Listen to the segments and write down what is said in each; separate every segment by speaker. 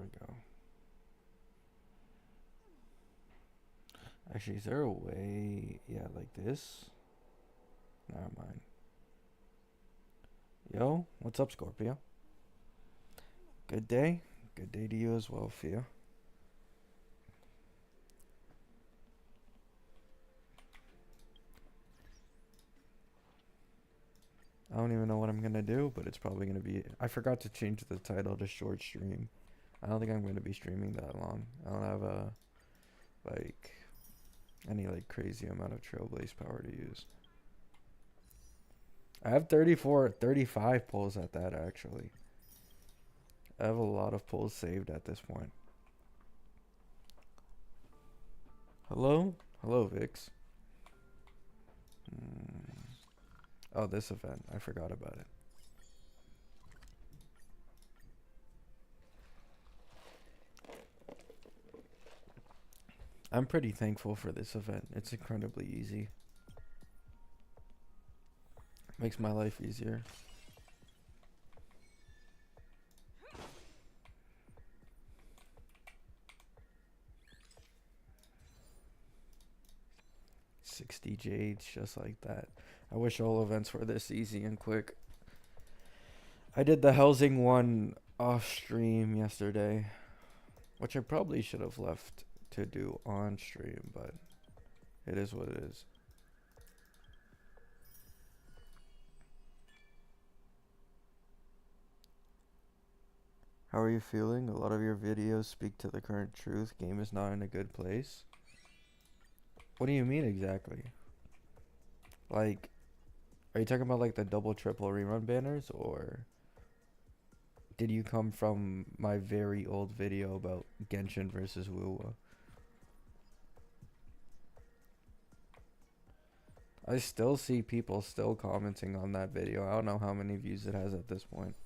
Speaker 1: we go. Actually, is there a way? Yeah, like this? Never mind. Yo, what's up, Scorpio? Good day? Good day to you as well, Fia. I don't even know what I'm gonna do, but it's probably gonna be. I forgot to change the title to short stream. I don't think I'm gonna be streaming that long. I don't have like any like crazy amount of trailblaze power to use. I have 34, 35 pulls at that actually. I have a lot of pulls saved at this point. Hello? Hello, Vix. Oh, this event. I forgot about it. I'm pretty thankful for this event. It's incredibly easy. Makes my life easier. $60 jades just like that. I wish all events were this easy and quick. I did the housing one off stream yesterday, which I probably should have left to do on stream, but it is what it is. How are you feeling? A lot of your videos speak to the current truth. Game is not in a good place. What do you mean exactly? Like, are you talking about like the double triple rerun banners, or did you come from my very old video about Genshin versus Wuwa? I still see people still commenting on that video. I don't know how many views it has at this point.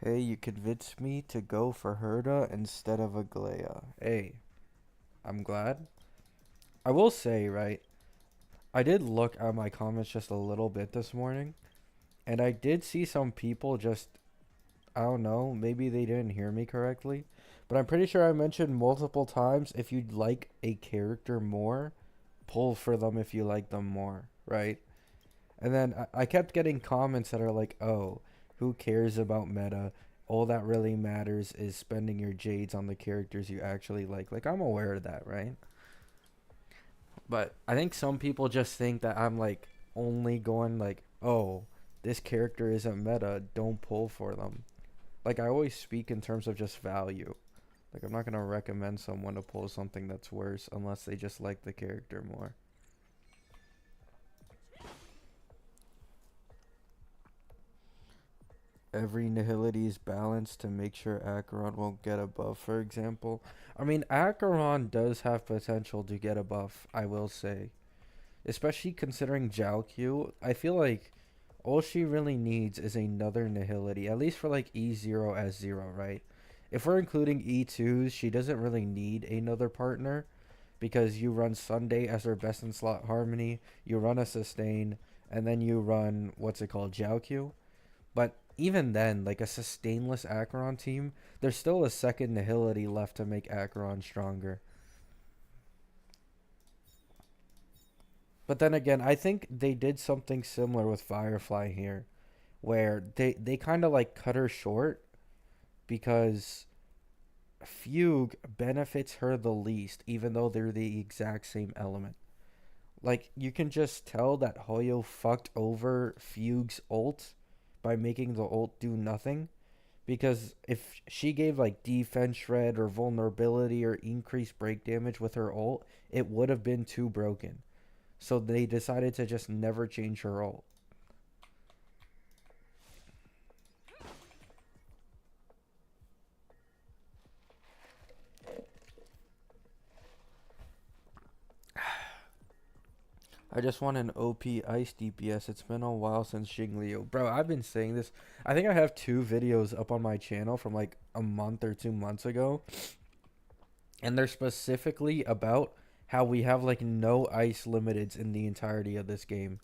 Speaker 1: Hey, you convinced me to go for Herda instead of Aglaya. Hey, I'm glad. I will say, right, I did look at my comments just a little bit this morning, and I did see some people just, I don't know, maybe they didn't hear me correctly, but I'm pretty sure I mentioned multiple times if you'd like a character more, pull for them if you like them more, right? And then I kept getting comments that are like, oh, who cares about meta? All that really matters is spending your jades on the characters you actually like. Like, I'm aware of that, right? But I think some people just think that I'm like only going like, oh, this character isn't meta, don't pull for them. Like, I always speak in terms of just value. Like, I'm not going to recommend someone to pull something that's worse unless they just like the character more. Every nihility is balanced to make sure Acheron won't get a buff, for example. I mean, Acheron does have potential to get a buff, I will say. Especially considering Jiaoqiu, I feel like all she really needs is another nihility, at least for like E0 S0, right? If we're including E2s, she doesn't really need another partner because you run Sunday as her best in slot harmony, you run a sustain, and then you run what's it called, Jiaoqiu. But even then, like a sustainless Acheron team, there's still a second nihility left to make Acheron stronger. But then again, I think they did something similar with Firefly here, where they kind of like cut her short because Fugue benefits her the least, even though they're the exact same element. Like, you can just tell that Hoyo fucked over Fugue's ult by making the ult do nothing. Because if she gave like defense shred or vulnerability or increased break damage with her ult, it would have been too broken. So they decided to just never change her ult. I just want an OP ice DPS. It's been a while since Xingliu. Bro, I've been saying this. I think I have 2 videos up on my channel from like a month or 2 months ago. And they're specifically about how we have like no ice limiteds in the entirety of this game.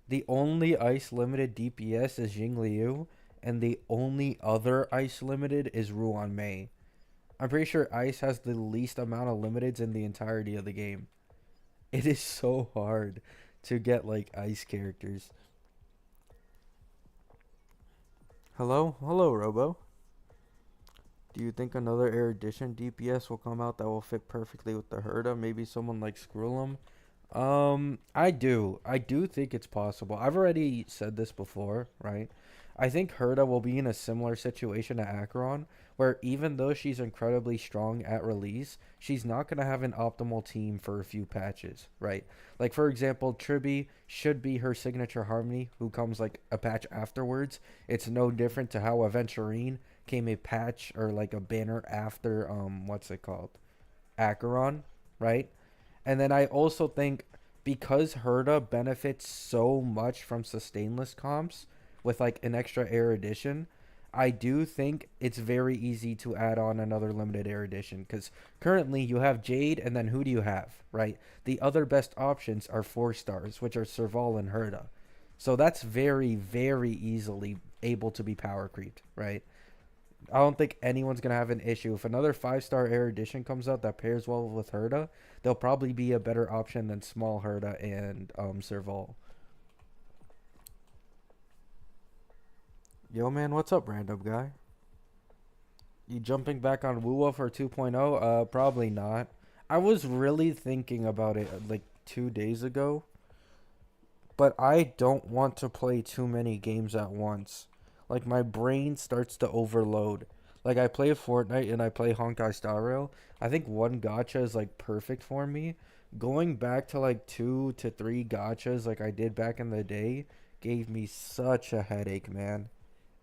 Speaker 1: The only ice limited DPS is Jingliu, and the only other ice limited is Ruan Mei. I'm pretty sure ice has the least amount of limiteds in the entirety of the game. It is so hard to get like ice characters. Hello? Hello, Robo. Do you think another Erudition DPS will come out that will fit perfectly with the Herda? Maybe someone like Skrullum? I do. I do think it's possible. I've already said this before, right? I think Herda will be in a similar situation to Acheron, where even though she's incredibly strong at release, she's not going to have an optimal team for a few patches, right? Like, for example, Triby should be her signature Harmony, who comes like a patch afterwards. It's no different to how Aventurine came a patch or like a banner after, what's it called? Acheron, right? And then I also think because Herda benefits so much from sustainless comps with like an extra erudition, I do think it's very easy to add on another limited erudition because currently you have Jade and then who do you have, right? The other best options are 4 stars, which are Serval and Herda. So that's very, very easily able to be power creeped, right? I don't think anyone's gonna have an issue if another 5 star erudition comes out that pairs well with Herda. They'll probably be a better option than small Herda and Serval. Yo man, what's up, random guy? You jumping back on Wuwa for 2.0? Probably not. I was really thinking about it like 2 days ago, but I don't want to play too many games at once. Like my brain starts to overload. Like I play Fortnite and I play Honkai Star Rail. I think one gacha is like perfect for me. Going back to like 2 to 3 gachas like I did back in the day gave me such a headache, man.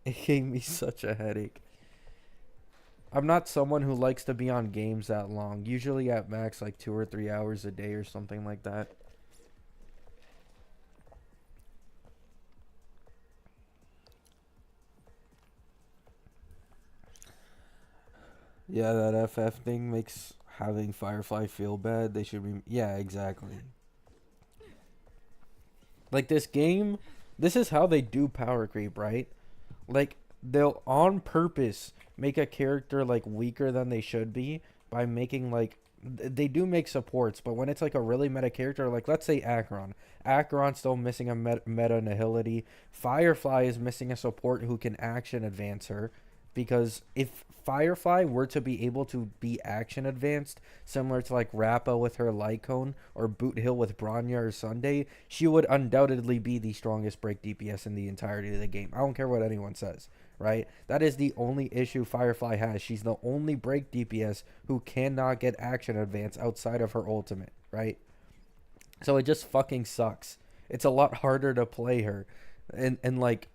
Speaker 1: It gave me such a headache. I'm not someone who likes to be on games that long. Usually at max like 2 or 3 hours a day or something like that. Yeah, that FF thing makes having Firefly feel bad. They should be. Yeah, exactly. Like this game, this is how they do power creep, right? Like they'll on purpose make a character like weaker than they should be by making like they do make supports, but when it's like a really meta character, like let's say Acheron's still missing a meta nihility. Firefly is missing a support who can action advance her, because if Firefly were to be able to be action advanced, similar to like Rappa with her Light Cone or Boot Hill with Bronya or Sunday, she would undoubtedly be the strongest break DPS in the entirety of the game. I don't care what anyone says, right? That is the only issue Firefly has. She's the only break DPS who cannot get action advance outside of her ultimate, right? So it just fucking sucks. It's a lot harder to play her. And like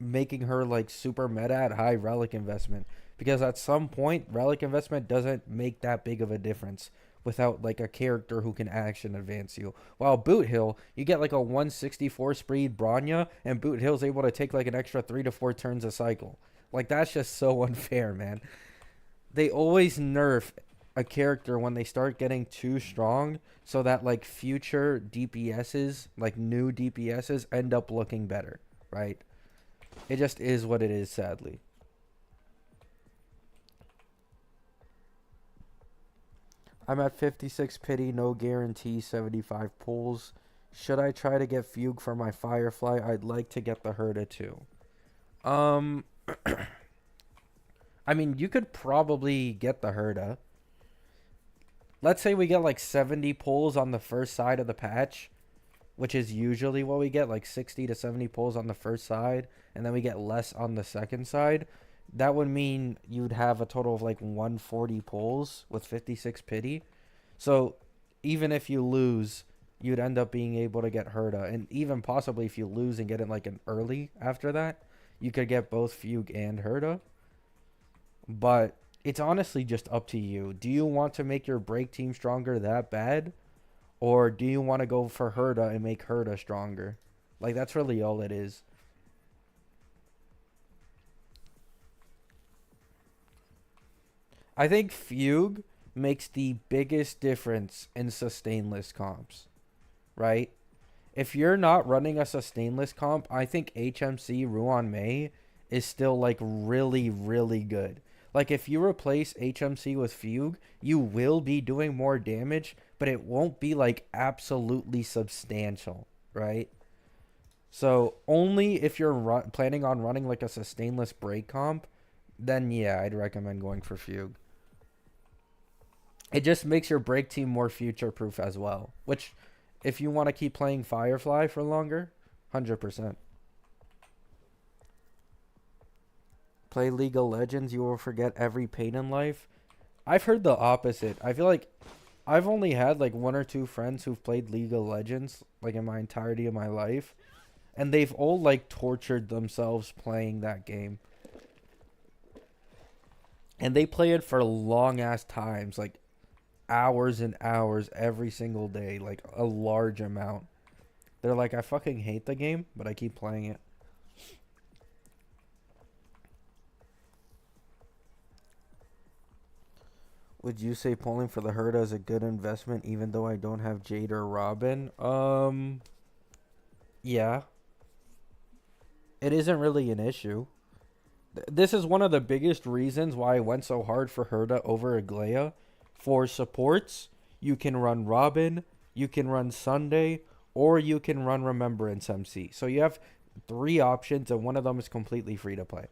Speaker 1: making her like super meta at high relic investment, because at some point relic investment doesn't make that big of a difference without like a character who can action advance you. While Boot Hill, you get like a 164 speed Bronya, and Boot Hill's able to take like an extra 3 to 4 turns a cycle. Like that's just so unfair, man. They always nerf a character when they start getting too strong so that like future DPSs, like new DPSs, end up looking better, right? It just is what it is, sadly. I'm at 56 pity, no guarantee, 75 pulls. Should I try to get Fugue for my Firefly? I'd like to get the Herda too. Um, I mean, you could probably get the Herda. Let's say we get like 70 pulls on the first side of the patch, which is usually what we get, like 60 to 70 pulls on the first side, and then we get less on the second side. That would mean you'd have a total of like 140 pulls with 56 pity. So even if you lose, you'd end up being able to get Herda. And even possibly if you lose and get it like an early after that, you could get both Fugue and Herda. But it's honestly just up to you. Do you want to make your break team stronger that bad? Or do you want to go for Herda and make Herda stronger? Like, that's really all it is. I think Fugue makes the biggest difference in sustainless comps, right? If you're not running a sustainless comp, I think HMC Ruan Mei is still like really, really good. Like if you replace HMC with Fugue, you will be doing more damage, but it won't be like absolutely substantial, right? So only if you're planning on running like a sustainless break comp, then yeah, I'd recommend going for Fugue. It just makes your break team more future proof as well, which if you want to keep playing Firefly for longer, 100%. Play League of Legends, you will forget every pain in life. I've heard the opposite. I feel like I've only had like one or two friends who've played League of Legends like in my entirety of my life, and they've all like tortured themselves playing that game. And they play it for long ass times, like hours and hours every single day, like a large amount. They're like, I fucking hate the game, but I keep playing it. Would you say pulling for the Herda is a good investment even though I don't have Jade or Robin? Yeah. It isn't really an issue. This is one of the biggest reasons why I went so hard for Herda over Aglaya. For supports, you can run Robin, you can run Sunday, or you can run Remembrance MC. So you have three options, and one of them is completely free to play.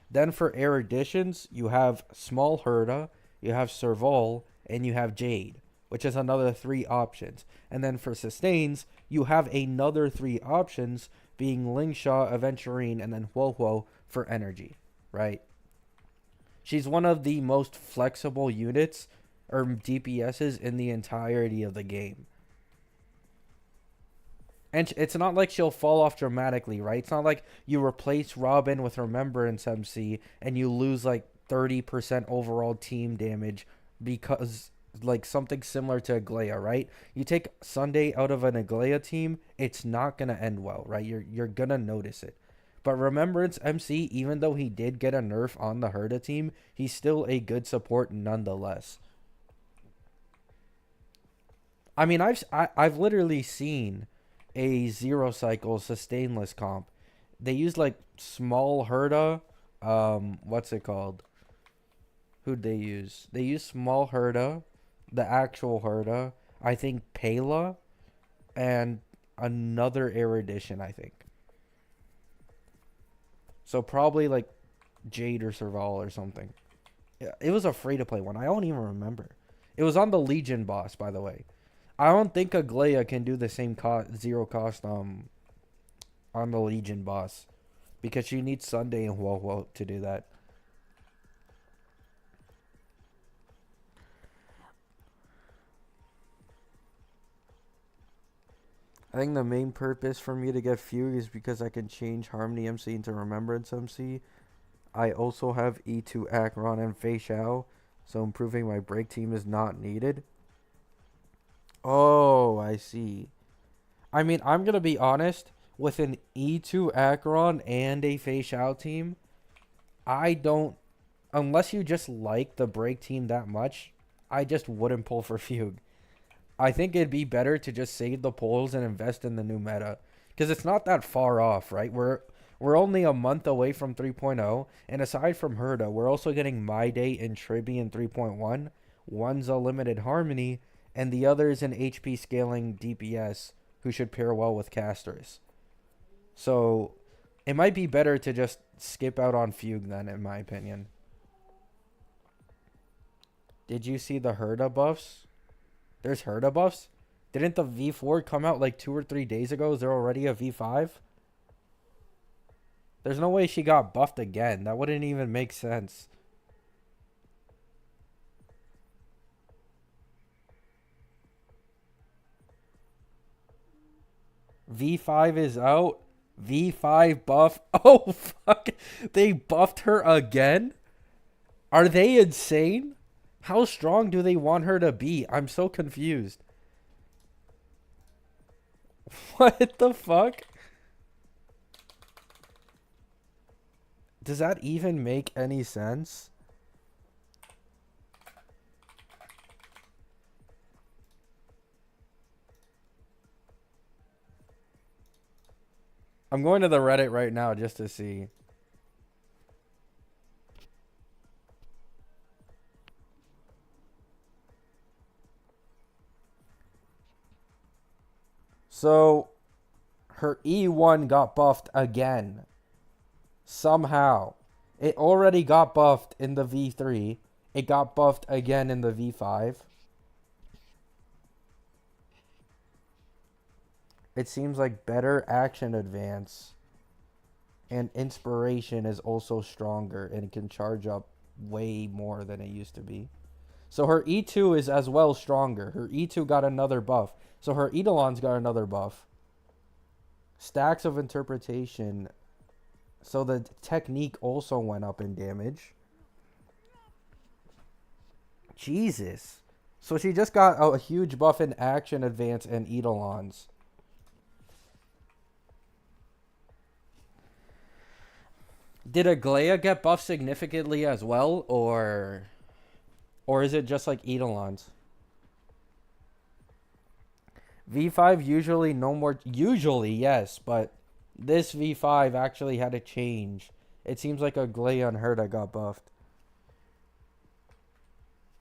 Speaker 1: Then for eruditions, you have Small Herda, you have Serval, and you have Jade, which is another three options. And then for sustains, you have another three options, being Lingsha, Aventurine, and then Huohuo for energy, right? She's one of the most flexible units or DPSs in the entirety of the game. And it's not like she'll fall off dramatically, right? It's not like you replace Robin with Remembrance MC and you lose like 30% overall team damage because like something similar to Aglaya, right? You take Sunday out of an Aglaya team, it's not going to end well, right? You're going to notice it. But Remembrance MC, even though he did get a nerf on the Herda team, he's still a good support nonetheless. I mean, I've literally seen a zero cycle sustainless comp. They use like small Herda. What's it called? Who'd they use? They use small Herda, the actual Herda. I think Pela, and another erudition. I think. So probably like Jade or Serval or something. Yeah, it was a free to play one. I don't even remember. It was on the Legion boss, by the way. I don't think Aglaya can do the same zero cost on the Legion boss because she needs Sunday and Huohuo to do that. I think the main purpose for me to get Fugue is because I can change Harmony MC into Remembrance MC. I also have E2 Acheron and Fei Xiao, so improving my break team is not needed. Oh, I see. I mean, I'm going to be honest. With an E2 Acheron and a Fei Xiao team, I don't... Unless you just like the break team that much, I just wouldn't pull for Fugue. I think it'd be better to just save the pulls and invest in the new meta. Because it's not that far off, right? We're only a month away from 3.0. And aside from Herda, we're also getting My Day and Triby in 3.1. One's a limited harmony, and the other is an HP scaling DPS who should pair well with casters. So it might be better to just skip out on Fugue then, in my opinion. Did you see the Herda buffs? There's Herda buffs? Didn't the V4 come out like 2 or 3 days ago? Is there already a V5? There's no way she got buffed again. That wouldn't even make sense. V5 is out. V5 buff. Oh, fuck. They buffed her again? Are they insane? How strong do they want her to be? I'm so confused. What the fuck? Does that even make any sense? I'm going to the Reddit right now just to see. So, her E1 got buffed again. Somehow. It already got buffed in the V3. It got buffed again in the V5. It seems like better action advance and inspiration is also stronger and can charge up way more than it used to be. So her E2 is as well stronger. Her E2 got another buff. So her Eidolons got another buff. Stacks of interpretation. So the technique also went up in damage. Jesus. So she just got a huge buff in action advance and Eidolons. Did Aglaia get buffed significantly as well, or is it just like Eidolons? V5 usually no more. Usually, yes, but this V5 actually had a change. It seems like Aglaia and Herta got buffed.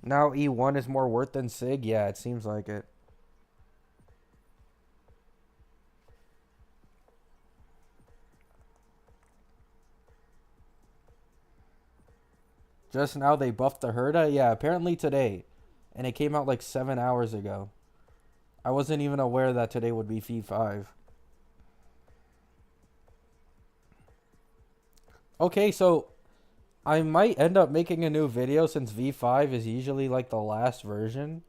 Speaker 1: Now E1 is more worth than Sig? Yeah, it seems like it. Just now they buffed the Herta? Yeah, apparently today. And it came out like 7 hours ago. I wasn't even aware that today would be V5. Okay, so I might end up making a new video since V5 is usually like the last version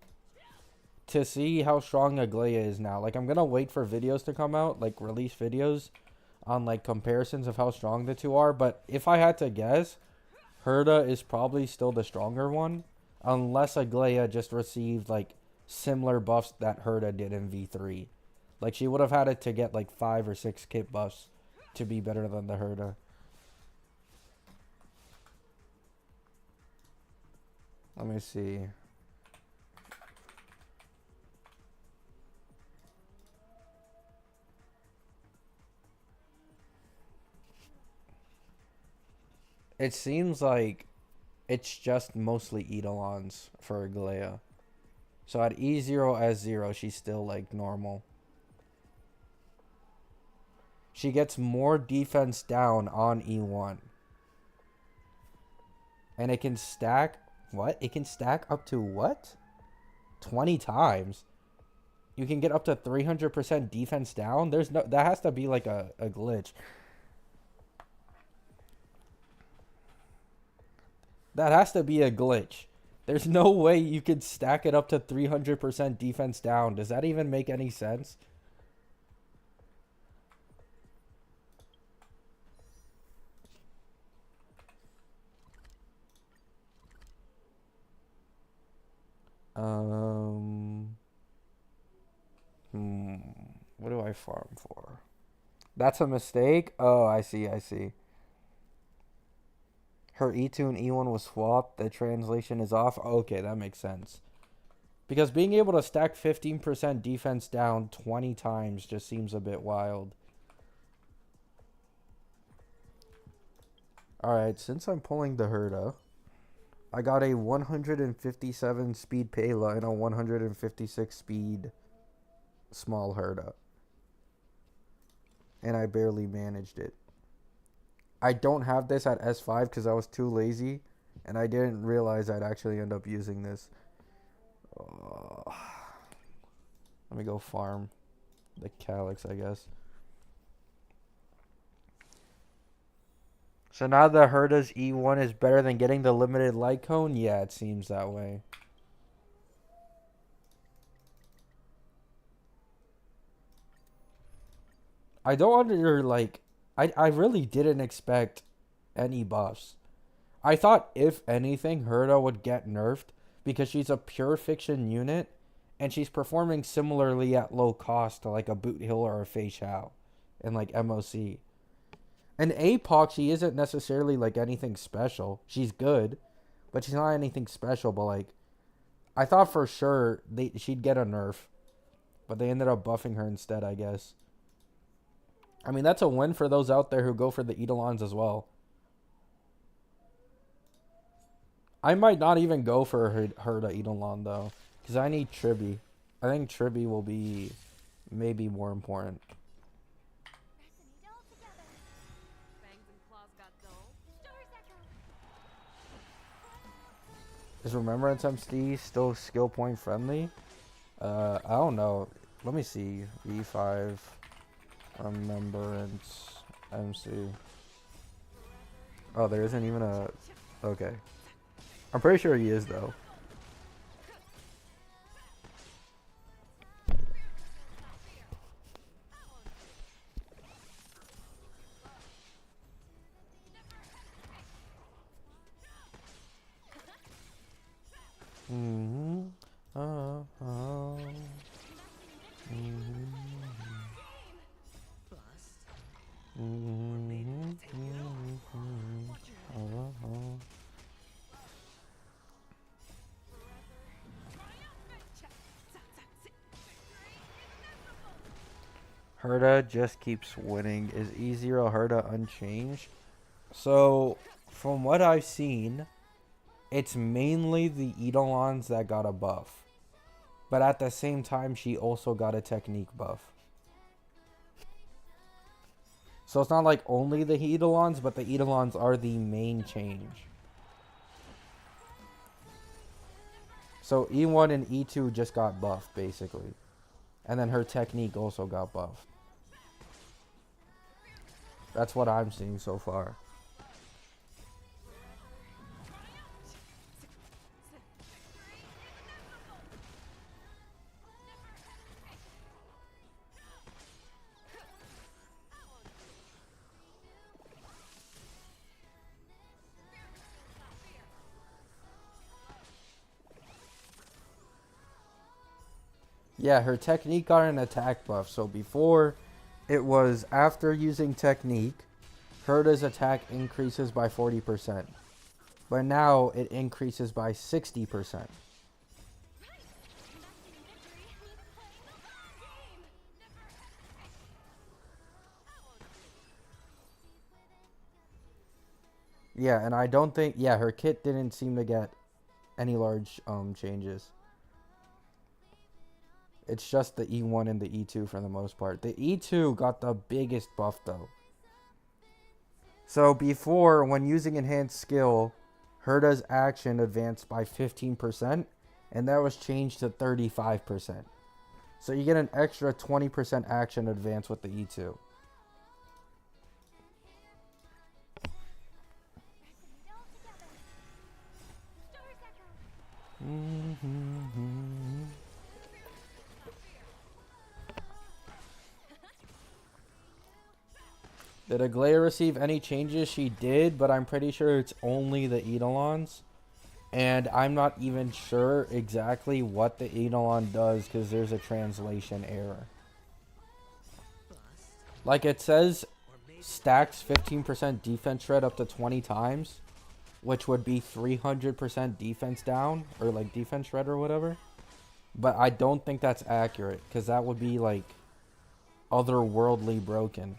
Speaker 1: to see how strong Aglaia is now. Like, I'm gonna wait for videos to come out, like release videos on like comparisons of how strong the two are. But if I had to guess, Herta is probably still the stronger one, unless Aglaia just received like similar buffs that Herta did in V3. Like, she would have had it to get like 5 or 6 kit buffs to be better than the Herta. Let me see. It seems like it's just mostly Eidolons for Aglaia. So at E0, S0, she's still like normal. She gets more defense down on E1. And it can stack... What? It can stack up to what? 20 times? You can get up to 300% defense down? There's no... That has to be like a glitch. That has to be a glitch. There's no way you could stack it up to 300% defense down. Does that even make any sense? What do I farm for? That's a mistake? Oh, I see, I see. Her E2 and E1 was swapped. The translation is off. Okay, that makes sense. Because being able to stack 15% defense down 20 times just seems a bit wild. Alright, since I'm pulling the Herta, I got a 157 speed Pela and a 156 speed small Herta. And I barely managed it. I don't have this at S5 because I was too lazy. And I didn't realize I'd actually end up using this. Let me go farm the Calyx, I guess. So now the Herta's E1 is better than getting the limited light cone? Yeah, it seems that way. I don't under, like... I really didn't expect any buffs. I thought, if anything, Herta would get nerfed because she's a pure fiction unit and she's performing similarly at low cost to like a Boot Hill or a Fei Shao in like MOC. And APOC, she isn't necessarily like anything special. She's good, but she's not anything special. But like, I thought for sure she'd get a nerf, but they ended up buffing her instead, I guess. I mean, that's a win for those out there who go for the Eidolons as well. I might not even go for her to Eidolon though, because I need Triby. I think Triby will be maybe more important. Is Remembrance MC still skill point friendly? I don't know. Let me see. V5 Remembrance MC. Oh, there isn't even a... Okay. I'm pretty sure he is, though. Herda just keeps winning. Is E0 Herda unchanged? So, from what I've seen, it's mainly the Eidolons that got a buff. But at the same time, she also got a technique buff. So it's not like only the Eidolons, but the Eidolons are the main change. So E1 and E2 just got buffed, basically. And then her technique also got buffed. That's what I'm seeing so far. Yeah, her technique got an attack buff. So before, it was after using technique, Herda's attack increases by 40%. But now it increases by 60%. Yeah, and I don't think... Yeah, her kit didn't seem to get any large changes. It's just the E1 and the E2 for the most part. The E2 got the biggest buff though. So before, when using enhanced skill, Herda's action advanced by 15%, and that was changed to 35%. So you get an extra 20% action advance with the E2. Did Aglaia receive any changes? She did, but I'm pretty sure it's only the Eidolons. And I'm not even sure exactly what the Eidolon does because there's a translation error. Like it says, stacks 15% defense shred up to 20 times, which would be 300% defense down, or like defense shred or whatever. But I don't think that's accurate because that would be like otherworldly broken.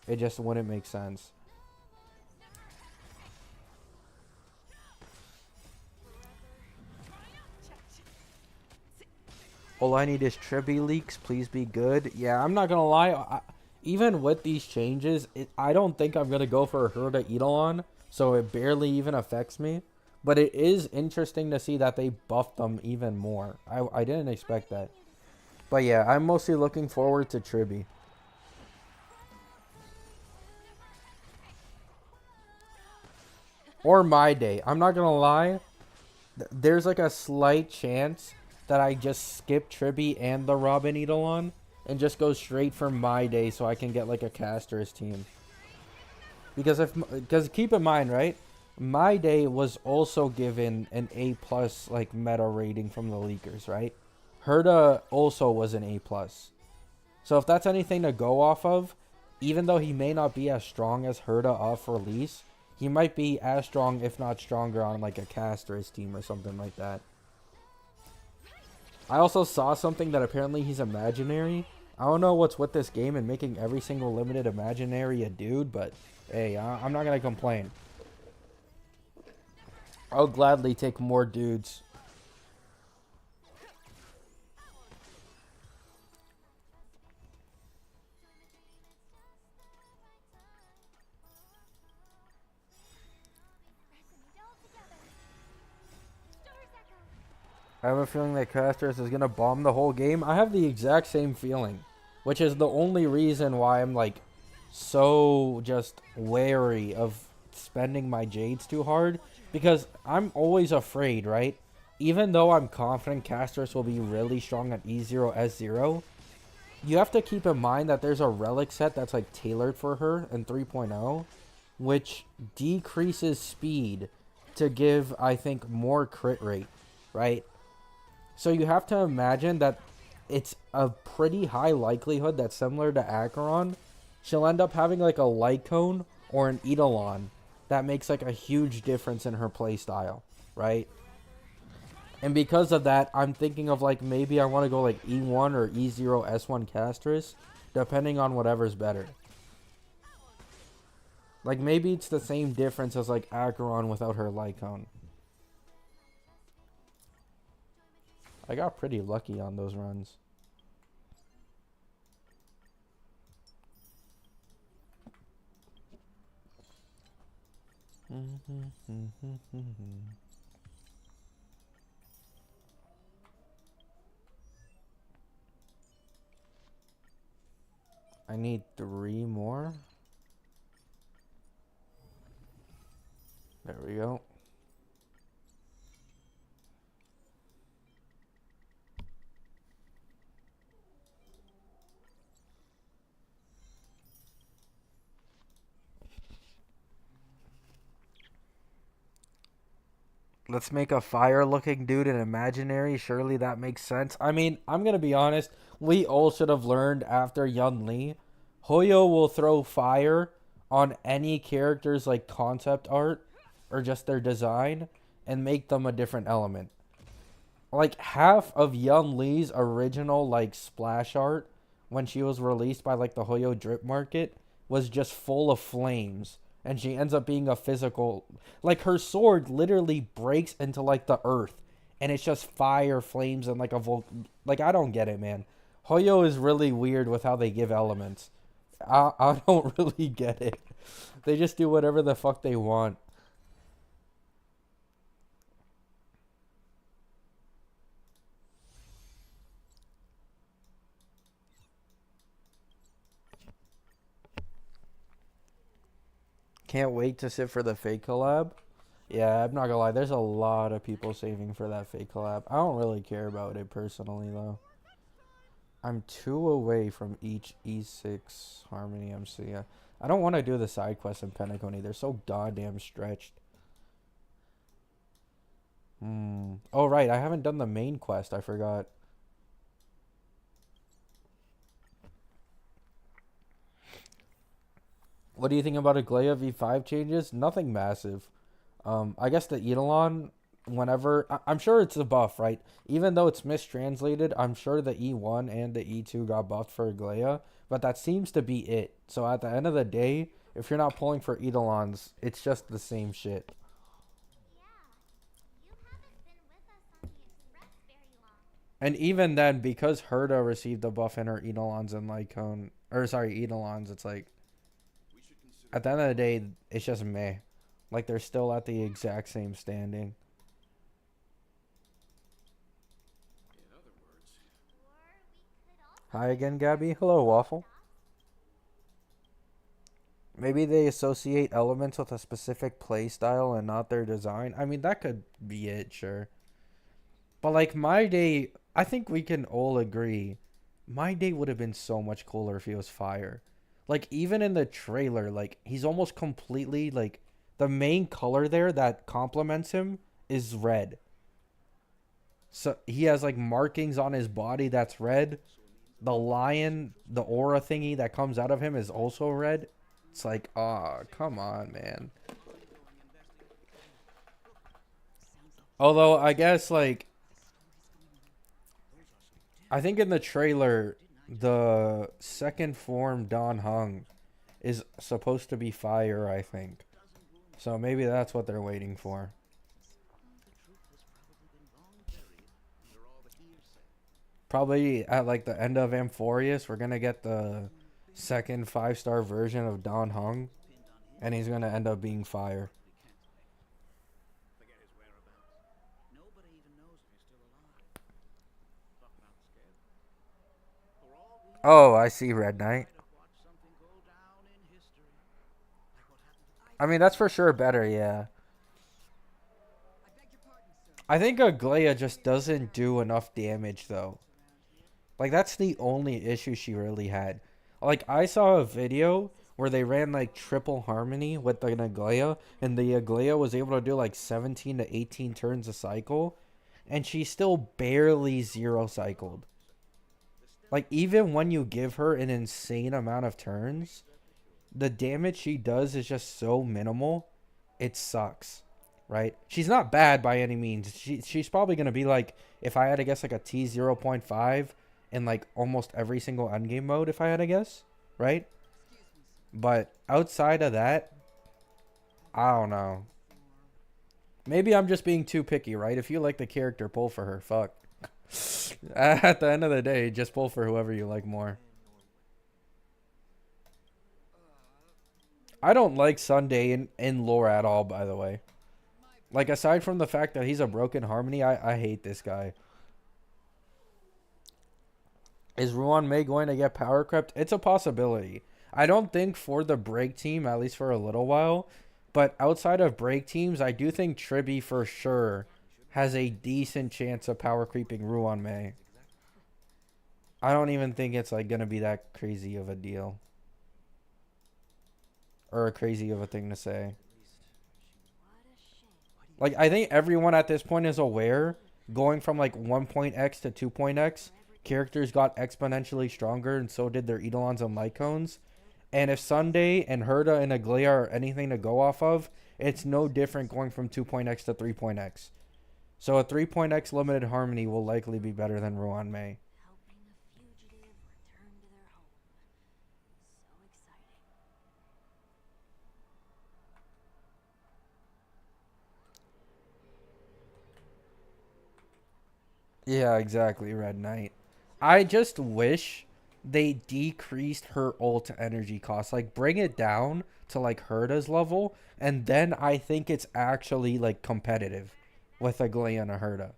Speaker 1: It just wouldn't make sense. All I need is Triby leaks. Please be good. Yeah, I'm not gonna lie. Even with these changes, I don't think I'm gonna go for a Herda Eidolon, so it barely even affects me. But it is interesting to see that they buffed them even more. I didn't expect that. But yeah, I'm mostly looking forward to Triby. Or my day. I'm not gonna lie. There's like a slight chance that I just skip Triby and the Robin Eidolon and just go straight for my day so I can get like a caster's team. Because keep in mind, right? My day was also given an A+ like meta rating from the leakers, right? Herda also was an A+. So if that's anything to go off of, even though he may not be as strong as Herda off release, he might be as strong, if not stronger, on like a caster's team or something like that. I also saw something that apparently he's imaginary, I don't know what's with this game and making every single limited imaginary a dude, but hey, I'm not gonna complain. I'll gladly take more dudes. I have a feeling that Casters is gonna bomb the whole game. I have the exact same feeling, which is the only reason why I'm like so just wary of spending my jades too hard, because I'm always afraid, right? Even though I'm confident Casters will be really strong at E0 S0, you have to keep in mind that there's a relic set that's like tailored for her in 3.0, which decreases speed to give, I think, more crit rate, right? So you have to imagine that it's a pretty high likelihood that, similar to Acheron, she'll end up having like a light cone or an Eidolon that makes like a huge difference in her playstyle, right? And because of that, I'm thinking of like maybe I want to go like E1 or E0 S1 Castress, depending on whatever's better. Like maybe it's the same difference as like Acheron without her light cone. I got pretty lucky on those runs. I need 3 more. There we go. Let's make a fire-looking dude an imaginary. Surely that makes sense. I mean, I'm going to be honest. We all should have learned after Yun Li. Hoyo will throw fire on any character's like concept art or just their design and make them a different element. Like half of Yun Li's original like splash art when she was released by like the Hoyo Drip Market was just full of flames, and she ends up being a physical, like her sword literally breaks into like the earth and it's just fire, flames, and like like I don't get it, man. Hoyo is really weird with how they give elements. I don't really get it. They just do whatever the fuck they want. Can't wait to sit for the fake collab. Yeah, I'm not gonna lie. There's a lot of people saving for that fake collab. I don't really care about it personally, though. I'm 2 away from each E6 Harmony MC. I don't want to do the side quests in Pentaconi. They're so goddamn stretched. Oh, right. I haven't done the main quest. I forgot. What do you think about Aglaya V5 changes? Nothing massive. I guess the Eidolon, whenever I'm sure it's a buff, right? Even though it's mistranslated, I'm sure the E1 and the E2 got buffed for Aglaya, but that seems to be it. So at the end of the day, if you're not pulling for Eidolons, it's just the same shit. And even then, because Herda received a buff in her Eidolons and Lycone, or sorry, Eidolons, it's like at the end of the day, it's just meh. Like they're still at the exact same standing. Hi again, Gabby. Hello, Waffle. Maybe they associate elements with a specific play style and not their design. I mean, that could be it, sure. But like my day, I think we can all agree, my day would have been so much cooler if he was fire. Like even in the trailer, like he's almost completely like the main color there that complements him is red. So he has like markings on his body that's red. The lion, the aura thingy that comes out of him is also red. It's like, ah, oh, come on, man. Although I guess like I think in the trailer the second form Don Hung is supposed to be fire, I think. So maybe that's what they're waiting for. Probably at like the end of Amphorius, we're gonna get the second 5-star version of Don Hung, and he's gonna end up being fire. Oh, I see, Red Knight. I mean, that's for sure better, yeah. I think Aglaia just doesn't do enough damage, though. Like, that's the only issue she really had. Like, I saw a video where they ran, like, triple harmony with the Aglaia, and the Aglaia was able to do, like, 17 to 18 turns a cycle, and she still barely zero cycled. Like, even when you give her an insane amount of turns, the damage she does is just so minimal, it sucks, right? She's not bad by any means. She's probably going to be like, if I had to guess, like a T 0.5 in like almost every single endgame mode, if I had to guess, right? But outside of that, I don't know. Maybe I'm just being too picky, right? If you like the character, pull for her. Fuck. At the end of the day, just pull for whoever you like more. I don't like Sunday in lore at all, by the way. Like, aside from the fact that he's a broken harmony, I hate this guy. Is Ruan Mei going to get power crept? It's a possibility. I don't think for the break team, at least for a little while. But outside of break teams, I do think Triby for sure has a decent chance of power creeping Ruan Mei. I don't even think it's like gonna be that crazy of a deal. Or a crazy of a thing to say. Like, I think everyone at this point is aware, going from like 1.x to 2.x, characters got exponentially stronger, and so did their Eidolons and Lycones. And if Sunday and Herda and Aglaia are anything to go off of, it's no different going from 2.x to 3.x. So a 3.x limited harmony will likely be better than Ruan Mei. Yeah, exactly, Red Knight. I just wish they decreased her ult energy cost. Like, bring it down to like Herda's level, and then I think it's actually like competitive with a Glay and a Herda.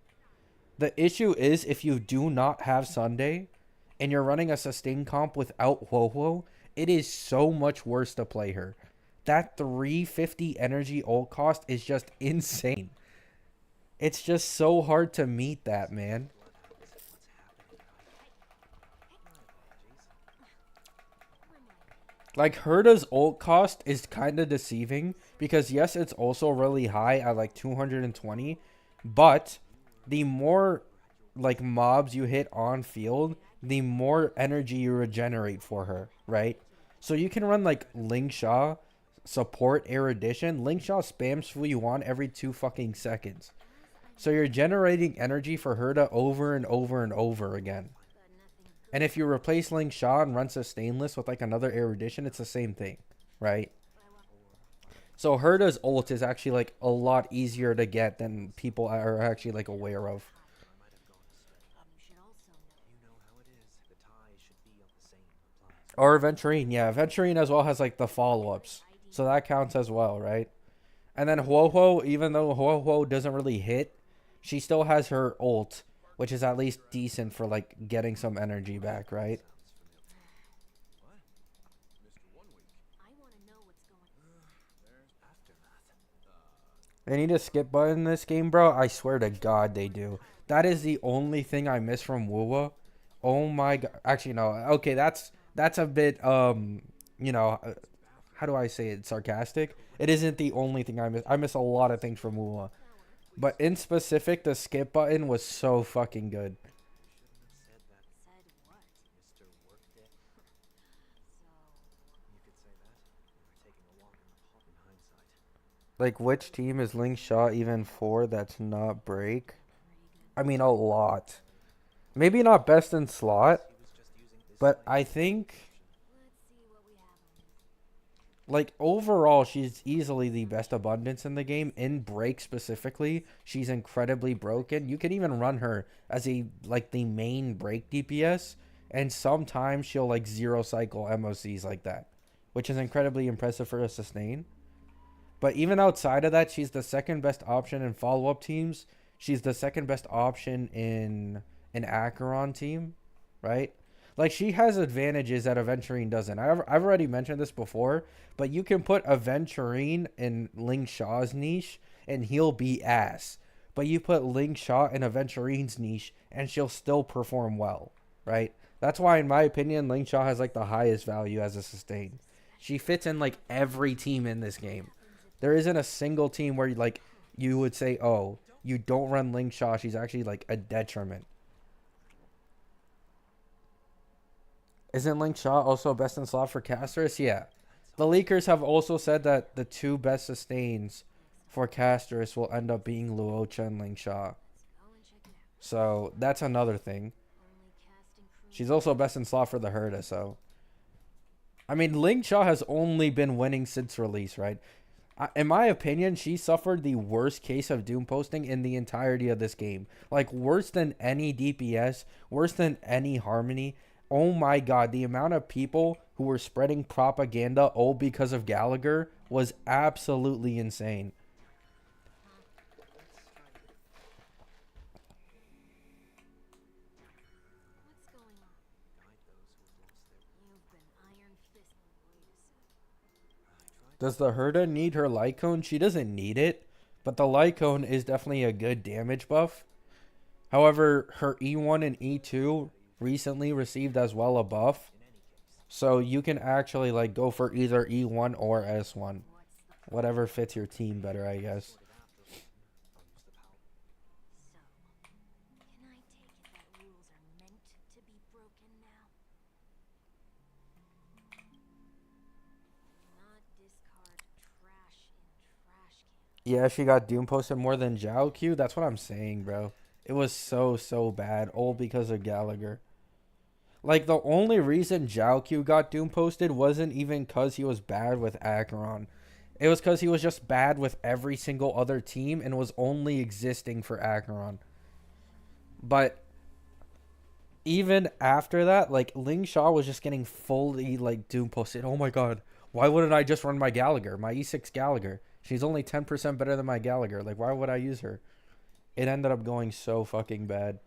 Speaker 1: The issue is if you do not have Sunday and you're running a sustain comp without Wowo, it is so much worse to play her. That 350 energy ult cost is just insane. It's just so hard to meet that, man. Like, Herda's ult cost is kind of deceiving because, yes, it's also really high at like 220, but the more like mobs you hit on field, the more energy you regenerate for her, right? So you can run like Lingsha support erudition. Lingsha spams Fu Yuan every 2 fucking seconds. So you're generating energy for Herda over and over and over again. And if you replace Lingsha and run sustainless with like another erudition, it's the same thing, right? So Herda's ult is actually like a lot easier to get than people are actually like aware of. Or Venturine, yeah, Venturine as well has like the follow-ups, so that counts as well, right? And then Huohuo, even though Huohuo doesn't really hit, she still has her ult, which is at least decent for like getting some energy back, right? They need a skip button in this game, bro. I swear to God they do. That is the only thing I miss from Wuwa. Oh my God. Actually, no. Okay, that's a bit you know, how do I say it? Sarcastic. It isn't the only thing I miss. I miss a lot of things from Wuwa. But in specific, the skip button was so fucking good. Like, which team is Lingsha even for that's not break? I mean, a lot. Maybe not best in slot. But I think, like, overall, she's easily the best abundance in the game. In break specifically, she's incredibly broken. You can even run her as a, like, the main break DPS, and sometimes she'll, like, zero cycle MOCs like that, which is incredibly impressive for a sustain. But even outside of that, she's the second best option in follow-up teams. She's the second best option in an Acheron team, right? Like, she has advantages that Aventurine doesn't. I've already mentioned this before, but you can put Aventurine in Lingsha's niche and he'll be ass. But you put Lingsha in Aventurine's niche and she'll still perform well, right? That's why, in my opinion, Lingsha has like the highest value as a sustain. She fits in like every team in this game. There isn't a single team where like you would say, oh, you don't run Lingsha, she's actually like a detriment. Isn't Lingsha also best in slot for casters? Yeah. The leakers have also said that the two best sustains for casters will end up being Luocha and Lingsha. So that's another thing. She's also best in slot for the Herda, so. I mean, Lingsha has only been winning since release, right? In my opinion, she suffered the worst case of Doomposting in the entirety of this game. Like, worse than any DPS, worse than any Harmony. Oh my god, the amount of people who were spreading propaganda all because of Gallagher was absolutely insane. Does the Herda need her light cone? She doesn't need it, but the light cone is definitely a good damage buff. However, her E1 and E2 recently received as well a buff, so you can actually like go for either E1 or S1, whatever fits your team better, I guess. Yeah, she got Doom posted more than Zhao Q. That's what I'm saying, bro. It was so bad, all because of Gallagher. Like, the only reason Zhao Q got Doom posted wasn't even because he was bad with Acheron. It was because he was just bad with every single other team and was only existing for Acheron. But even after that, like, Lingsha was just getting fully, like, Doom posted. Oh my god, why wouldn't I just run my Gallagher, my E6 Gallagher? She's only 10% better than my Gallagher. Like, why would I use her? It ended up going so fucking bad.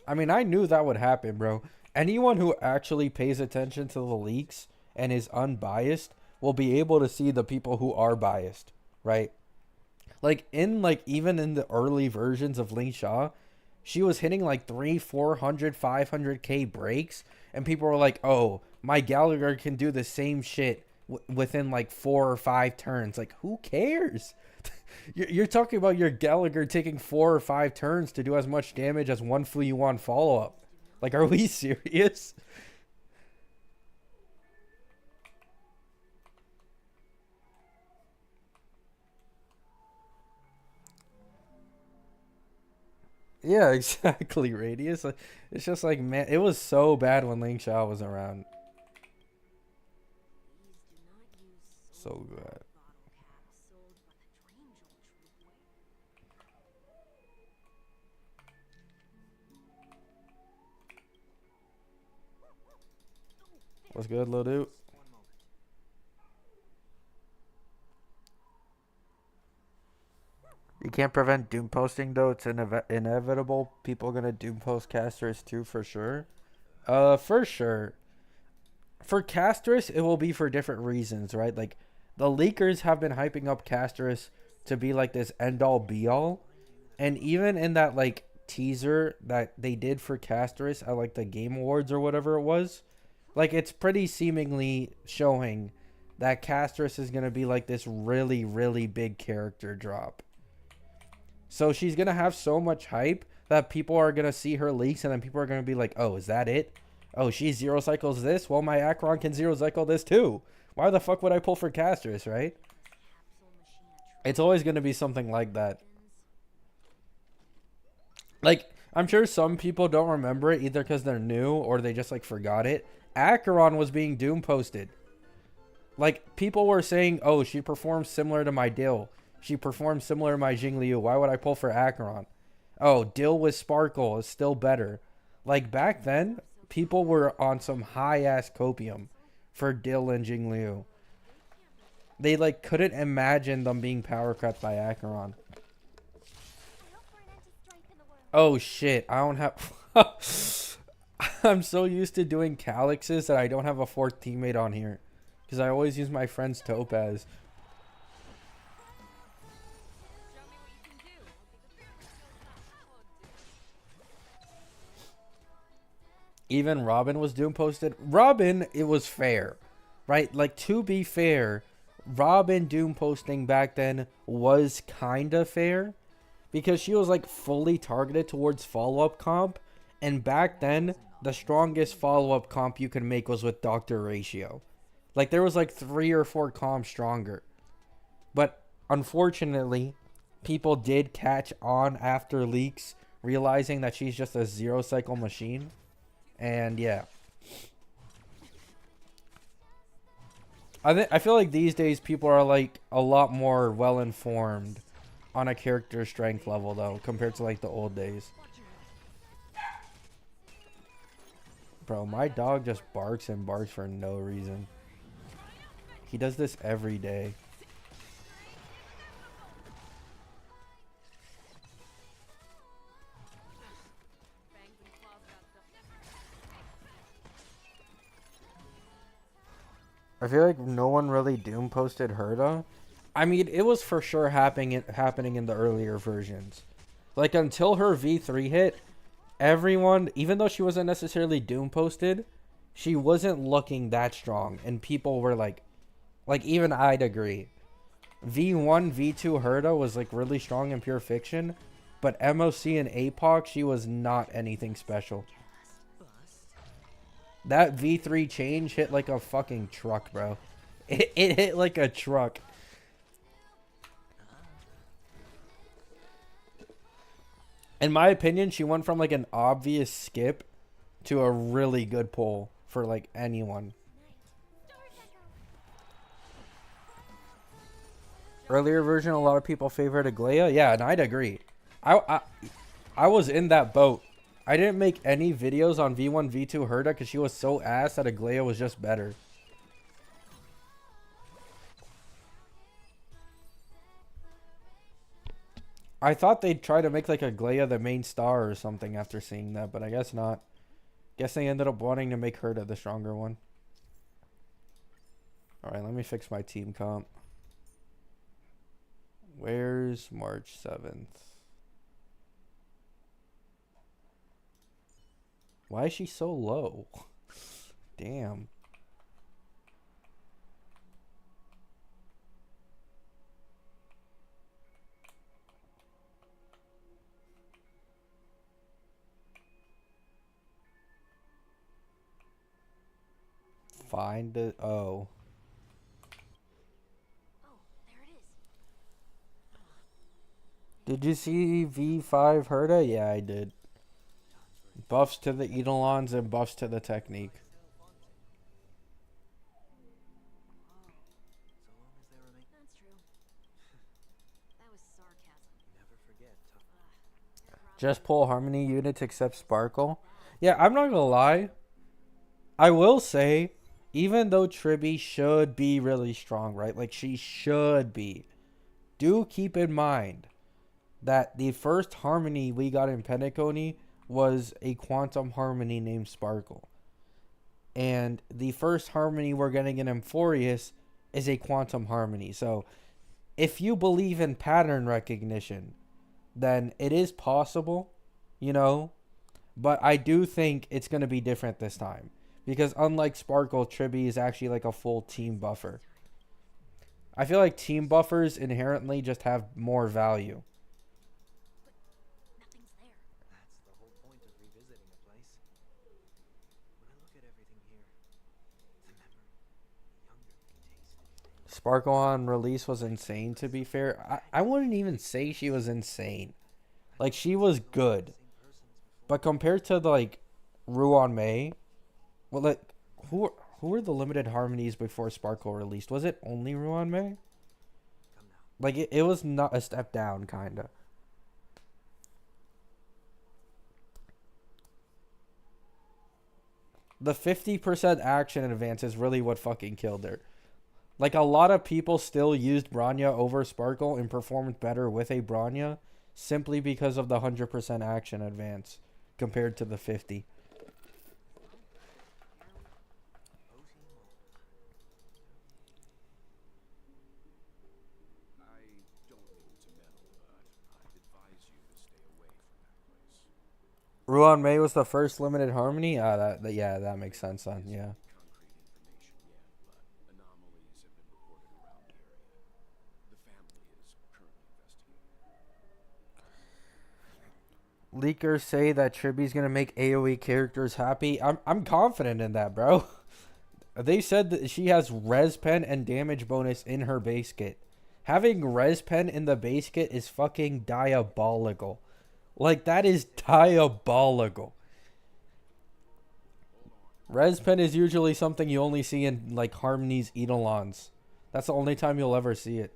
Speaker 1: I mean, I knew that would happen, bro. Anyone who actually pays attention to the leaks and is unbiased will be able to see the people who are biased, right? Like, even in the early versions of Lingsha, she was hitting like 400, 500k breaks, and people were like, oh, my Gallagher can do the same shit within like 4 or 5 turns. Like, who cares? You're talking about your Gallagher taking 4 or 5 turns to do as much damage as one Fuyuan follow-up. Like, are we serious? Yeah, exactly, Radius. Like, it's just like, man, it was so bad when Ling Xiao was around. So bad. What's good, little dude? You can't prevent doom posting though. It's inevitable. People are gonna doom post casters too, for sure. For sure. For casters, it will be for different reasons, right? Like, the leakers have been hyping up casters to be like this end all be all, and even in that like teaser that they did for casters at like the Game Awards or whatever it was, like, it's pretty seemingly showing that Castris is gonna be like this really big character drop. So she's going to have so much hype that people are going to see her leaks, and then people are going to be like, oh, is that it? Oh, she zero cycles this? Well, my Acheron can zero cycle this too. Why the fuck would I pull for casters, right? It's always going to be something like that. Like, I'm sure some people don't remember it either because they're new or they just like forgot it. Acheron was being doom posted. Like, people were saying, oh, she performs similar to my Dill. She performs similar to my Jingliu. Why would I pull for Acheron? Oh, Dill with Sparkle is still better. Like, back then, people were on some high-ass copium for Dill and Jingliu. They, like, couldn't imagine them being power crept by Acheron. Oh, shit. I don't have... I'm so used to doing Calyxes that I don't have a fourth teammate on here. Because I always use my friend's Topaz. Even Robin was doom posted. Robin, it was fair. Right? Like, to be fair, Robin doom posting back then was kind of fair. Because she was, like, fully targeted towards follow-up comp. And back then, the strongest follow-up comp you could make was with Dr. Ratio. Like, there was like 3 or 4 comps stronger. But unfortunately, people did catch on after leaks, realizing that she's just a 0-cycle machine. And yeah. I feel like these days people are like a lot more well-informed on a character strength level, though, compared to like the old days. Bro, my dog just barks and barks for no reason. He does this every day. I feel like no one really doom posted Herda. I mean, it was for sure happening in the earlier versions. Like, until her V3 hit, everyone, even though she wasn't necessarily doom posted, she wasn't looking that strong. And people were like even I'd agree. V1, V2 Herda was like really strong in pure fiction, but MOC and APOC, she was not anything special. That V3 change hit like a fucking truck, bro. It hit like a truck. In my opinion, she went from like an obvious skip to a really good pull for like anyone. Earlier version, a lot of people favored Aglaia. Yeah, and I'd agree. I was in that boat. I didn't make any videos on V1, V2 Herda because she was so ass that Aglaia was just better. I thought they'd try to make like Aglaia the main star or something after seeing that, but I guess not. Guess they ended up wanting to make Herda the stronger one. Alright, let me fix my team comp. Where's March 7th? Why is she so low? Damn. Find it. Oh. Did you see V5 Herda? Yeah, I did. Buffs to the Eidolons and buffs to the technique. Just pull harmony units except Sparkle. Yeah, I'm not gonna lie. I will say, even though Triby should be really strong, right? Like, she should be. Do keep in mind that the first harmony we got in Pentaconi was a quantum harmony named Sparkle. And the first harmony we're getting in Amphorius is a quantum harmony. So, if you believe in pattern recognition, then it is possible, you know. But I do think it's going to be different this time. Because unlike Sparkle, Triby is actually like a full team buffer. I feel like team buffers inherently just have more value. Sparkle on release was insane, to be fair. I wouldn't even say she was insane. Like, she was good. But compared to like Ruan Mei, well, like who were the limited harmonies before Sparkle released? Was it only Ruan Mei? Like it was not a step down, kinda. The 50% action advance is really what fucking killed her. Like a lot of people still used Bronya over Sparkle and performed better with a Bronya simply because of the 100% action advance compared to the 50. Ruan Mei was the first limited harmony. Yeah, that makes sense then. Yeah. Leakers say that Triby's gonna make AoE characters happy. I'm confident in that, bro. They said that she has res pen and damage bonus in her base kit. Having res pen in the base kit is fucking diabolical. Like that is diabolical. Res pen is usually something you only see in like Harmony's Eidolons. That's the only time you'll ever see it.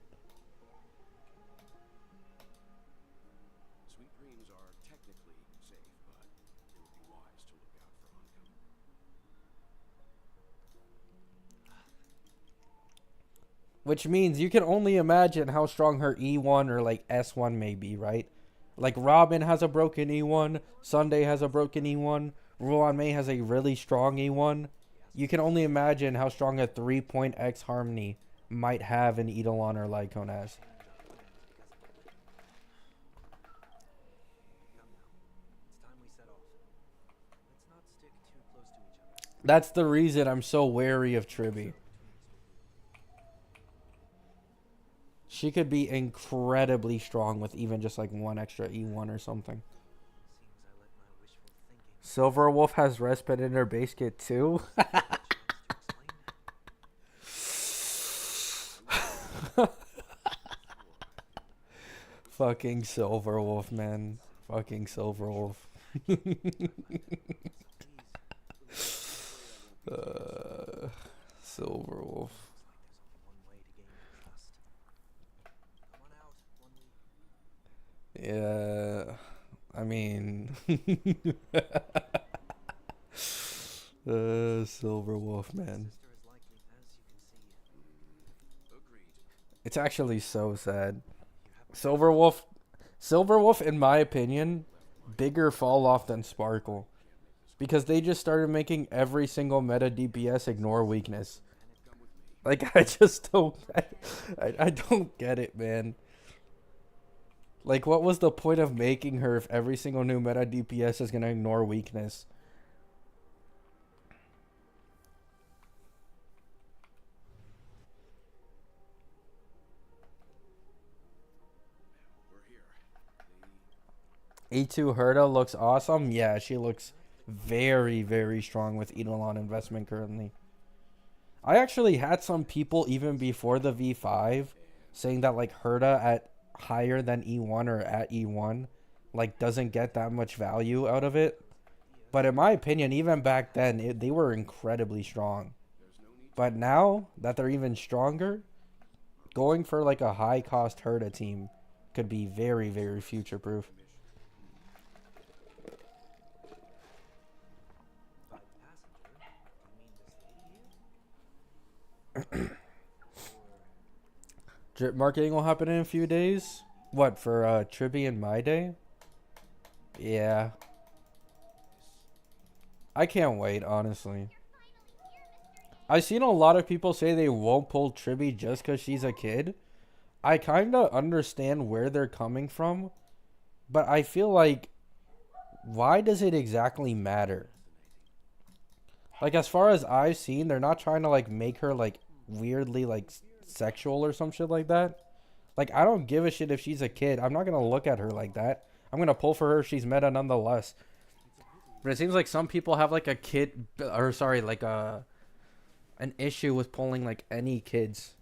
Speaker 1: Which means you can only imagine how strong her E1 or like S1 may be, right? Like Robin has a broken E1, Sunday has a broken E1, Ruan Mei has a really strong E1. You can only imagine how strong a 3-point-X Harmony might have an Eidolon or Lycon as. That's the reason I'm so wary of Triby. She could be incredibly strong with even just like one extra E1 or something. Silverwolf has respite in her base kit too. Fucking Silverwolf, man. Fucking Silverwolf. Silverwolf. Yeah, I mean, Silverwolf, man. It's actually so sad. Silverwolf, Silverwolf, in my opinion, bigger fall off than Sparkle, because they just started making every single meta DPS ignore weakness. Like I just don't, I don't get it, man. Like, what was the point of making her if every single new meta DPS is gonna ignore weakness? E2 Herta looks awesome. Yeah, she looks very, very strong with Eidolon investment currently. I actually had some people even before the V5 saying that like Herta at higher than E1 or at E1 like doesn't get that much value out of it. But in my opinion, even back then, they were incredibly strong. But now that they're even stronger, going for like a high cost Herta team could be very, very future proof. Drip marketing will happen in a few days. What, for Triby and My Day? Yeah. I can't wait, honestly. I've seen a lot of people say they won't pull Triby just because she's a kid. I kind of understand where they're coming from, but I feel like, why does it exactly matter? Like, as far as I've seen, they're not trying to, like, make her, like, weirdly, like, sexual or some shit like that. Like, I don't give a shit if she's a kid. I'm not going to look at her like that. I'm going to pull for her if she's meta nonetheless. But it seems like some people have, like, a kid, or sorry, like, an issue with pulling, like, any kids.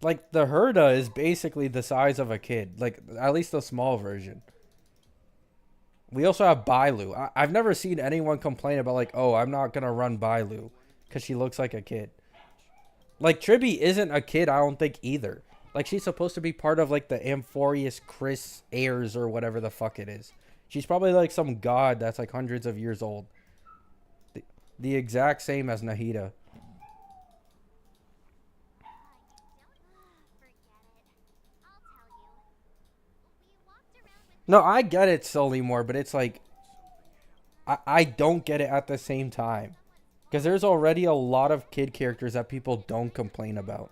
Speaker 1: Like, the Herda is basically the size of a kid. Like, at least the small version. We also have Bailu. I've never seen anyone complain about, like, oh, I'm not going to run Bailu because she looks like a kid. Like, Triby isn't a kid, I don't think, either. Like, she's supposed to be part of, like, the Amphoreus Chris heirs or whatever the fuck it is. She's probably, like, some god that's, like, hundreds of years old. The exact same as Nahida. No, I get it, Solymore, but it's like, I don't get it at the same time. Because there's already a lot of kid characters that people don't complain about.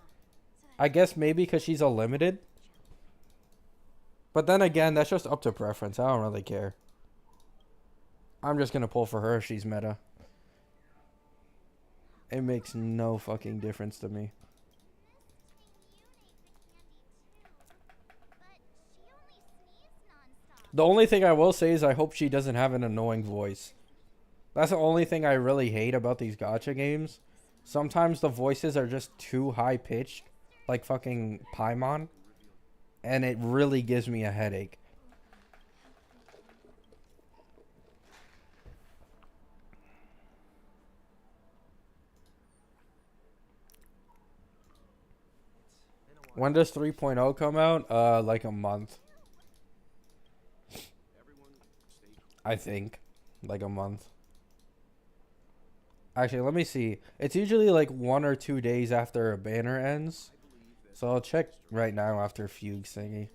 Speaker 1: I guess maybe because she's a limited. But then again, that's just up to preference. I don't really care. I'm just going to pull for her if she's meta. It makes no fucking difference to me. The only thing I will say is I hope she doesn't have an annoying voice. That's the only thing I really hate about these gacha games. Sometimes the voices are just too high pitched, like fucking Paimon, and it really gives me a headache. When does 3.0 come out? Like a month. I think. Like a month. Actually, let me see. It's usually like 1 or 2 days after a banner ends. So I'll check right now after Fugue thingy.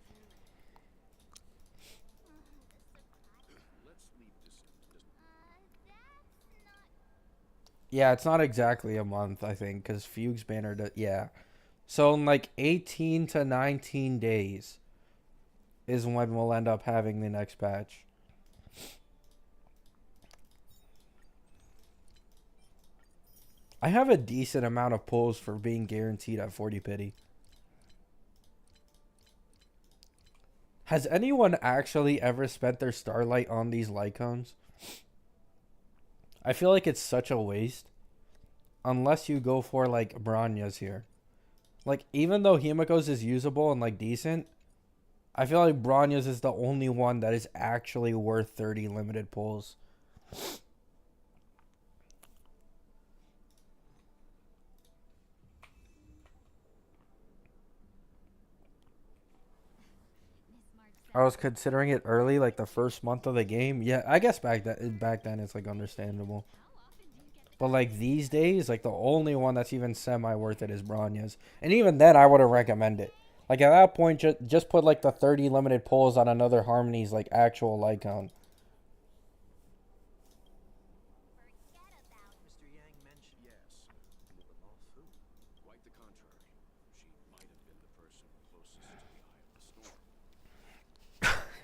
Speaker 1: Yeah, it's not exactly a month, I think, because Fugue's banner does, yeah. So in like 18 to 19 days is when we'll end up having the next patch. I have a decent amount of pulls for being guaranteed at 40 pity. Has anyone actually ever spent their Starlight on these Lycones? I feel like it's such a waste. Unless you go for like Branya's here. Like, even though Himiko's is usable and like decent, I feel like Branya's is the only one that is actually worth 30 limited pulls. I was considering it early, like the first month of the game. Yeah, I guess back then it's like understandable. But like these days, like the only one that's even semi worth it is Branya's. And even then I wouldn't recommend it. Like at that point just put like the 30 limited pulls on another Harmony's like actual Lycone.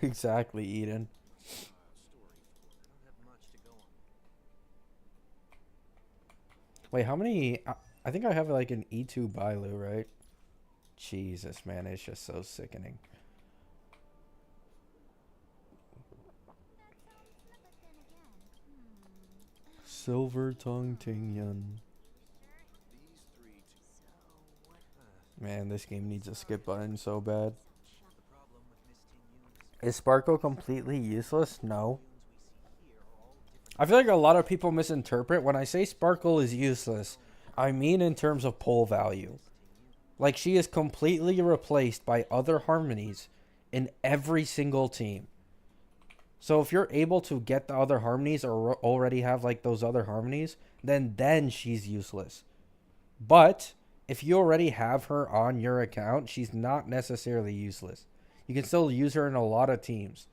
Speaker 1: Exactly, Eden. Wait, how many? I think I have like an E2 Bailu, right? Jesus, man, it's just so sickening. Silver Tongue Tingyan. Man, this game needs a skip button so bad. Is Sparkle completely useless? No. I feel like a lot of people misinterpret when I say Sparkle is useless. I mean in terms of pull value. Like, she is completely replaced by other harmonies in every single team. So if you're able to get the other harmonies or already have like those other harmonies, then she's useless. But if you already have her on your account, she's not necessarily useless. You can still use her in a lot of teams.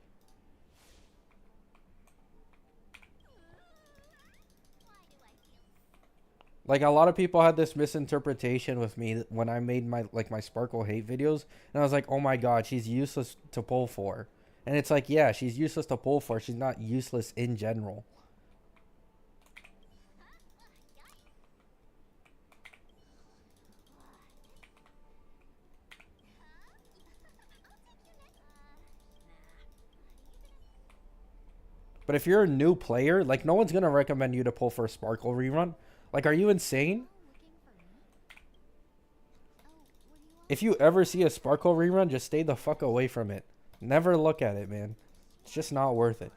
Speaker 1: Like, a lot of people had this misinterpretation with me when I made my Sparkle hate videos, and I was like, oh my god, she's useless to pull for. And it's like, yeah, she's useless to pull for. She's not useless in general. But if you're a new player, like, no one's going to recommend you to pull for a Sparkle rerun. Like, are you insane? If you ever see a Sparkle rerun, just stay the fuck away from it. Never look at it, man. It's just not worth it.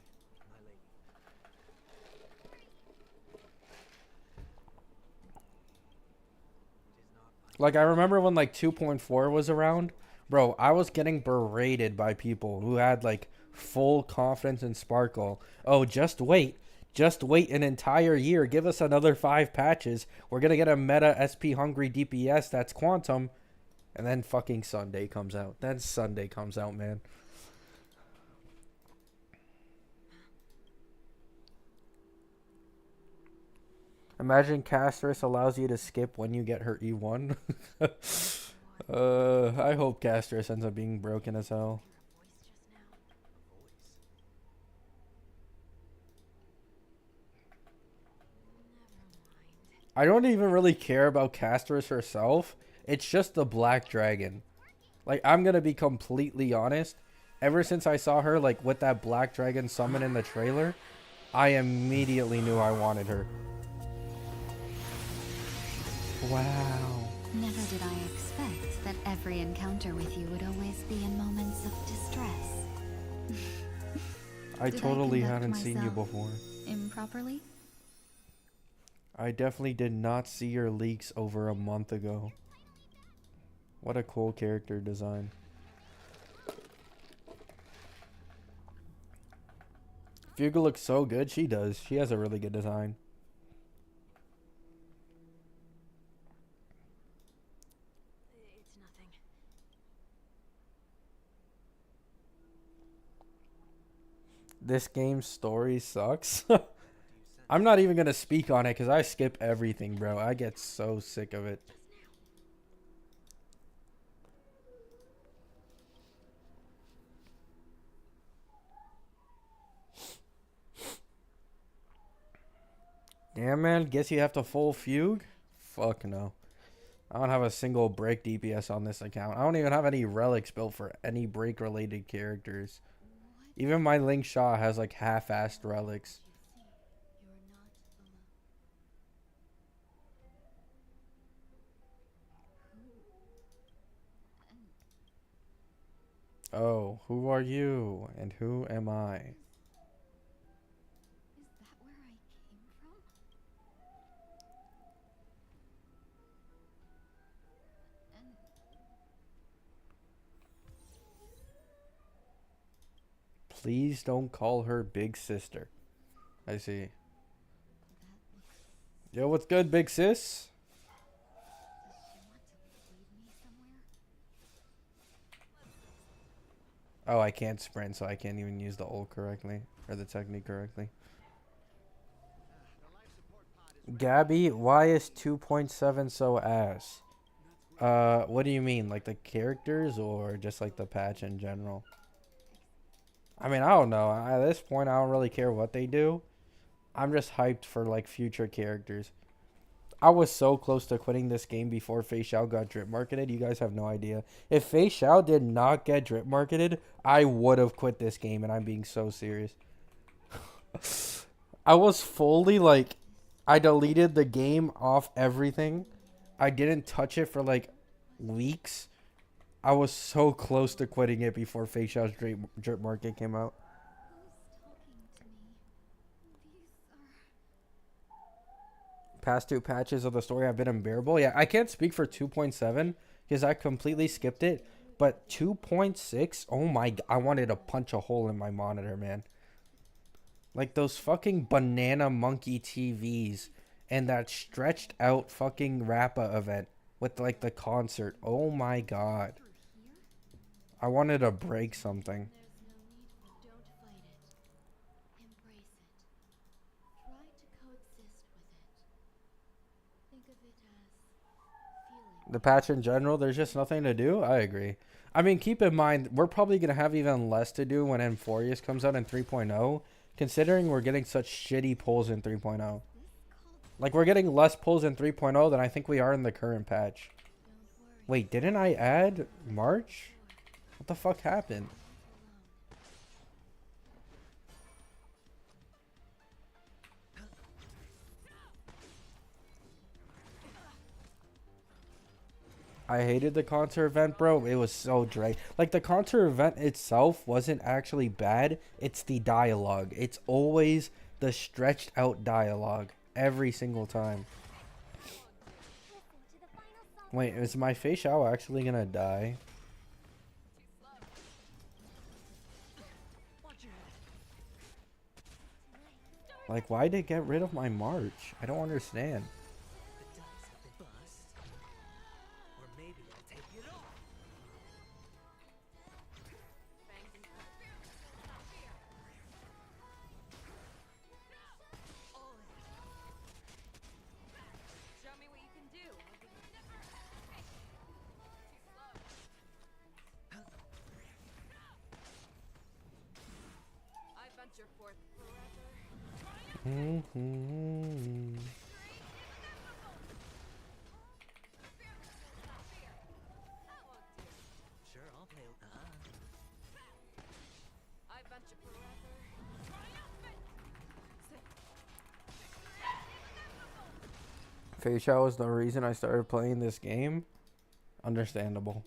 Speaker 1: Like, I remember when, like, 2.4 was around. Bro, I was getting berated by people who had, like, full confidence in Sparkle. Oh, just wait. Just wait an entire year. Give us another 5 patches. We're gonna get a meta SP hungry DPS that's Quantum. And then fucking Sunday comes out. Then Sunday comes out, man. Imagine Castress allows you to skip when you get her E1. I hope Castress ends up being broken as hell. I don't even really care about Castress herself. It's just the Black Dragon. Like, I'm gonna be completely honest. Ever since I saw her, like, with that Black Dragon summon in the trailer, I immediately knew I wanted her. Wow.
Speaker 2: Never did I expect that every encounter with you would always be in moments of distress.
Speaker 1: I totally haven't seen you before.
Speaker 2: Improperly?
Speaker 1: I definitely did not see your leaks over a month ago. What a cool character design. Fugue looks so good. She does. She has a really good design.
Speaker 2: It's nothing.
Speaker 1: This game's story sucks. I'm not even gonna speak on it because I skip everything, bro. I get so sick of it. Yeah, man. Guess you have to full Fugue? Fuck no. I don't have a single break DPS on this account. I don't even have any relics built for any break related characters. Even my Lingsha has like half-assed relics. Oh, who are you and who am I?
Speaker 2: Is that where I came from? And
Speaker 1: Please don't call her big sister. I see. Yo, what's good, big sis?
Speaker 2: does she want to lead me somewhere?
Speaker 1: Oh, I can't sprint, so I can't even use the ult correctly. Or the technique correctly. Gabby, why is 2.7 so ass? What do you mean? Like the characters or just like the patch in general? I mean, I don't know. At this point, I don't really care what they do. I'm just hyped for like future characters. I was so close to quitting this game before Fei Xiao got drip marketed. You guys have no idea. If Fei Xiao did not get drip marketed, I would have quit this game, and I'm being so serious. I was fully like, I deleted the game off everything. I didn't touch it for like weeks. I was so close to quitting it before Fei Xiao's drip market came out. Past 2 patches of the story have been unbearable. Yeah, I can't speak for 2.7 because I completely skipped it. But 2.6, oh my, I wanted to punch a hole in my monitor, man. Like those fucking banana monkey TVs and that stretched out fucking Rappa event with like the concert. Oh my god. I wanted to break something. The patch in general, there's just nothing to do. I agree. I mean, keep in mind, we're probably going to have even less to do when Amphorius comes out in 3.0, considering we're getting such shitty pulls in 3.0. Like, we're getting less pulls in 3.0 than I think we are in the current patch. Wait, didn't I add March? What the fuck happened? I hated the concert event, bro. It was so dry. Like, the concert event itself wasn't actually bad. It's the dialogue. It's always the stretched out dialogue every single time. Wait, is my Fei Xiao actually gonna die? Like, why'd they get rid of my March? I don't understand. Fei Xiao is the reason I started playing this game. Understandable.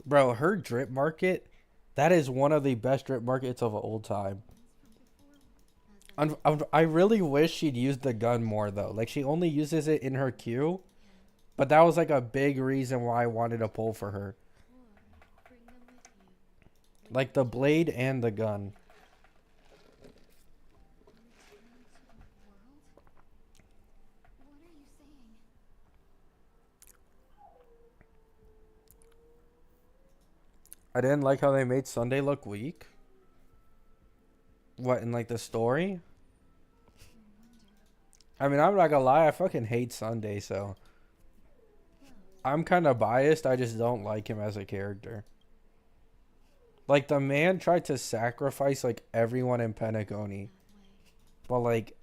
Speaker 1: Bro, her drip market, that is one of the best drip markets of all time. I really wish she'd used the gun more, though. Like, she only uses it in her queue. But that was, like, a big reason why I wanted to pull for her. Like, the blade and the gun. I didn't like how they made Sunday look weak. What, in, like, the story? I mean, I'm not gonna lie, I fucking hate Sunday, so I'm kind of biased. I just don't like him as a character. Like, the man tried to sacrifice, like, everyone in Pentagoni. But, like,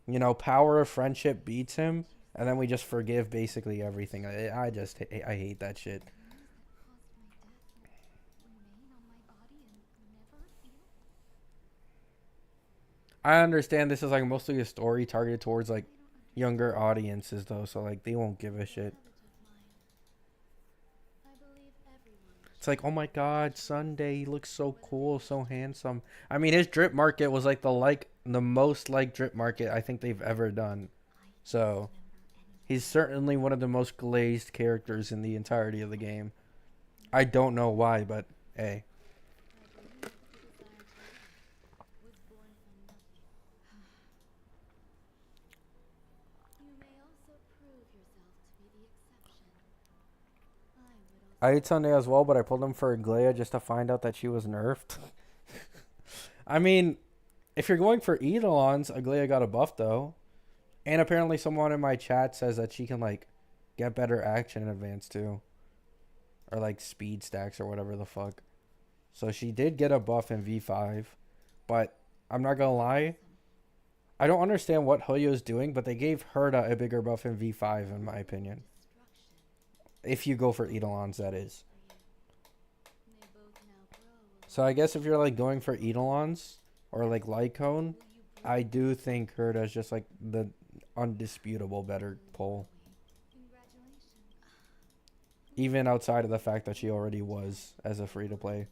Speaker 1: you know, power of friendship beats him, and then we just forgive basically everything. I hate that shit. I understand this is, like, mostly a story targeted towards, like, younger audiences, though, so, like, they won't give a shit. It's like, oh my god, Sunday, he looks so cool, so handsome. I mean, his drip market was, like, the most, like, drip market I think they've ever done. So, he's certainly one of the most glazed characters in the entirety of the game. I don't know why, but, hey. I ate Sunday as well, but I pulled him for Aglaia just to find out that she was nerfed. I mean, if you're going for Eidolons, Aglaia got a buff, though. And apparently someone in my chat says that she can, like, get better action in advance, too. Or, like, speed stacks or whatever the fuck. So she did get a buff in V5. But I'm not gonna lie, I don't understand what Hoyo's doing, but they gave Herta a bigger buff in V5, in my opinion. If you go for Eidolons, that is. So I guess if you're, like, going for Eidolons or, like, Lycone, I do think Herta is just, like, the undisputable better pull. Even outside of the fact that she already was as a free-to-play.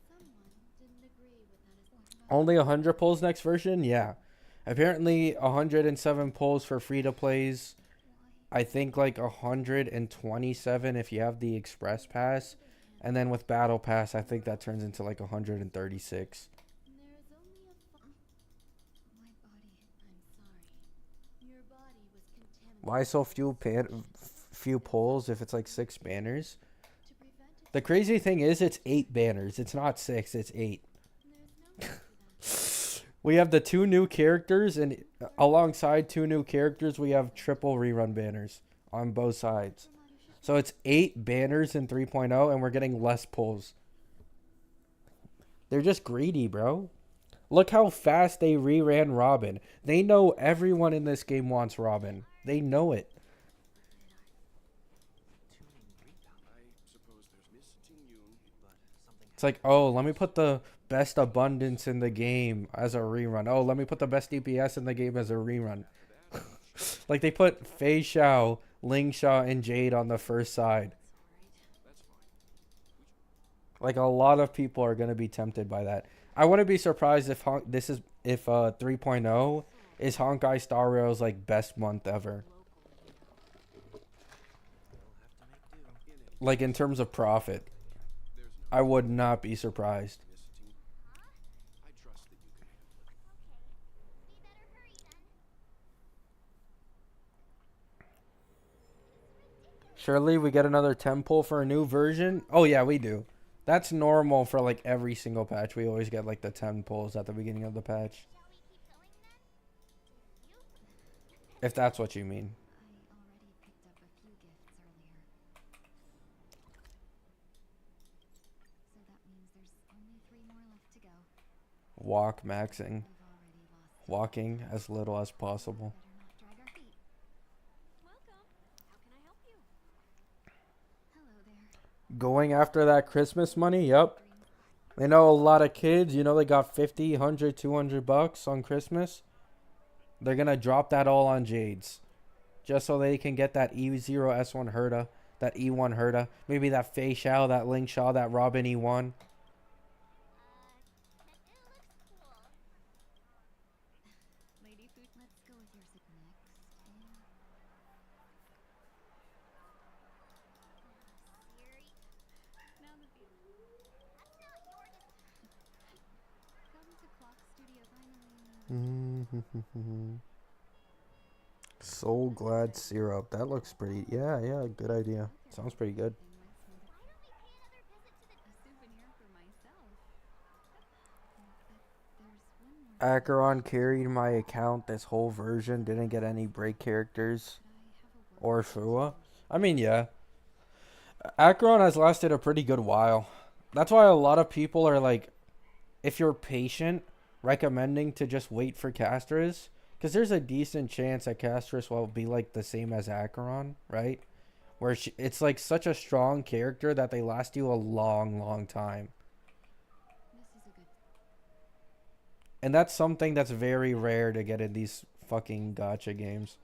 Speaker 1: Only 100 pulls next version? Yeah. Apparently 107 pulls for free-to-plays. I think like 127 if you have the Express Pass. And then with Battle Pass, I think that turns into like 136. Why so few pulls if it's like 6 banners? The crazy thing is it's 8 banners. It's not 6, it's 8. We have the 2 new characters, and alongside 2 new characters, we have triple rerun banners on both sides. So it's 8 banners in 3.0, and we're getting less pulls. They're just greedy, bro. Look how fast they reran Robin. They know everyone in this game wants Robin. They know it. It's like, oh, let me put the best abundance in the game as a rerun. Oh, let me put the best DPS in the game as a rerun. Like, they put Fei Xiao, Lingsha, and Jade on the first side. Like a lot of people are gonna be tempted by that. I wouldn't be surprised if if 3.0 is Honkai Star Rail's like best month ever. Like in terms of profit, I would not be surprised. Surely we get another 10 pull for a new version. Oh yeah, we do. That's normal for like every single patch. We always get like the 10 pulls at the beginning of the patch. If that's what you mean. Walk maxing. Walking as little as possible. Going after that Christmas money, yep. They know a lot of kids, you know, they got 50, 100, 200 bucks on Christmas. They're going to drop that all on Jades. Just so they can get that E0S1 Herda, that E1 Herda. Maybe that Fei Xiao, that Lingsha, that Robin E1. Soul Glad Syrup. That looks pretty... Yeah, good idea. Sounds pretty good. Acheron carried my account this whole version. Didn't get any break characters. Or Fua. I mean, yeah. Acheron has lasted a pretty good while. That's why a lot of people are like, if you're patient, recommending to just wait for Castris. Because there's a decent chance that Castris will be like the same as Acheron, right? Where it's like such a strong character that they last you a long time. And that's something that's very rare to get in these fucking gacha games.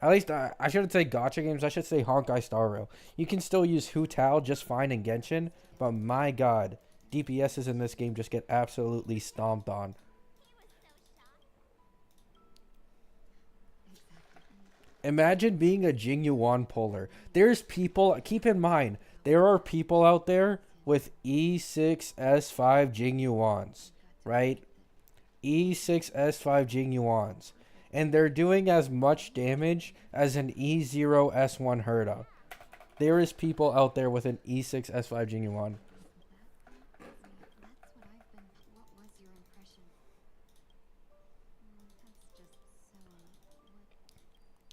Speaker 1: At least, I shouldn't say gacha games. I should say Honkai Star Rail. You can still use Hu Tao just fine in Genshin. But my god, DPSs in this game just get absolutely stomped on. Imagine being a Jing Yuan puller. There's people, keep in mind, there are people out there with E6S5 Jing Yuans, right? E6S5 Jing Yuans. And they're doing as much damage as an E0S1 Herda. There is people out there with an E6S5 Jing Yuan.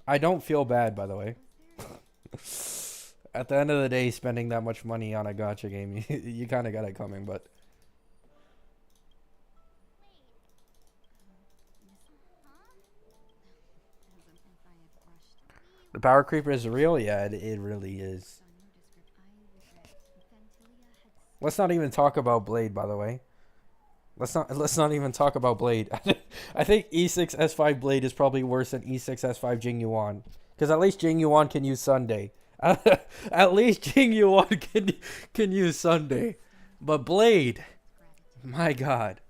Speaker 1: I don't feel bad, by the way. At the end of the day, spending that much money on a gacha game, you kind of got it coming, but... The power creep is real? Yeah, it really is. Let's not even talk about Blade, by the way. Let's not even talk about Blade. I think E6S5 Blade is probably worse than E6S5 Jing Yuan. Because at least Jing Yuan can use Sunday. At least Jing Yuan can use Sunday. But Blade, my god.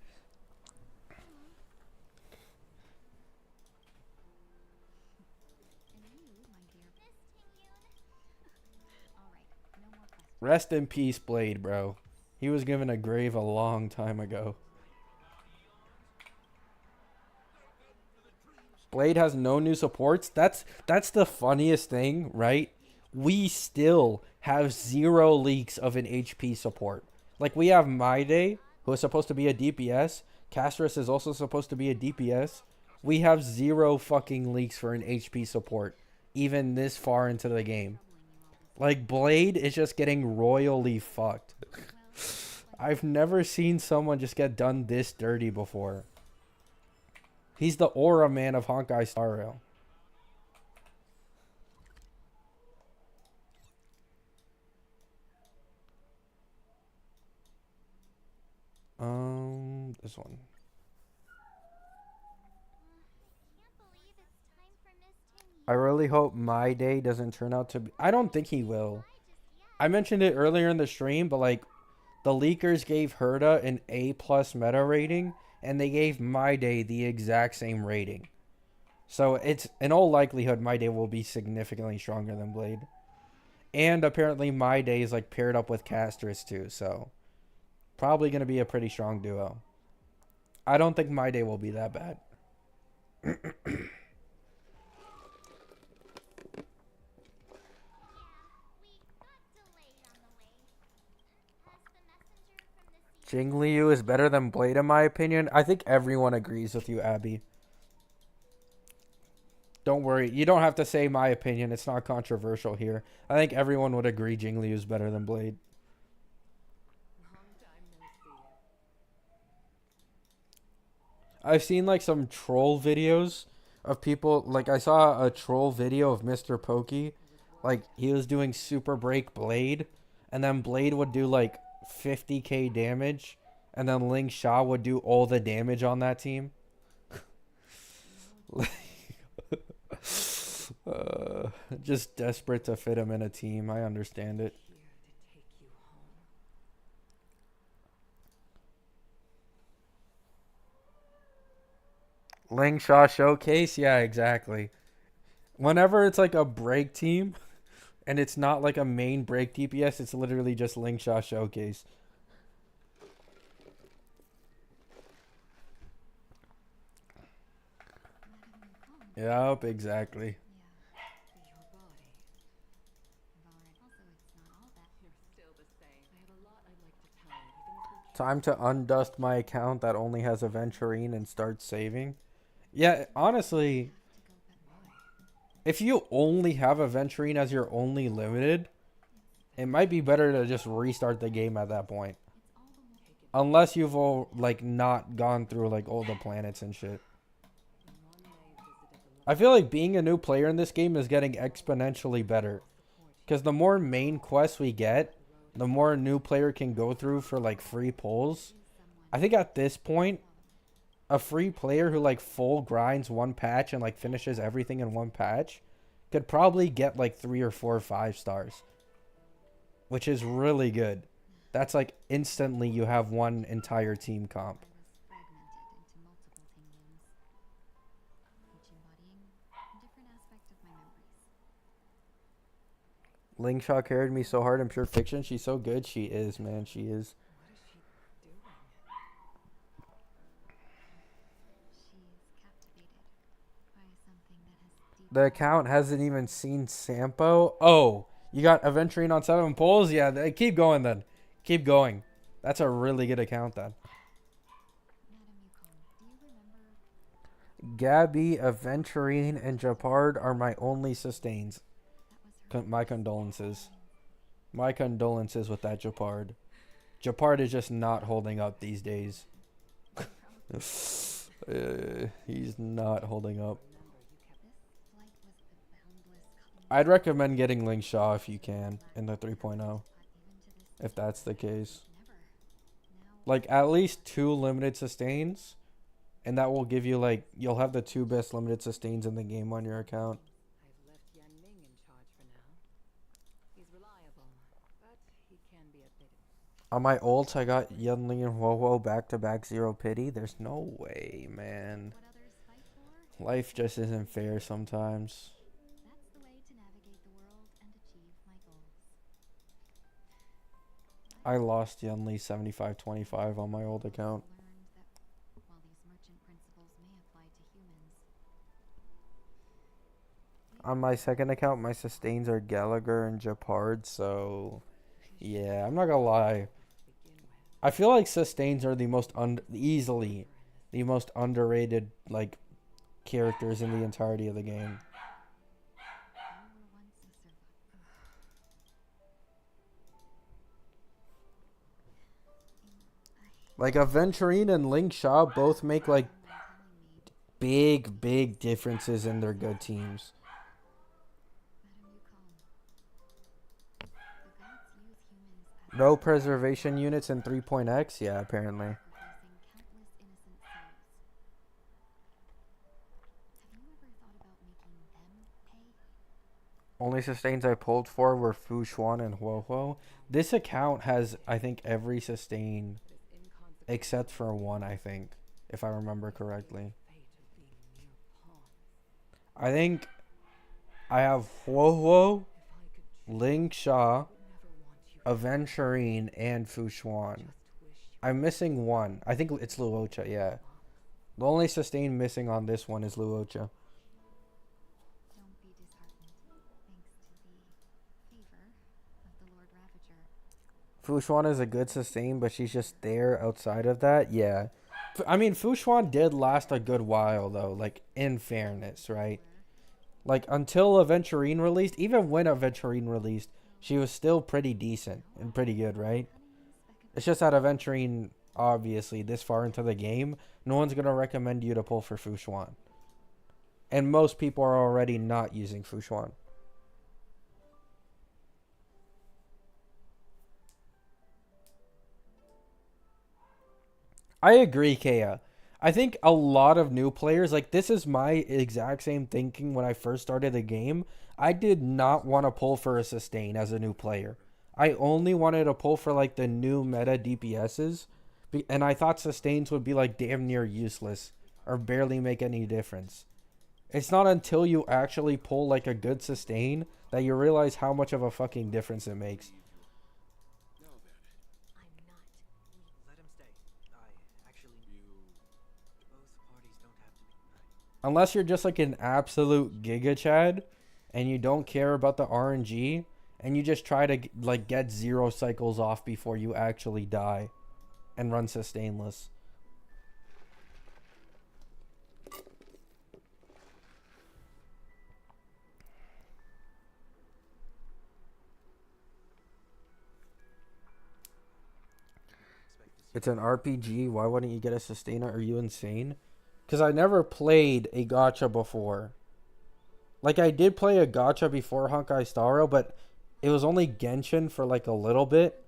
Speaker 1: Rest in peace, Blade, bro. He was given a grave a long time ago. Blade has no new supports. That's the funniest thing, right? We still have 0 leaks of an HP support. Like, we have My Day, who is supposed to be a DPS. Castris is also supposed to be a DPS. We have 0 fucking leaks for an HP support, even this far into the game. Like, Blade is just getting royally fucked. I've never seen someone just get done this dirty before. He's the aura man of Honkai Star Rail. This one. I really hope My Day doesn't turn out to be... I don't think he will. I mentioned it earlier in the stream, but like, The leakers gave Herda an A plus meta rating, and they gave My Day the exact same rating. So it's in all likelihood My Day will be significantly stronger than Blade. And apparently My Day is like paired up with Castress too, so probably gonna be a pretty strong duo. I don't think My Day will be that bad. Jingliu is better than Blade in my opinion. I think everyone agrees with you, Abby. Don't worry. You don't have to say my opinion. It's not controversial here. I think everyone would agree Jingliu is better than Blade. I've seen like some troll videos of people. Like I saw a troll video of Mr. Pokey. Like he was doing Super Break Blade. And then Blade would do like 50k damage. And then Lingsha would do all the damage on that team. Just desperate to fit him in a team. I understand it. Lingsha Showcase? Yeah, exactly. Whenever it's like a break team and it's not like a main break DPS, it's literally just Lingsha Showcase. Yep, exactly. Time to undust my account that only has Aventurine and start saving. Yeah, honestly, if you only have Aventurine as your only limited, it might be better to just restart the game at that point. Unless you've all like not gone through like all the planets and shit. I feel like being a new player in this game is getting exponentially better. Because the more main quests we get, the more a new player can go through for like free pulls. I think at this point, a free player who like full grinds one patch and like finishes everything in one patch could probably get like 3 or 4 or 5 stars. Which is really good. That's like instantly you have one entire team comp. Lingsha carried me so hard in Pure Fiction. She's so good. She is, man. She is. The account hasn't even seen Sampo. Oh, you got Aventurine on 7 pulls? Yeah, keep going then. Keep going. That's a really good account then. Gabby, Aventurine, and Japard are my only sustains. My condolences. My condolences with that Japard. Japard is just not holding up these days. He's not holding up. I'd recommend getting Lingsha if you can in the 3.0. If that's the case. Like at least 2 limited sustains. And that will give you like, you'll have the 2 best limited sustains in the game on your account. On my ults, I got Yunling and Wowo back-to-back 0 pity. There's no way, man. Life just isn't fair sometimes. I lost Yunli 75-25 on my old account. On my second account, my sustains are Gallagher and Japard, so yeah, I'm not gonna lie. I feel like sustains are the most easily the most underrated like characters in the entirety of the game. Like Aventurine and Lingsha both make like big differences in their good teams. No preservation units in 3.x? Yeah, apparently. Only sustains I pulled for were Fu Xuan and Huo Huo. This account has, I think, every sustain except for one, I think, if I remember correctly. I think I have Huo Huo, Lingsha, Aventurine, and Fu Xuan. I'm missing one. I think it's Luocha, yeah. The only sustain missing on this one is Luocha.
Speaker 2: Don't be disheartened. Thanks to the favor of the Lord Ravager.
Speaker 1: Fu Xuan is a good sustain, but she's just there outside of that, yeah. I mean, Fu Xuan did last a good while, though, like, in fairness, right? Like, until Aventurine released, even when Aventurine released, she was still pretty decent and pretty good, right? It's just that Aventurine, obviously, this far into the game, no one's going to recommend you to pull for Fu Xuan. And most people are already not using Fu Xuan. I agree, Kea. I think a lot of new players, like, this is my exact same thinking when I first started the game. I did not want to pull for a sustain as a new player. I only wanted to pull for, like, the new meta DPSs. And I thought sustains would be, like, damn near useless or barely make any difference. It's not until you actually pull, like, a good sustain that you realize how much of a fucking difference it makes. Unless you're just like an absolute giga chad and you don't care about the RNG and you just try to like get 0 cycles off before you actually die and run sustainless. It's an RPG. Why wouldn't you get a sustainer? Are you insane? Because I never played a gacha before. Like, I did play a gacha before Honkai Star Rail, but it was only Genshin for like a little bit.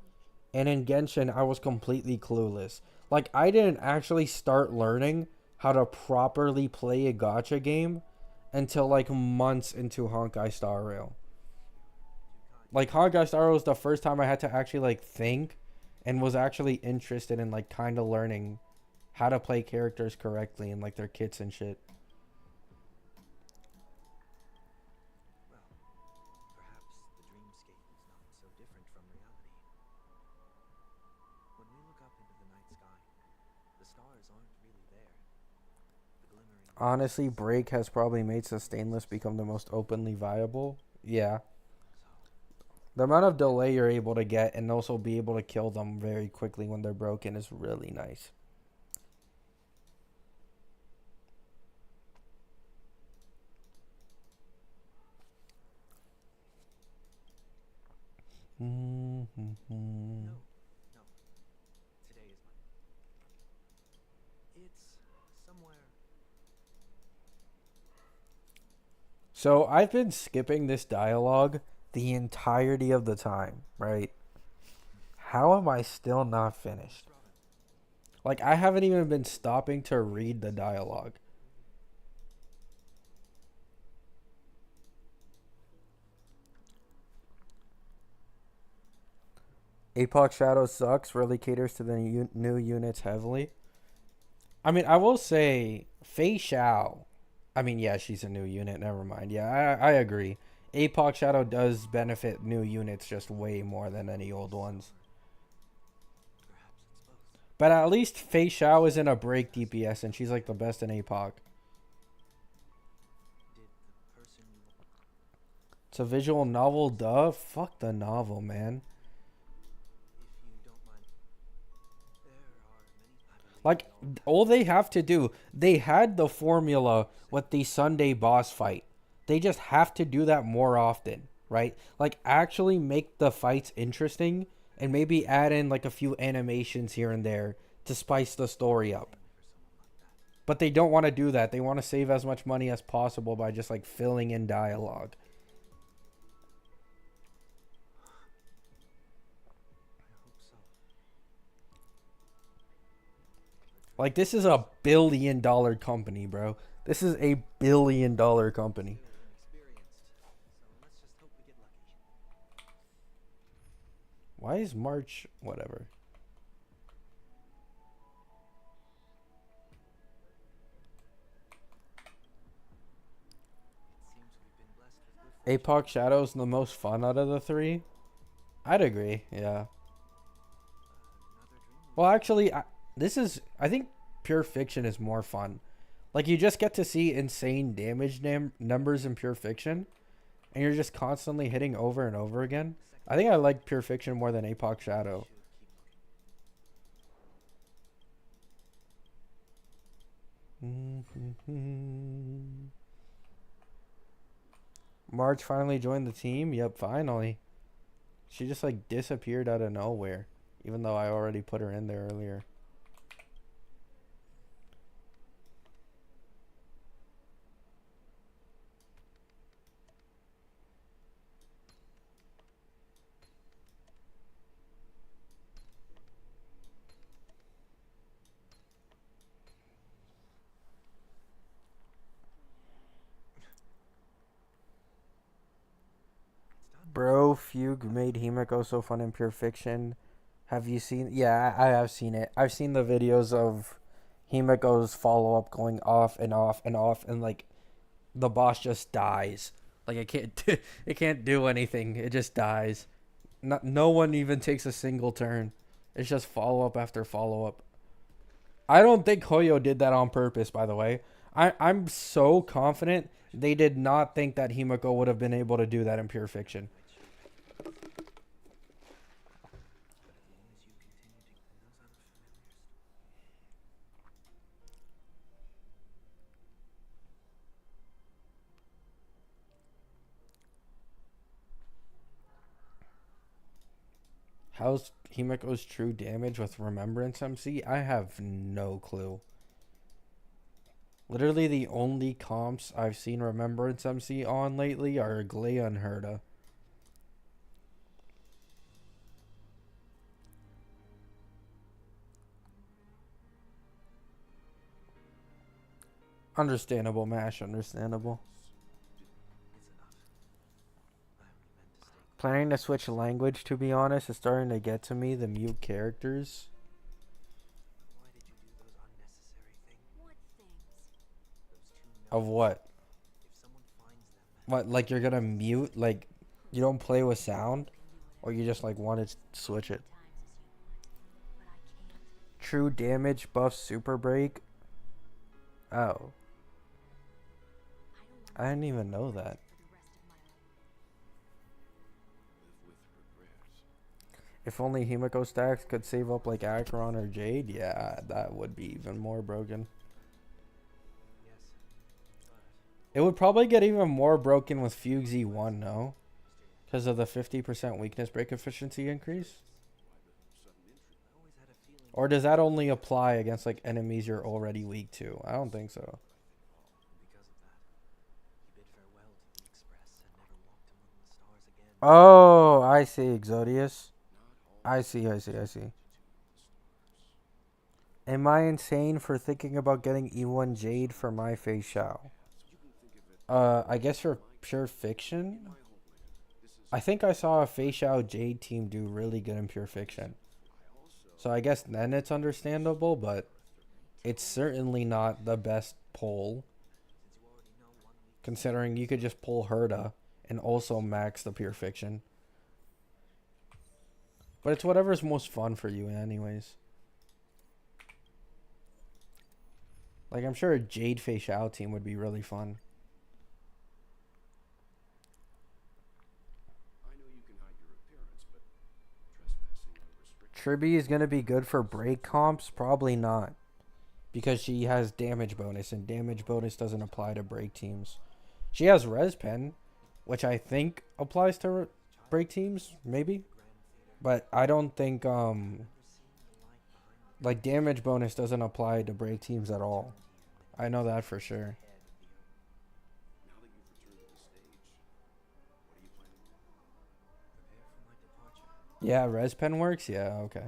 Speaker 1: And in Genshin, I was completely clueless. Like, I didn't actually start learning how to properly play a gacha game until like months into Honkai Star Rail. Like, Honkai Star Rail was the first time I had to actually like think and was actually interested in like kind of learning how to play characters correctly and like their kits and shit. Honestly, Break has probably made sustainless become the most openly viable. Yeah. The amount of delay you're able to get and also be able to kill them very quickly when they're broken is really nice. Mm-hmm. So I've been skipping this dialogue the entirety of the time, right? How am I still not finished? Like, I haven't even been stopping to read the dialogue. Apoc Shadow sucks, really caters to the new units heavily. I mean, I will say, Fei Xiao. I mean, yeah, she's a new unit, never mind. Yeah, I agree. Apoc Shadow does benefit new units just way more than any old ones. But at least Fei Xiao is in a break DPS and she's like the best in APOC. It's a visual novel, duh. Fuck the novel, man. Like, all they have to do, they had the formula with the Sunday boss fight. They just have to do that more often, right? Like, actually make the fights interesting and maybe add in like a few animations here and there to spice the story up. But they don't want to do that. They want to save as much money as possible by just like filling in dialogue. Like, this is a billion-dollar company, bro. This is a billion-dollar company. Why is March whatever? Apoc Shadow's the most fun out of the three. I'd agree. Yeah. Well, actually, I think Pure Fiction is more fun. Like, you just get to see insane damage numbers in Pure Fiction, and you're just constantly hitting over and over again. I think I like Pure Fiction more than Apoc Shadow. March finally joined the team. Yep, finally. She just like disappeared out of nowhere, even though I already put her in there earlier. Bro, Fugue made Himiko so fun in Pure Fiction. Have you seen? Yeah, I have seen it. I've seen the videos of Himiko's follow up going off and off and off, and like the boss just dies. Like it can't, it can't do anything. It just dies. No one even takes a single turn. It's just follow up after follow up. I don't think Hoyo did that on purpose. By the way, I'm so confident they did not think that Himiko would have been able to do that in Pure Fiction. How's Himiko's true damage with Remembrance MC? I have no clue. Literally the only comps I've seen Remembrance MC on lately are Glea and Herda. Understandable, Mash, understandable. Planning to switch language, to be honest. It's starting to get to me, the mute characters. Of what? What, like you're gonna mute? Like, you don't play with sound? Or you just, like, want to switch it? True damage buff super break? Oh. I didn't even know that. If only Himiko stacks could save up like Acheron or Jade, yeah, that would be even more broken. It would probably get even more broken with Fugue Z1, no? Because of the 50% weakness break efficiency increase? Or does that only apply against like enemies you're already weak to? I don't think so. Oh, I see, Exodius. I see. Am I insane for thinking about getting E1 Jade for my Fei Shao? I guess for Pure Fiction? I think I saw a Fei Shao Jade team do really good in Pure Fiction. So I guess then it's understandable, but it's certainly not the best pull. Considering you could just pull Herda and also max the Pure Fiction. But it's whatever's most fun for you anyways. Like, I'm sure a Jade Fei Shao team would be really fun. Triby is going to be good for break comps? Probably not. Because she has damage bonus, and damage bonus doesn't apply to break teams. She has Res Pen, which I think applies to break teams, maybe. But I don't think, like, damage bonus doesn't apply to break teams at all. I know that for sure. Yeah, Res Pen works? Yeah, okay.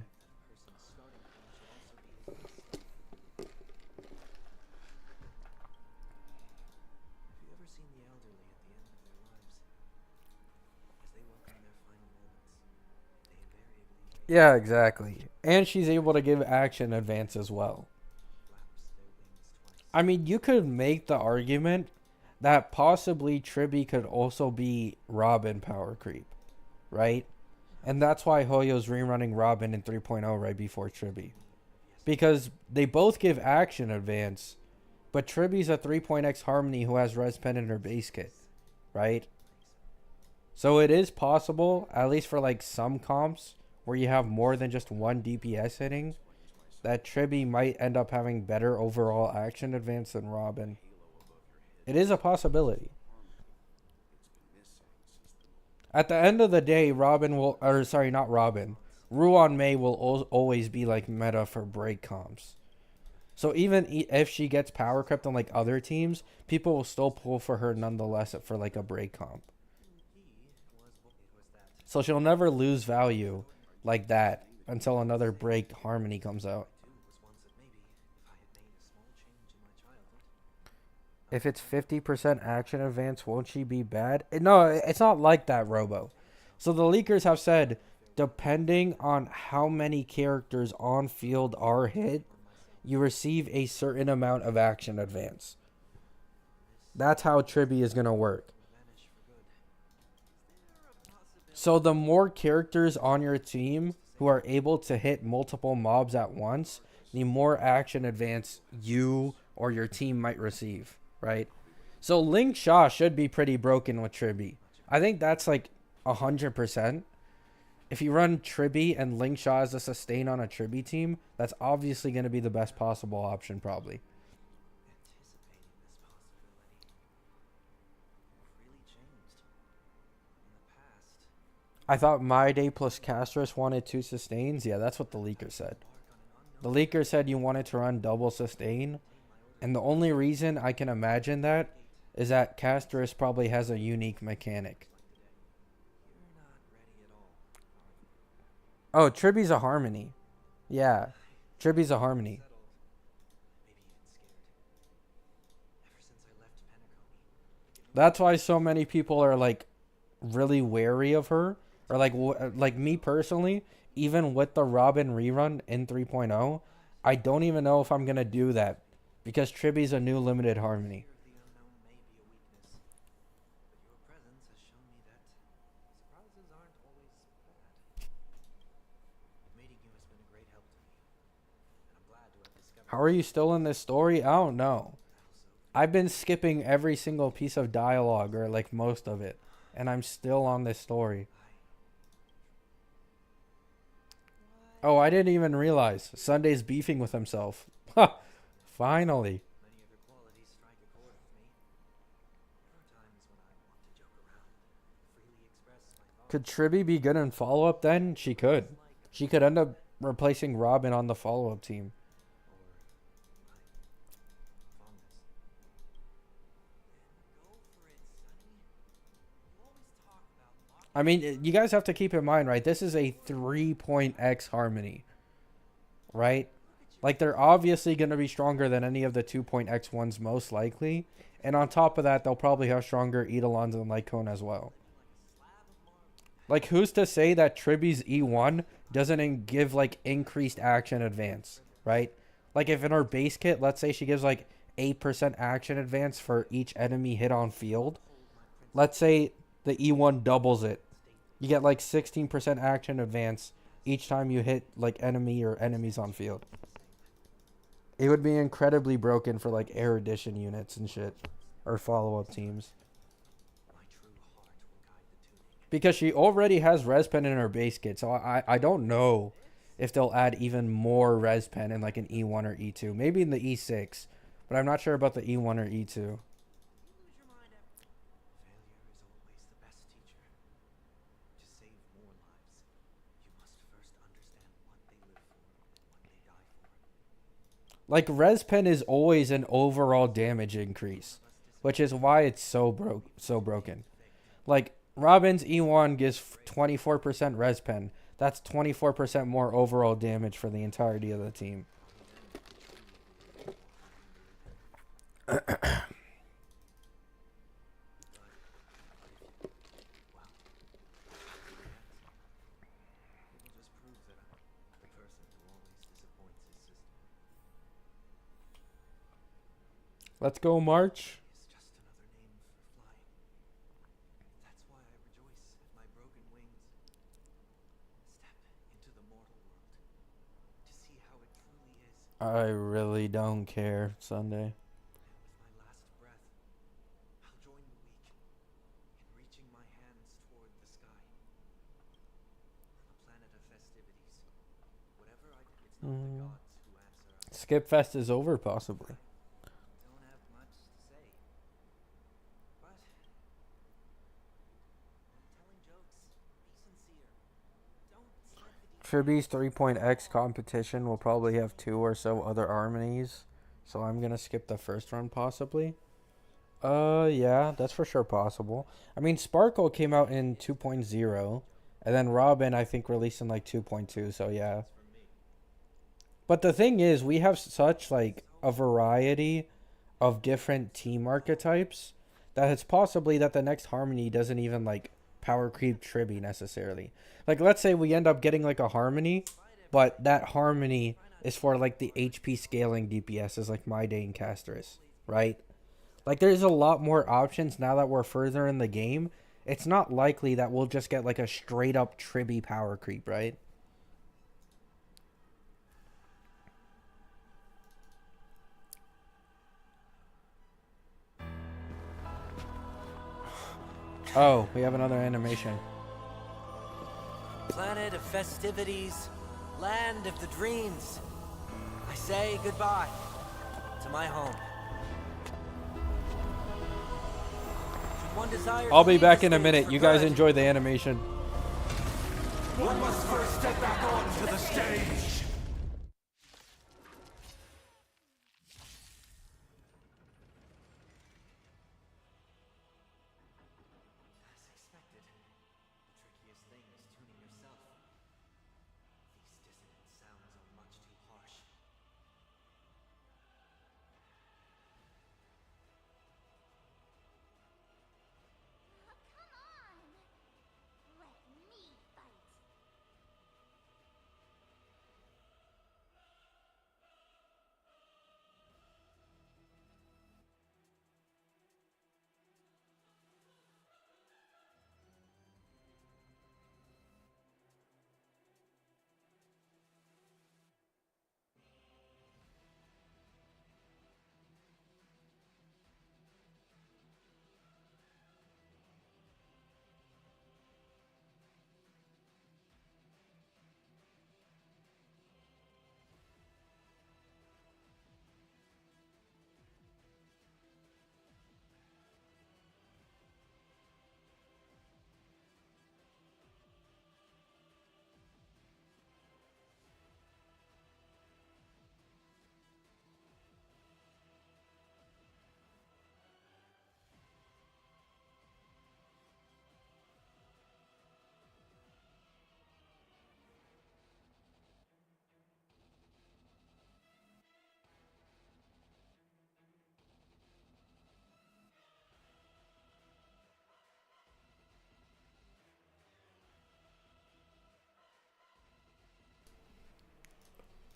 Speaker 1: Yeah, exactly. And she's able to give action advance as well. I mean, you could make the argument that possibly Triby could also be Robin power creep, right? And that's why Hoyo's rerunning Robin in 3.0 right before Triby. Because they both give action advance, but Triby's a 3.x Harmony who has Res Pen in her base kit, right? So it is possible, at least for like some comps, where you have more than just one DPS hitting, that Triby might end up having better overall action advance than Robin. It is a possibility. At the end of the day, Robin will, or sorry, not Robin, Ruan Mei will always be like meta for break comps. So even if she gets power crept on like other teams, people will still pull for her nonetheless for like a break comp. So she'll never lose value like that until another break Harmony comes out. If it's 50% action advance, won't she be bad? No, it's not like that, Robo. So the leakers have said, depending on how many characters on field are hit, you receive a certain amount of action advance. That's how Triby is going to work. So the more characters on your team who are able to hit multiple mobs at once, the more action advance you or your team might receive, right? So Lingsha should be pretty broken with Triby. I think that's like 100%. If you run Triby and Lingsha as a sustain on a Triby team, that's obviously going to be the best possible option probably. I thought My Day plus Castris wanted 2 sustains. Yeah, that's what the leaker said. The leaker said you wanted to run double sustain. And the only reason I can imagine that is that Castris probably has a unique mechanic. Oh, Triby's a Harmony. Yeah, Triby's a Harmony. That's why so many people are like really wary of her. Or like me personally, even with the Robin rerun in 3.0, I don't even know if I'm going to do that. Because Triby's a new limited Harmony. How are you still in this story? I don't know. I've been skipping every single piece of dialogue, or like most of it. And I'm still on this story. Oh, I didn't even realize. Sunday's beefing with himself. Ha! Finally. Could Triby be good in follow up then? She could. She could end up replacing Robin on the follow up team. I mean, you guys have to keep in mind, right? This is a 3.x Harmony, right? Like, they're obviously going to be stronger than any of the 2.x ones, most likely. And on top of that, they'll probably have stronger Eidolons and Lycone as well. Like, who's to say that Triby's E1 doesn't give, like, increased action advance, right? Like, if in her base kit, let's say she gives, like, 8% action advance for each enemy hit on field. Let's say the E1 doubles it. You get, like, 16% action advance each time you hit, like, enemy or enemies on field. It would be incredibly broken for, like, Air Edition units and shit. Or follow-up teams. Because she already has Res Pen in her base kit. So I don't know if they'll add even more Res Pen in like an E1 or E2. Maybe in the E6. But I'm not sure about the E1 or E2. Like Res Pen is always an overall damage increase. Which is why it's so broken. Like Robin's E1 gives 24% Res Pen. That's 24% more overall damage for the entirety of the team. Let's go, March.
Speaker 3: Is just another name for flying. That's why I rejoice at my broken wings. Step into the mortal world to see how it truly is.
Speaker 1: I really don't care, Sunday.
Speaker 3: And with my last breath, I'll join the weak in reaching my hands toward the sky. On the planet of festivities, whatever I do, it's not the gods who answer us.
Speaker 1: Skip Fest is over, possibly.
Speaker 3: Don't have much to say. But when telling jokes, be sincere. Don't spread the
Speaker 1: Triby's 3.x competition will probably have 2 or so other harmonies, so I'm gonna skip the first run, possibly. Yeah, that's for sure possible. I mean, Sparkle came out in 2.0, and then Robin, I think, released in like 2.2, so yeah.
Speaker 3: from me.
Speaker 1: But the thing is, we have such like a variety of different team archetypes that it's possibly that the next harmony doesn't even like power creep Triby necessarily. Like, let's say we end up getting like a harmony, but that harmony is for like the HP scaling DPS, like My Day and Castris, right? Like, there's a lot more options now that we're further in the game. It's not likely that we'll just get like a straight up Triby power creep, right? Oh, we have another animation.
Speaker 3: Planet of festivities, land of the dreams. I say goodbye to my home. Should one desire
Speaker 1: I'll
Speaker 3: to
Speaker 1: be
Speaker 3: leave
Speaker 1: back
Speaker 3: the
Speaker 1: in a
Speaker 3: stage
Speaker 1: minute.
Speaker 3: for
Speaker 1: You guys
Speaker 3: good,
Speaker 1: enjoy the animation.
Speaker 4: One must first step back onto the stage.
Speaker 3: as expected, the trickiest thing is tuning yourself. These dissonant sounds are much too harsh.
Speaker 5: Come on! Let me fight!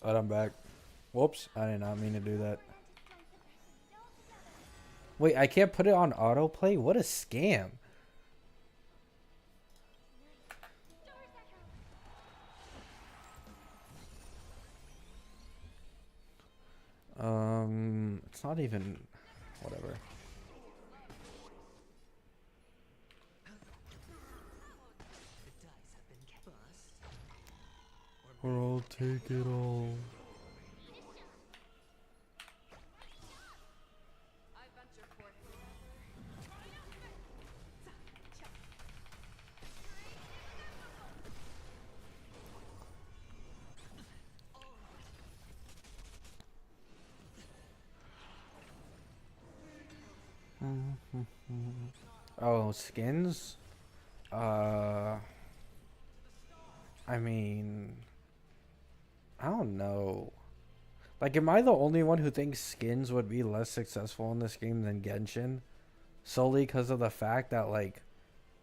Speaker 1: But I'm back. Whoops, I did not mean to do that. Wait, I can't put it on autoplay? What a scam. It's not even... Whatever.
Speaker 3: The dice have been cast.
Speaker 1: Or I'll take it all.
Speaker 2: I venture forth.
Speaker 1: Oh, skins? I mean... I don't know. Like, am I the only one who thinks skins would be less successful in this game than Genshin? Solely because of the fact that, like,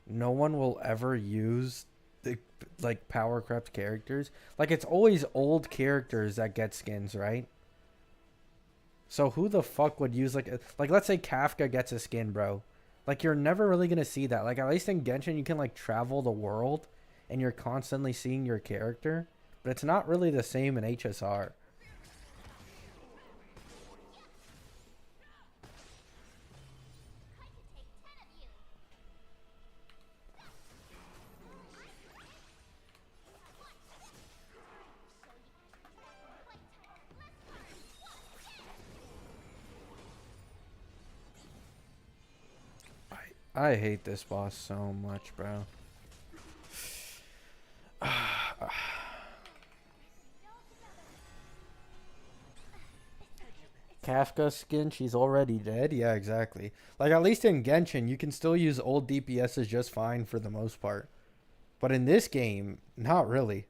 Speaker 1: no one will ever use the, like, power crept characters. Like, it's always old characters that get skins, right? So who the fuck would use like let's say Kafka gets a skin, bro. Like you're never really gonna see that. Like at least in Genshin you can like travel the world and you're constantly seeing your character. But it's not really the same in HSR. I hate this boss so much, bro. Kafka skin, she's already dead? Yeah, exactly. Like, at least in Genshin, you can still use old DPSs just fine for the most part. But in this game, not really.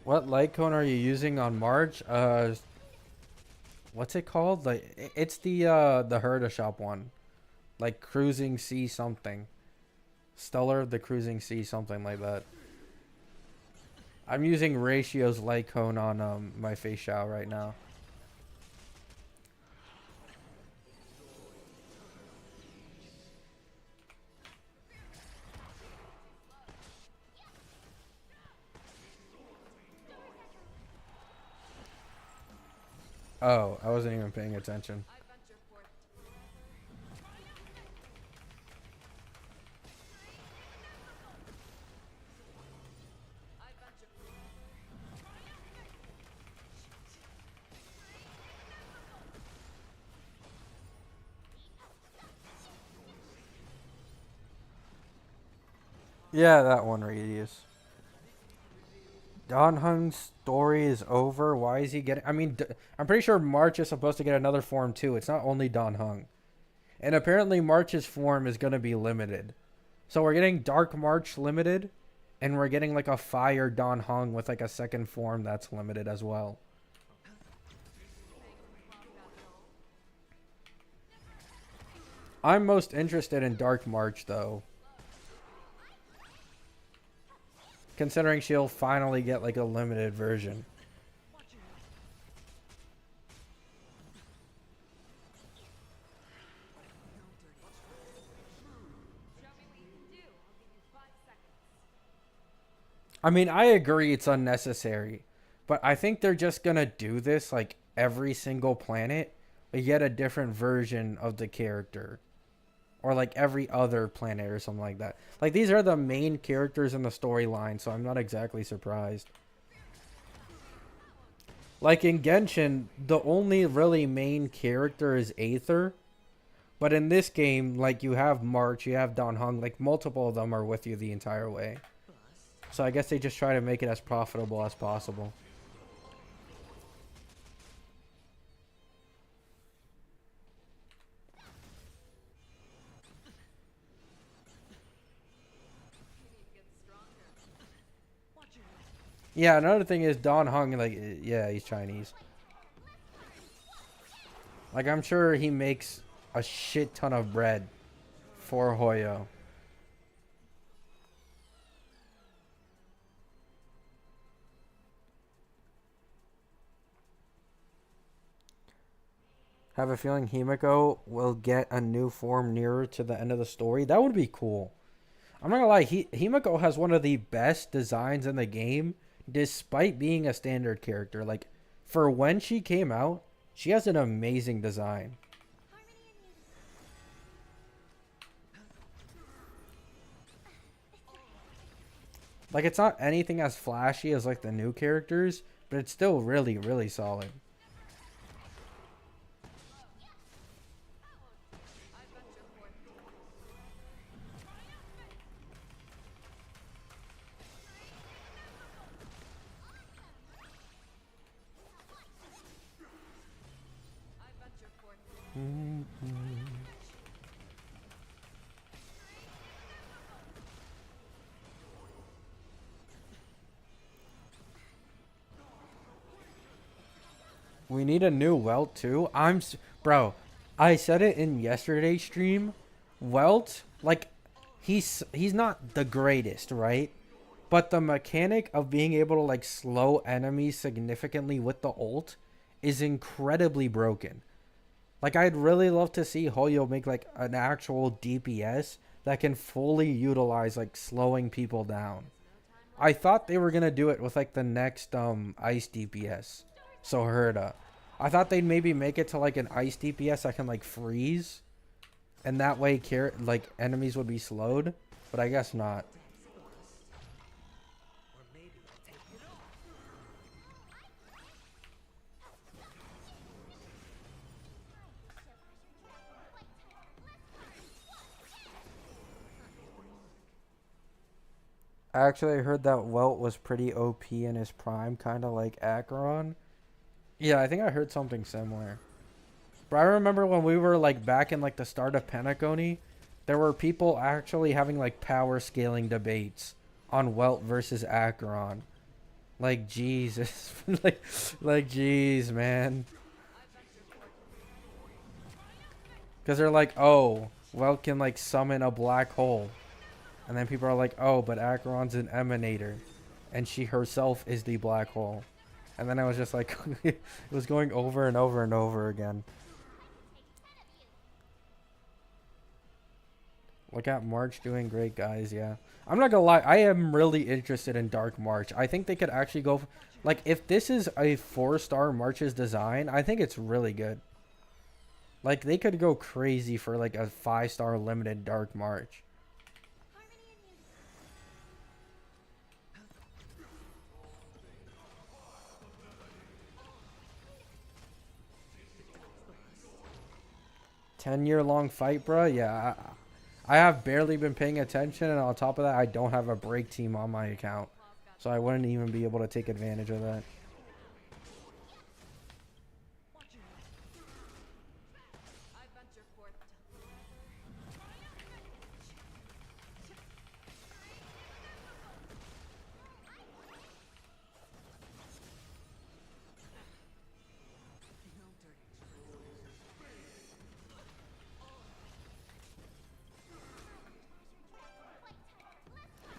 Speaker 1: What light cone are you using on March? What's it called? Like, it's the Herda shop one. Like, Cruising Sea something. Stellar of the Cruising Sea, something like that. I'm using Ratio's light cone on my face shao right now. Oh, I wasn't even paying attention. Yeah, that one, Radius. Don Hung's story is over. Why is he getting... I mean, I'm pretty sure March is supposed to get another form too. It's not only Don Hung. And apparently March's form is going to be limited. So we're getting Dark March limited. And we're getting like a Fire Don Hung with like a second form that's limited as well. I'm most interested in Dark March though. Considering she'll finally get like a limited version. I mean, I agree it's unnecessary. But I think they're just gonna do this like every single planet. But yet a different version of the character. Or like every other planet or something like that. Like these are the main characters in the storyline, so I'm not exactly surprised. Like in Genshin, the only really main character is Aether. But in this game, like you have March, you have Don Hung, like multiple of them are with you the entire way. So I guess they just try to make it as profitable as possible. Yeah, another thing is Don Hung, like, yeah, he's Chinese. Like, I'm sure he makes a shit ton of bread for Hoyo. Have a feeling Himiko will get a new form nearer to the end of the story. That would be cool. I'm not gonna lie, Himiko has one of the best designs in the game, despite being a standard character. Like, for when she came out, she has an amazing design. Like, it's not anything as flashy as, like, the new characters, but it's still really, really solid. We need a new Welt too. Bro, I said it in yesterday's stream. Welt, like, he's not the greatest, right? But the mechanic of being able to like slow enemies significantly with the ult is incredibly broken. Like, I'd really love to see Hoyo make like an actual DPS that can fully utilize like slowing people down. I thought they were gonna do it with like the next ice DPS. So Herda. I thought they'd maybe make it to like an ice DPS that can like freeze, and that way like enemies would be slowed, but I guess not. Actually, I heard that Welt was pretty OP in his prime, kind of like Acheron. Yeah, I think I heard something similar. But I remember when we were like back in like the start of Pentaconi, there were people actually having like power scaling debates on Welt versus Acheron. Like, Jesus. like, jeez, man. Because they're like, oh, Welt can like summon a black hole. And then people are like, oh, but Acheron's an emanator. And she herself is the black hole. And then I was just like, it was going over and over and over again. Look at March doing great, guys. Yeah. I'm not going to lie. I am really interested in Dark March. I think they could actually go... Like, if this is a 4-star March's design, I think it's really good. Like, they could go crazy for, like, a 5-star limited Dark March. Ten-year-long fight, bruh? Yeah, I have barely been paying attention, and on top of that, I don't have a break team on my account. So I wouldn't even be able to take advantage of that.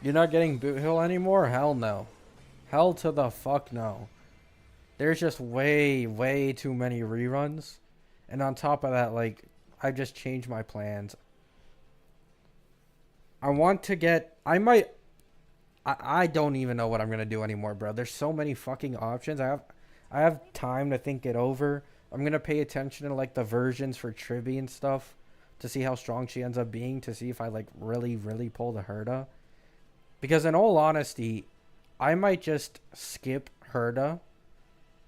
Speaker 1: You're not getting Boot Hill anymore? Hell no. Hell to the fuck no. There's just way too many reruns. And on top of that, like, I just changed my plans. I want to get... I don't even know what I'm going to do anymore, bro. There's so many fucking options. I have time to think it over. I'm going to pay attention to, like, the versions for Triby and stuff. To see how strong she ends up being. To see if I, like, really pull the Herda. Because in all honesty, I might just skip Herda,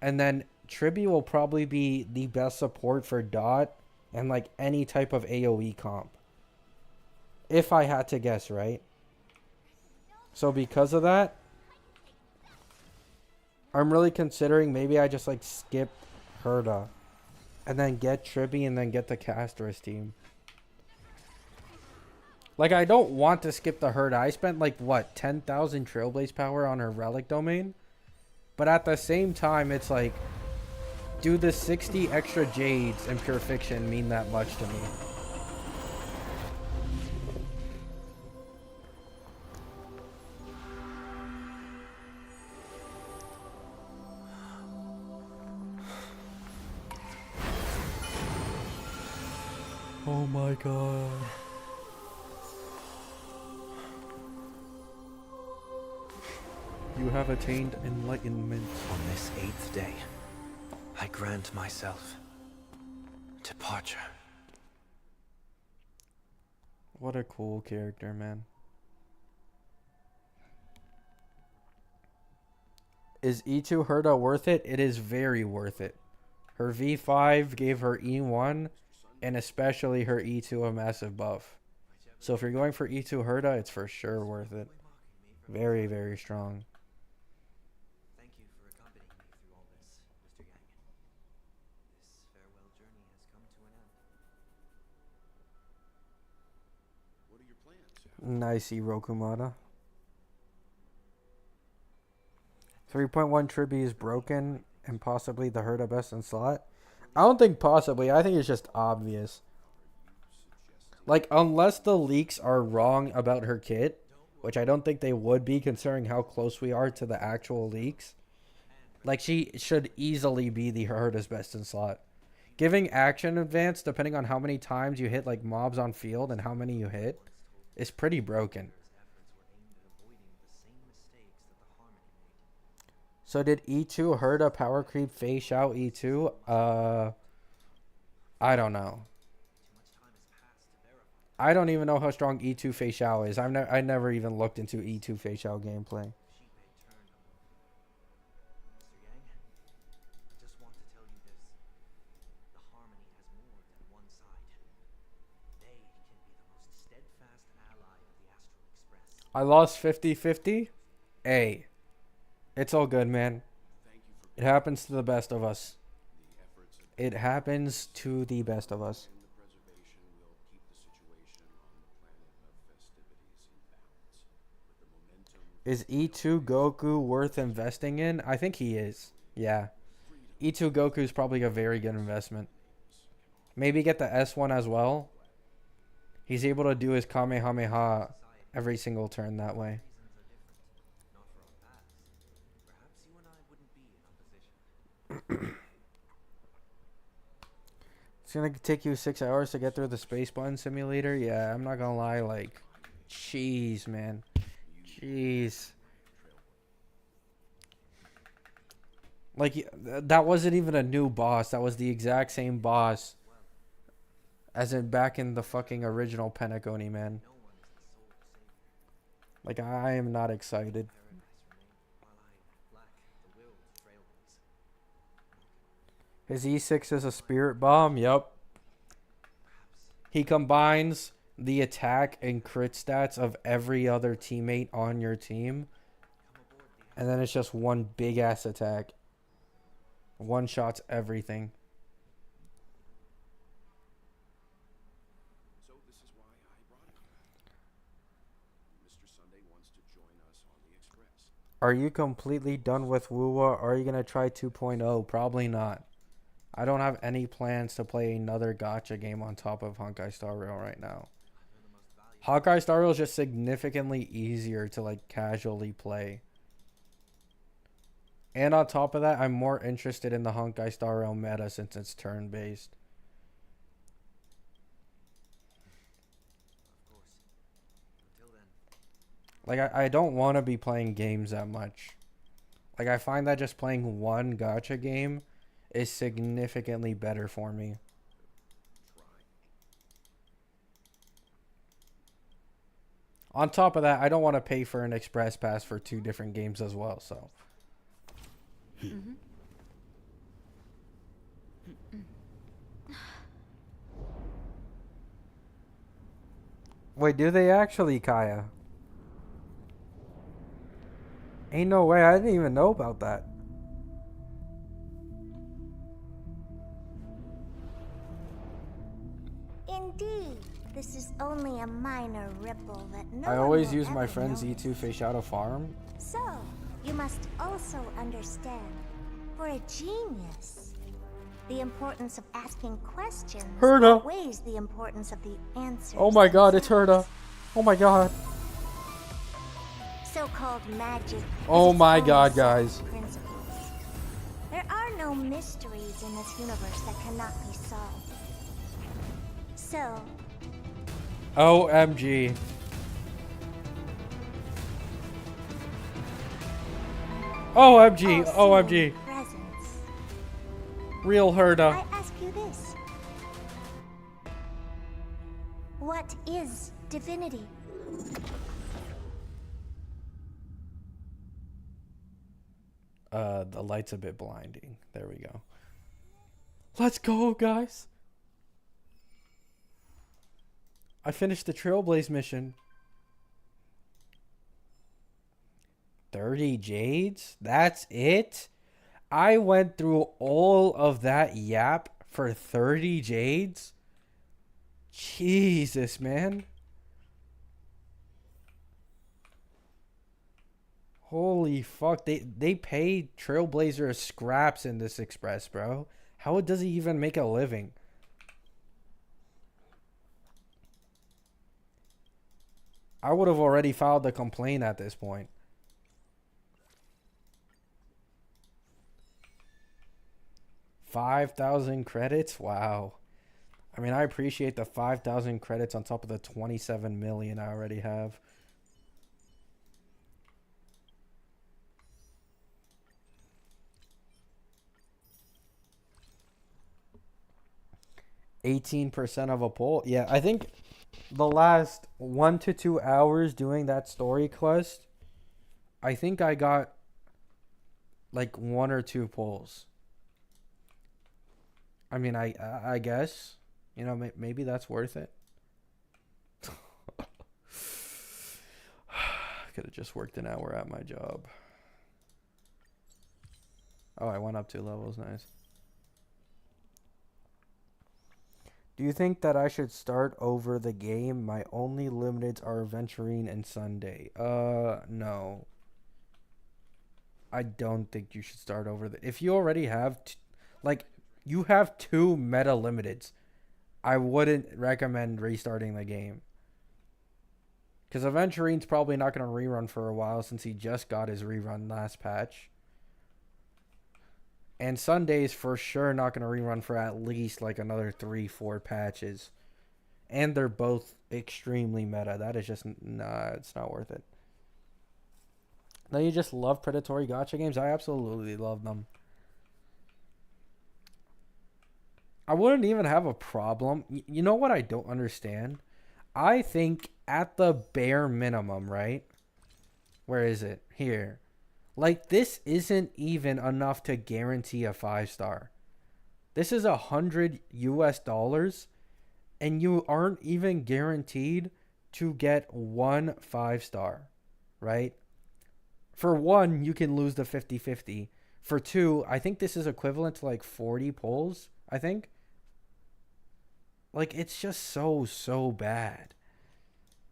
Speaker 1: and then Triby will probably be the best support for Dot and like any type of AoE comp. If I had to guess, right? So because of that, I'm really considering maybe I just like skip Herda and then get Triby and then get the Caster's team. Like, I don't want to skip the Herda. I spent, like, what, 10,000 Trailblaze power on her Relic domain? But at the same time, it's like, do the 60 extra Jades in Pure Fiction mean that much to me? Oh my god. You have attained enlightenment.
Speaker 3: On this 8th day, I grant myself departure.
Speaker 1: What a cool character, man. Is E2 Herda worth it? It is very worth it. Her V5 gave her E1, and especially her E2 a massive buff. So if you're going for E2 Herda, it's for sure worth it. Very strong.
Speaker 3: Thank you for accompanying me through all this, Mr. Yang. This farewell journey has come to an end.
Speaker 6: What are your plans?
Speaker 1: Nice, Rokumata. 3.1 Triby is broken. and possibly the Herda best in slot. I don't think possibly. I think it's just obvious. Like, unless the leaks are wrong about her kit, which I don't think they would be considering how close we are to the actual leaks. Like, she should easily be the Herda's best in slot. Giving action advance, depending on how many times you hit, like, mobs on field and how many you hit, is pretty broken. So did E2 Herda power creep face out E2? I don't know. I don't even know how strong E2 Fei Xiao is. I never even looked into E2 Fei Xiao gameplay. I lost 50-50. Hey, it's all good, man. It happens to the best of us. It happens to the best of us. Is E2 Goku worth investing in? I think he is. Yeah. E2 Goku is probably a very good investment. Maybe get the S1 as well. He's able to do his Kamehameha every single turn that way. It's gonna take you 6 hours to get through the space button simulator. Yeah, I'm not gonna lie. Like, jeez, man. Jeez. Like, that wasn't even a new boss. That was the exact same boss as in back in the fucking original Pentagony, man. Like, I am not excited. His E6 is a spirit bomb. Yep. He combines the attack and crit stats of every other teammate on your team. And then it's just one big ass attack. One shots everything.
Speaker 6: So this is why I brought him. Mr. Sunday wants to join us on the Express.
Speaker 1: Are you completely done with WUWA? Are you going to try 2.0? Probably not. I don't have any plans to play another gacha game on top of Honkai Star Rail right now. Honkai Star Rail is just significantly easier to, like, casually play. And on top of that, I'm more interested in the Honkai Star Rail meta since it's turn-based. Like, I don't want to be playing games that much. Like, I find that just playing one gacha game is significantly better for me. On top of that, I don't want to pay for an express pass for 2 different games as well, so. Wait, do they actually, Kaya? Ain't no way, I didn't even know about that.
Speaker 5: Indeed, this is only a minor ripple that no
Speaker 1: I
Speaker 5: one
Speaker 1: always
Speaker 5: will
Speaker 1: use my
Speaker 5: ever
Speaker 1: friend's
Speaker 5: notice.
Speaker 1: E2 Fish out of farm.
Speaker 5: So, you must also understand, for a genius, the importance of asking questions
Speaker 1: Herda.
Speaker 5: outweighs the importance of the answers.
Speaker 1: Oh my god, it's
Speaker 5: themselves.
Speaker 1: Herda. Oh my god.
Speaker 5: So-called magic. has
Speaker 1: Oh
Speaker 5: its
Speaker 1: my
Speaker 5: own
Speaker 1: god,
Speaker 5: set
Speaker 1: guys.
Speaker 5: of principles. There are no mysteries in this universe that cannot be solved. So,
Speaker 1: OMG. OMG.
Speaker 5: all
Speaker 1: OMG.
Speaker 5: seeing presence.
Speaker 1: Real Herda.
Speaker 5: I ask you this. What is divinity?
Speaker 1: The light's a bit blinding. There we go. Let's go, guys. I finished the Trailblaze mission. 30 jades? That's it? I went through all of that yap for 30 jades? Jesus, man. Holy fuck, they pay Trailblazer scraps in this express, bro. How does he even make a living? I would have already filed a complaint at this point. $5,000 credits? Wow. I mean, I appreciate the 5,000 credits on top of the 27 million I already have. %18 of a poll. Yeah, I think the last 1 to 2 hours doing that story quest, I think I got like 1 or 2 polls. I mean, I guess, you know, maybe that's worth it. Could have just worked an hour at my job. Oh, I went up 2 levels. Nice. Do you think that I should start over the game? My only limiteds are Aventurine and Sunday. No. I don't think you should start over if you already have like you have 2 meta limiteds. I wouldn't recommend restarting the game. Cuz Aventurine's probably not going to rerun for a while since he just got his rerun last patch. And Sunday's for sure not going to rerun for at least like another 3-4 patches. And they're both extremely meta. That is just, nah, it's not worth it. Now you just love predatory gacha games? I absolutely love them. I wouldn't even have a problem. You know what I don't understand? I think at the bare minimum, right? Where is it? Here. Like, this isn't even enough to guarantee a 5-star. This is $100 and you aren't even guaranteed to get 1 5-star, right? For 1, you can lose the 50-50. For 2, I think this is equivalent to like 40 pulls, I think. Like, it's just so bad.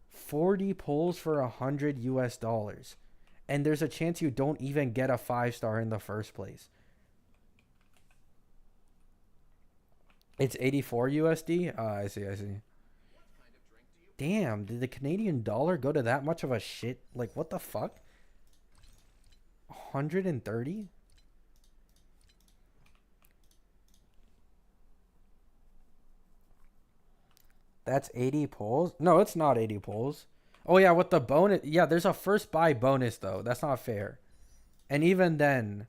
Speaker 1: 40 pulls for $100. And there's a chance you don't even get a 5-star in the first place. It's 84 USD? I see. Damn, did the Canadian dollar go to that much of a shit? Like, what the fuck? 130? That's 80 pulls? No, it's not 80 pulls. Oh, yeah, with the bonus. Yeah, there's a first buy bonus, though. That's not fair. And even then,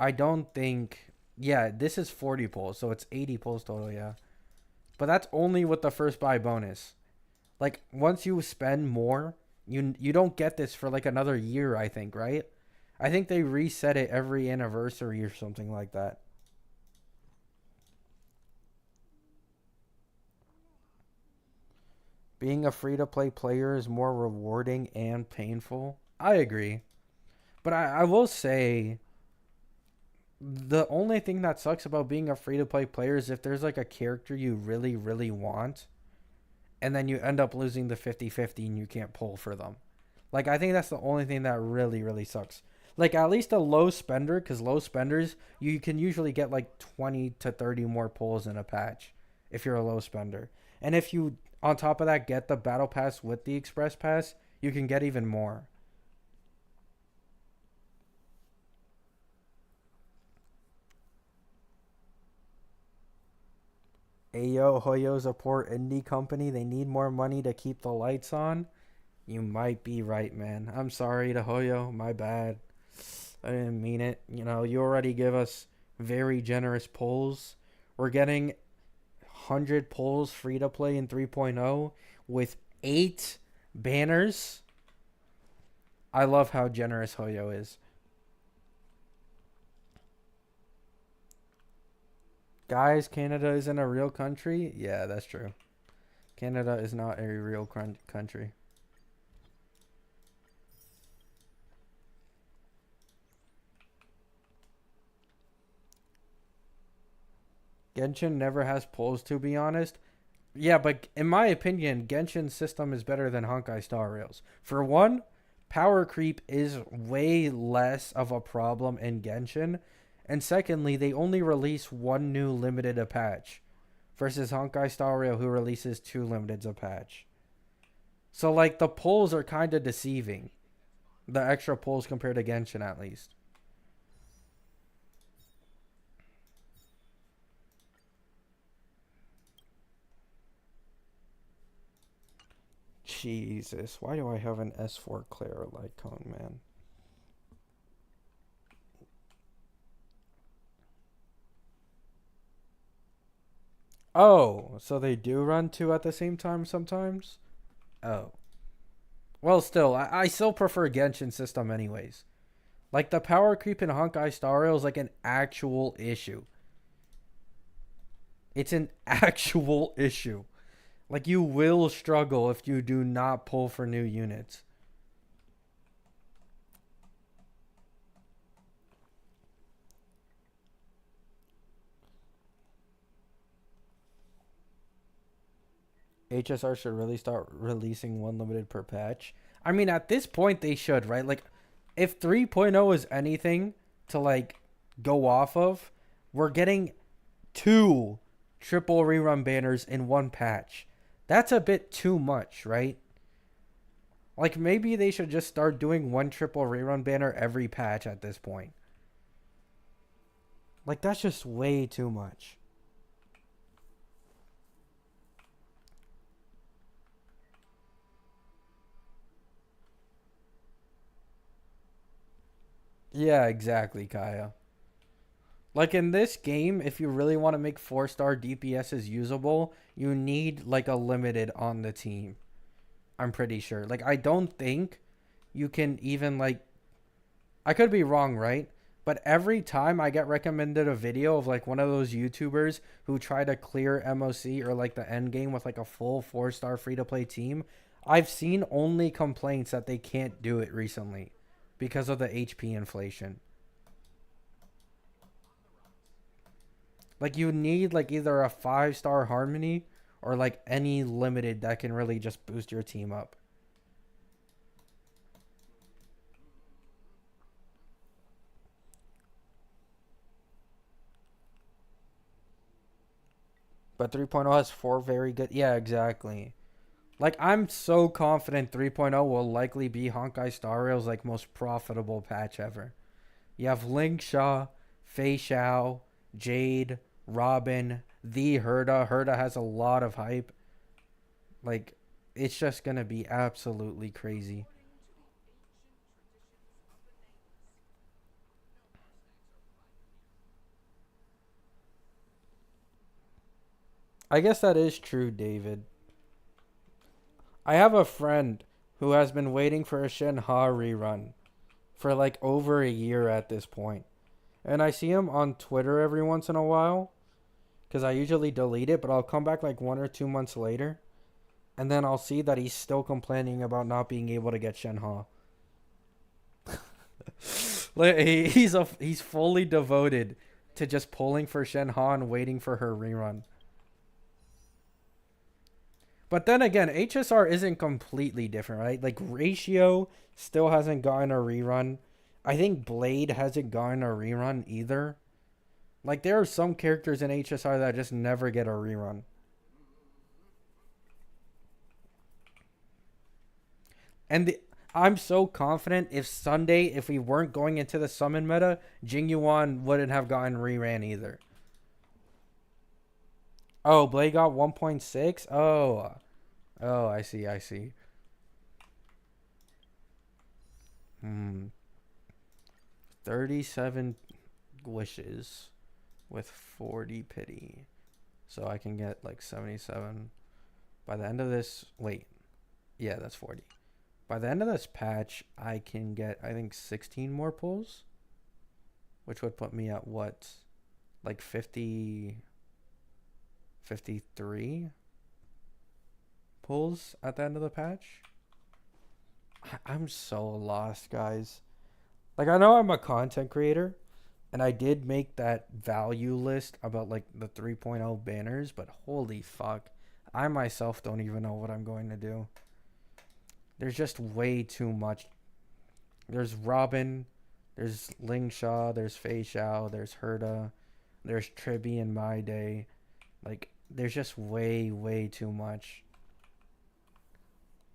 Speaker 1: I don't think... Yeah, this is 40 pulls, so it's 80 pulls total, yeah. But that's only with the first buy bonus. Like, once you spend more, you don't get this for, like, another year, I think, right? I think they reset it every anniversary or something like that. Being a free-to-play player is more rewarding and painful. I agree. But I will say, the only thing that sucks about being a free-to-play player is if there's like a character you really, really want, and then you end up losing the 50-50 and you can't pull for them. Like, I think that's the only thing that really, really sucks. Like, at least a low spender, because low spenders, you can usually get like 20 to 30 more pulls in a patch if you're a low spender. And if you... on top of that, get the battle pass with the express pass, you can get even more. Ayo, Hoyo's a poor indie company. They need more money to keep the lights on. You might be right, man. I'm sorry to Hoyo. My bad. I didn't mean it. You know, you already give us very generous pulls. We're getting 100 pulls free to play in 3.0 with 8 banners. I love how generous Hoyo is. Guys, Canada isn't a real country? Yeah, that's true. Canada is not a real country. Genshin never has pulls, to be honest. Yeah, but in my opinion, Genshin's system is better than Honkai Star Rail's. For one, power creep is way less of a problem in Genshin. And secondly, they only release one new limited a patch versus Honkai Star Rail, who releases 2 limiteds a patch. So like the polls are kind of deceiving. The extra polls compared to Genshin at least. Jesus, why do I have an S4 Clara light cone, man? Oh, so they do run 2 at the same time sometimes? Oh. Well, still, I still prefer Genshin system anyways. Like, the power creep in Honkai Star Rail is like an actual issue. It's an actual issue. Like, you will struggle if you do not pull for new units. HSR should really start releasing 1 limited per patch. I mean, at this point, they should, right? Like, if 3.0 is anything to, like, go off of, we're getting 2 triple rerun banners in 1 patch. That's a bit too much, right? Like, maybe they should just start doing 1 triple rerun banner every patch at this point. Like, that's just way too much. Yeah, exactly, Kaya. Like in this game, if you really want to make 4-star DPSs usable, you need like a limited on the team. I'm pretty sure. Like, I don't think you can even like, I could be wrong, right? But every time I get recommended a video of like one of those YouTubers who try to clear MOC or like the end game with like a full 4-star free-to-play team, I've seen only complaints that they can't do it recently because of the HP inflation. Like, you need like either a 5-star harmony or like any limited that can really just boost your team up. But 3.0 has 4 very good. Yeah, exactly. Like, I'm so confident 3.0 will likely be Honkai Star Rail's like most profitable patch ever. You have Lingsha, Fei Xiao, Jade, Robin, the Herda. Herda has a lot of hype. Like, it's just gonna be absolutely crazy. I guess that is true, David. I have a friend who has been waiting for a Shenhe rerun for like over a year at this point. And I see him on Twitter every once in a while because I usually delete it, but I'll come back like 1 or 2 months later and then I'll see that he's still complaining about not being able to get Shenhe. Like, he's fully devoted to just pulling for Shenhe and waiting for her rerun. But then again, HSR isn't completely different, right? Like, Ratio still hasn't gotten a rerun. I think Blade hasn't gotten a rerun either. Like, there are some characters in HSR that just never get a rerun. And I'm so confident if we weren't going into the summon meta, Jingyuan wouldn't have gotten reran either. Oh, Blade got 1.6? Oh, I see. 37 wishes with 40 pity. So I can get like 77. By the end of this, wait. Yeah, that's 40. By the end of this patch, I can get, I think, 16 more pulls. Which would put me at what? Like 50... 53 pulls at the end of the patch. I'm so lost, guys. Like, I know I'm a content creator and I did make that value list about like the 3.0 banners, but holy fuck, I myself don't even know what I'm going to do. There's just way too much There's Robin, there's Lingsha, there's Fei Xiao, there's Herda, there's Triby in my day. Like, there's just way, way too much.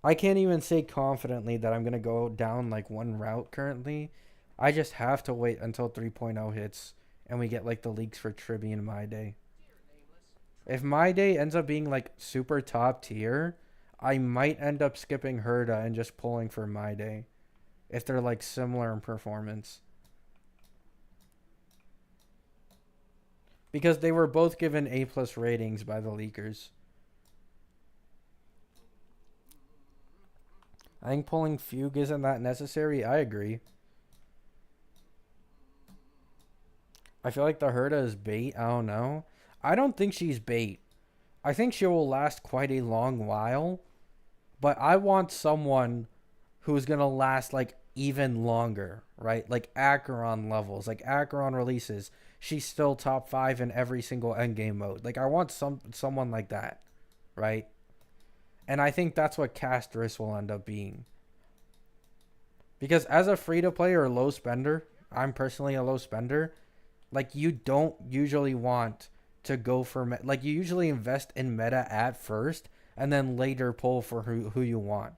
Speaker 1: I can't even say confidently that I'm going to go down like one route currently. I just have to wait until 3.0 hits and we get like the leaks for Triby in my day. If my day ends up being like super top tier, I might end up skipping Herda and just pulling for my day. If they're like similar in performance. Because they were both given A+ ratings by the leakers. I think pulling Fugue isn't that necessary. I agree. I feel like the Herda is bait. I don't know. I don't think she's bait. I think she will last quite a long while. But I want someone who's going to last like even longer, right? Like Acheron levels, like Acheron releases. She's still top 5 in every single endgame mode. Like, I want someone like that, right? And I think that's what Castris will end up being. Because as a free-to-play or low spender, I'm personally a low spender, like, you don't usually want to go for... Like, you usually invest in meta at first, and then later pull for who you want.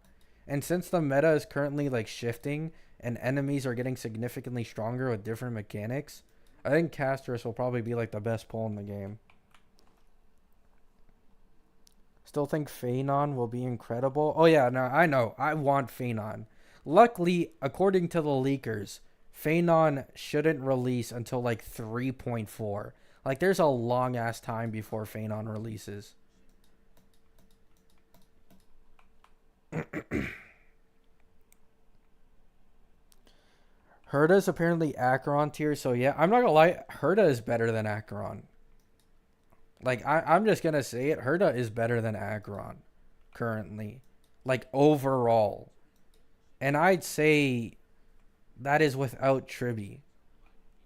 Speaker 1: And since the meta is currently, like, shifting, and enemies are getting significantly stronger with different mechanics, I think Castris will probably be, like, the best pull in the game. Still think Phanon will be incredible. Oh, yeah, no, I know. I want Phanon. Luckily, according to the leakers, Phanon shouldn't release until, like, 3.4. Like, there's a long-ass time before Phanon releases. Herda's apparently Acheron tier, so yeah, I'm not gonna lie, Herda is better than Acheron. Like, I'm just gonna say it, Herda is better than Acheron currently. Like, overall. And I'd say that is without Triby.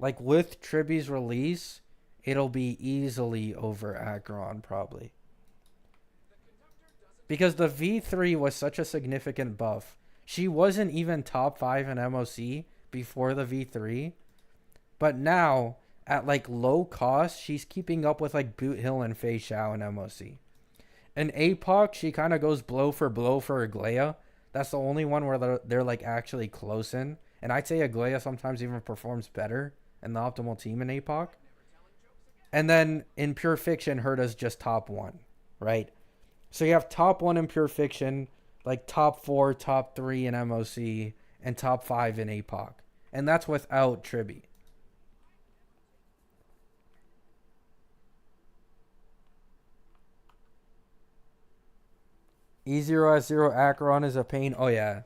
Speaker 1: Like, with Triby's release, it'll be easily over Acheron, probably. Because the V3 was such a significant buff. She wasn't even top 5 in MOC before the V3. But now, at like low cost, she's keeping up with like Boot Hill and Fei Xiao in MOC. In APOC, she kind of goes blow for Aglaia. That's the only one where they're like actually close in. And I'd say Aglaia sometimes even performs better in the optimal team in APOC. And then in Pure Fiction, Herda's just top 1, right? So you have top 1 in Pure Fiction, like top 4, top 3 in MOC, and top 5 in APOC. And that's without Triby. E0S0 Acheron is a pain. Oh, yeah.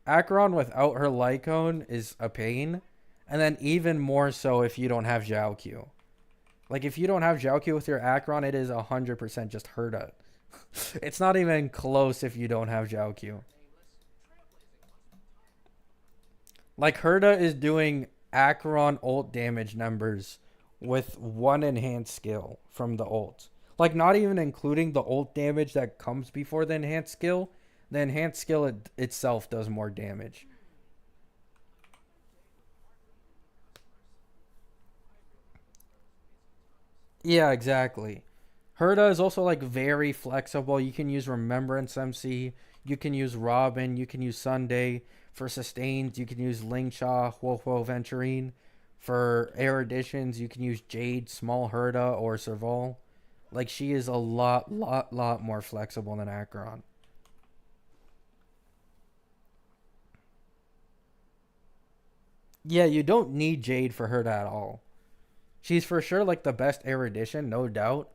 Speaker 1: Acheron without her Lycone is a pain. And then even more so if you don't have Zhao Q. Like, if you don't have Zhao Q with your Acheron, it is 100% just Herda. It's not even close if you don't have Zhao Q. Like, Herda is doing Acheron ult damage numbers with 1 enhanced skill from the ult. Like, not even including the ult damage that comes before the enhanced skill. The enhanced skill itself does more damage. Yeah, exactly. Herda is also like very flexible. You can use Remembrance MC. You can use Robin. You can use Sunday. For sustains, you can use Lingsha, Huohuo Venturine. For eruditions, you can use Jade, Small Herda, or Serval. Like, she is a lot more flexible than Acheron. Yeah, you don't need Jade for Herda at all. She's for sure like the best erudition, no doubt.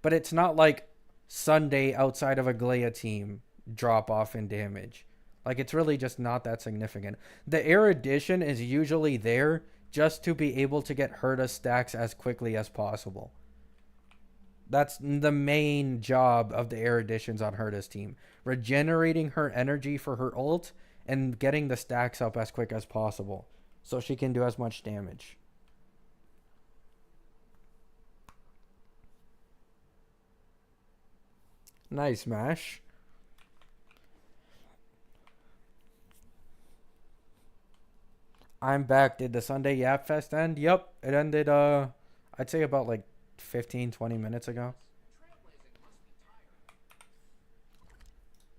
Speaker 1: But it's not like Sunday outside of a Aglaia team drop off in damage. Like, it's really just not that significant. The erudition is usually there just to be able to get Herda stacks as quickly as possible. That's the main job of the eruditions on Herda's team. Regenerating her energy for her ult and getting the stacks up as quick as possible so she can do as much damage. Nice, Mash. I'm back. Did the Sunday Yap Fest end? Yep. It ended, I'd say about like 15, 20 minutes ago.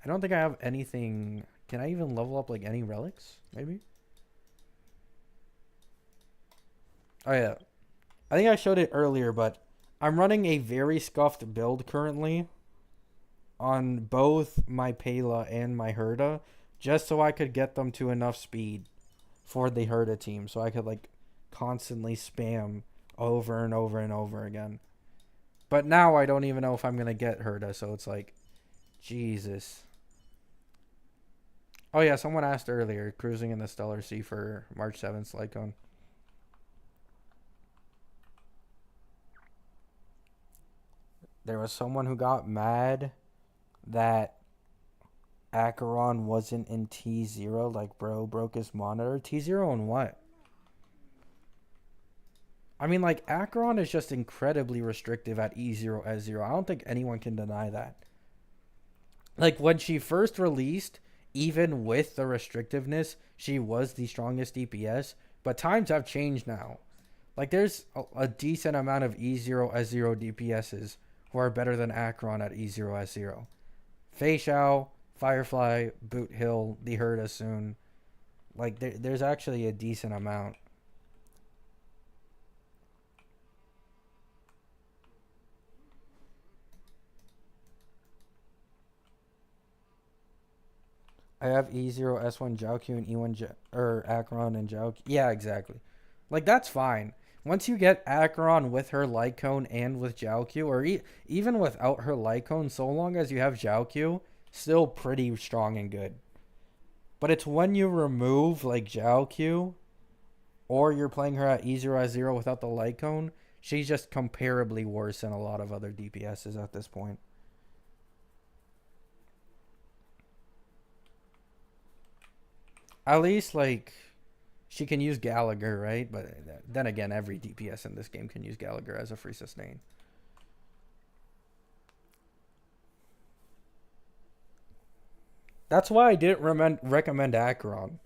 Speaker 1: I don't think I have anything. Can I even level up like any relics? Maybe? Oh, yeah. I think I showed it earlier, but I'm running a very scuffed build currently on both my Pela and my Herda just so I could get them to enough speed for the Herda team so I could like constantly spam over and over and over again. But now I don't even know if I'm going to get Herda, so it's like, Jesus. Oh yeah, someone asked earlier, cruising in the Stellar Sea for March 7th Lycone. There was someone who got mad that Acheron wasn't in T0, like bro broke his monitor. T0 and what? I mean, like, Acheron is just incredibly restrictive at E0 S0. I don't think anyone can deny that. Like, when she first released, even with the restrictiveness, she was the strongest DPS. But times have changed now. Like, there's a decent amount of E0 S0 DPSs who are better than Acheron at E0 S0. Fei Xiao, Firefly, Boot Hill, the Herda soon. Like, there's actually a decent amount. I have E0, S1 Jiaoqiu, and E1 or Acheron and Jiaoqiu. Yeah, exactly. Like, that's fine. Once you get Acheron with her light cone and with Jiaoqiu, or even without her light cone, so long as you have Jiaoqiu, still pretty strong and good. But it's when you remove, like, Jiaoqiu, or you're playing her at E0 S0 without the light cone, she's just comparably worse than a lot of other DPSs at this point. At least, like, she can use Gallagher, right? But then again, every DPS in this game can use Gallagher as a free sustain. That's why I didn't recommend Acheron.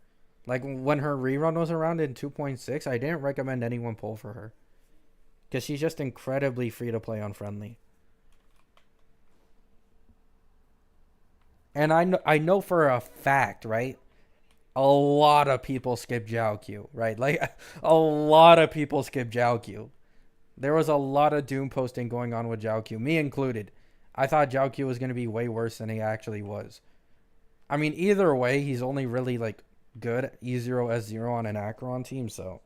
Speaker 1: Like, when her rerun was around in 2.6, I didn't recommend anyone pull for her. Because she's just incredibly free to play on friendly. And I know for a fact, right? A lot of people skip Jiaoqiu, right? Like, a lot of people skip Jiaoqiu. There was a lot of doom posting going on with Jiaoqiu, me included. I thought Jiaoqiu was going to be way worse than he actually was. I mean, either way, he's only really, like, good at E0 S0 on an Acheron team, so.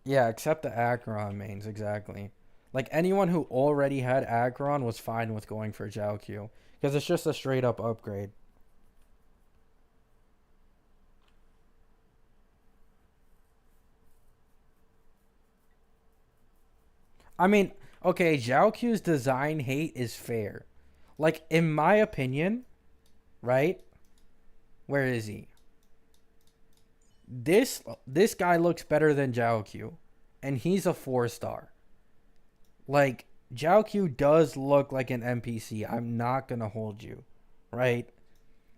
Speaker 1: Yeah, except the Acheron mains, exactly. Like, anyone who already had Acheron was fine with going for Jiaoqiu. Because it's just a straight up upgrade. I mean, okay, Jiaoqiu's design hate is fair. Like, in my opinion, right? Where is he? This guy looks better than Jiaoqiu. And he's a 4-star. Like, Jiaoqiu does look like an NPC. I'm not going to hold you. Right?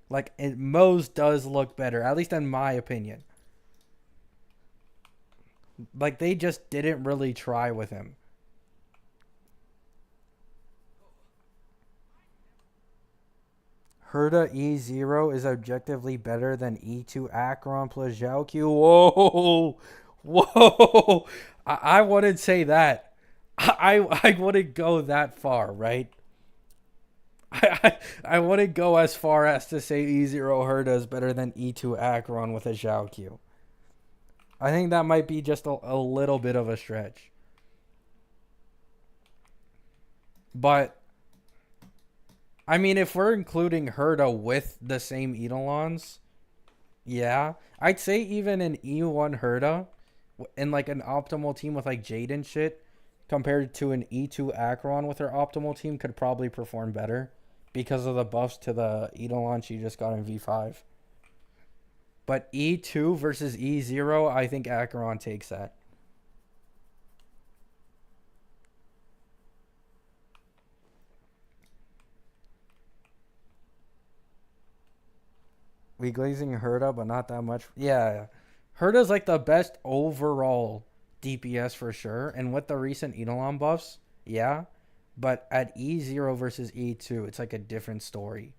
Speaker 1: Like, Mo's does look better. At least in my opinion. Like, they just didn't really try with him. Herda E0 is objectively better than E2 Acheron plus Jiaoqiu. Whoa! Whoa! I wouldn't say that. I wouldn't go that far, right? I wouldn't go as far as to say E0 Herda is better than E2 Acheron with a Jiaoqiu. I think that might be just a little bit of a stretch. But, I mean, if we're including Herda with the same Eidolons, yeah. I'd say even an E1 Herda, in like an optimal team with like Jade and shit, compared to an E2 Acheron with her optimal team, could probably perform better because of the buffs to the Eidolon she just got in V5. But E2 versus E0, I think Acheron takes that. We glazing Herda, but not that much. Yeah. Herda's like the best overall DPS for sure. And with the recent Eidolon buffs, yeah. But at E0 versus E2, it's like a different story.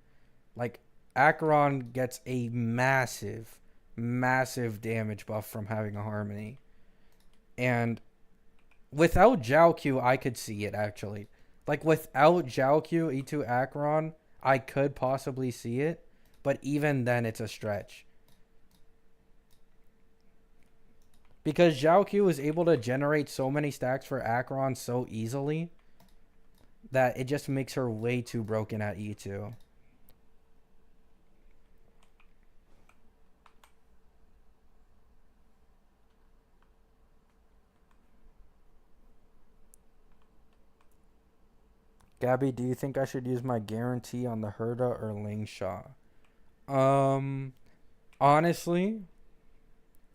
Speaker 1: Like, Acheron gets a massive, massive damage buff from having a Harmony. And without Zhao Q, I could see it actually. Like, without Zhao Q, E2 Acheron, I could possibly see it. But even then, it's a stretch. Because Zhao Q is able to generate so many stacks for Acheron so easily that it just makes her way too broken at E2. Gabby, do you think I should use my guarantee on the Herda or Lingsha? Honestly,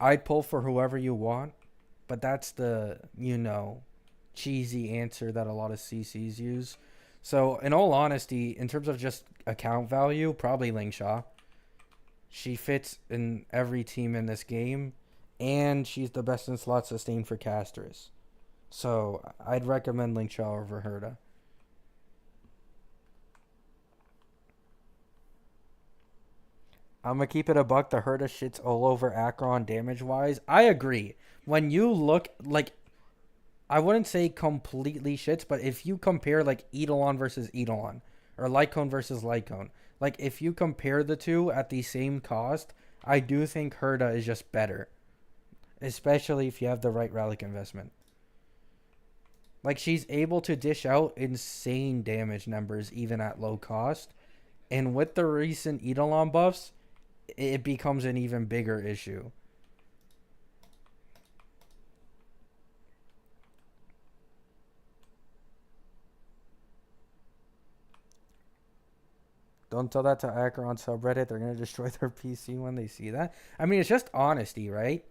Speaker 1: I'd pull for whoever you want, but that's the, cheesy answer that a lot of CCs use. So, in all honesty, in terms of just account value, probably Lingsha. She fits in every team in this game, and she's the best in slot sustain for casters. So, I'd recommend Lingsha over Herda. I'm gonna keep it a buck. The Herda shits all over Acheron damage wise. I agree. When you look like, I wouldn't say completely shits, but if you compare like Eidolon versus Eidolon or Lycone versus Lycone, like if you compare the two at the same cost, I do think Herda is just better, especially if you have the right relic investment. Like, she's able to dish out insane damage numbers even at low cost, and with the recent Eidolon buffs, it becomes an even bigger issue. Don't tell that to Acheron subreddit. They're going to destroy their PC when they see that. I mean, it's just honesty, right?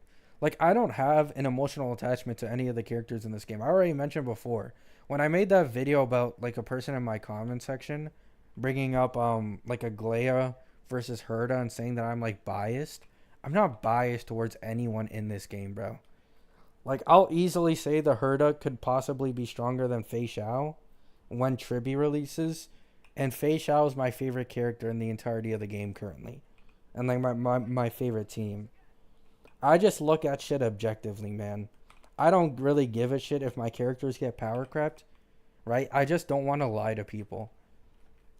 Speaker 1: Like, I don't have an emotional attachment to any of the characters in this game. I already mentioned before, when I made that video about, like, a person in my comment section bringing up, like, a Glea versus Herda and saying that I'm, like, biased. I'm not biased towards anyone in this game, bro. Like, I'll easily say the Herda could possibly be stronger than Fei Xiao when Triby releases. And Fei Xiao is my favorite character in the entirety of the game currently. And, like, my favorite team. I just look at shit objectively, man. I don't really give a shit if my characters get power crept, right? I just don't want to lie to people.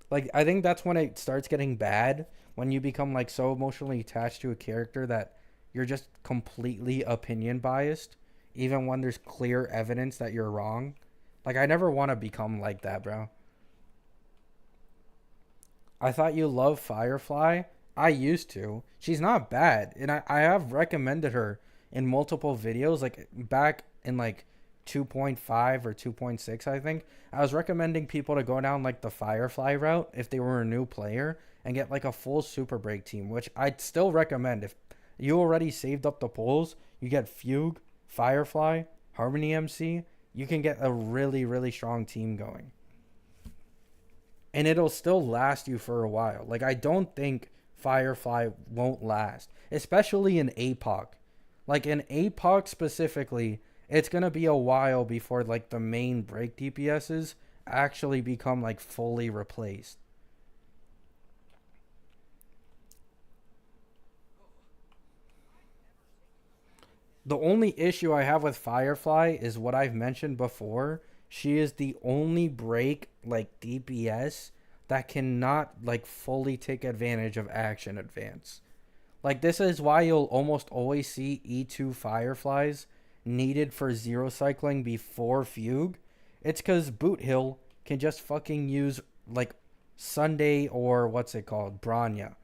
Speaker 1: Like, I think that's when it starts getting bad, when you become, like, so emotionally attached to a character that you're just completely opinion biased, even when there's clear evidence that you're wrong. Like, I never want to become like that, bro. I thought you loved Firefly. I used to. She's not bad, and I have recommended her in multiple videos, like, back in, like, 2.5 or 2.6, I think. I was recommending people to go down, like, the Firefly route if they were a new player and get, like, a full Super Break team, which I'd still recommend. If you already saved up the pulls, you get Fugue, Firefly, Harmony MC, you can get a really, really strong team going. And it'll still last you for a while. Like, I don't think Firefly won't last, especially in APOC. Like, in APOC specifically, it's going to be a while before, like, the main break DPSs actually become, like, fully replaced. The only issue I have with Firefly is what I've mentioned before. She is the only break, like, DPS that cannot, like, fully take advantage of action advance. Like, this is why you'll almost always see E2 Fireflies needed for zero cycling before Fugue. It's because Boot Hill can just fucking use, like, Sunday or what's it called? Branya,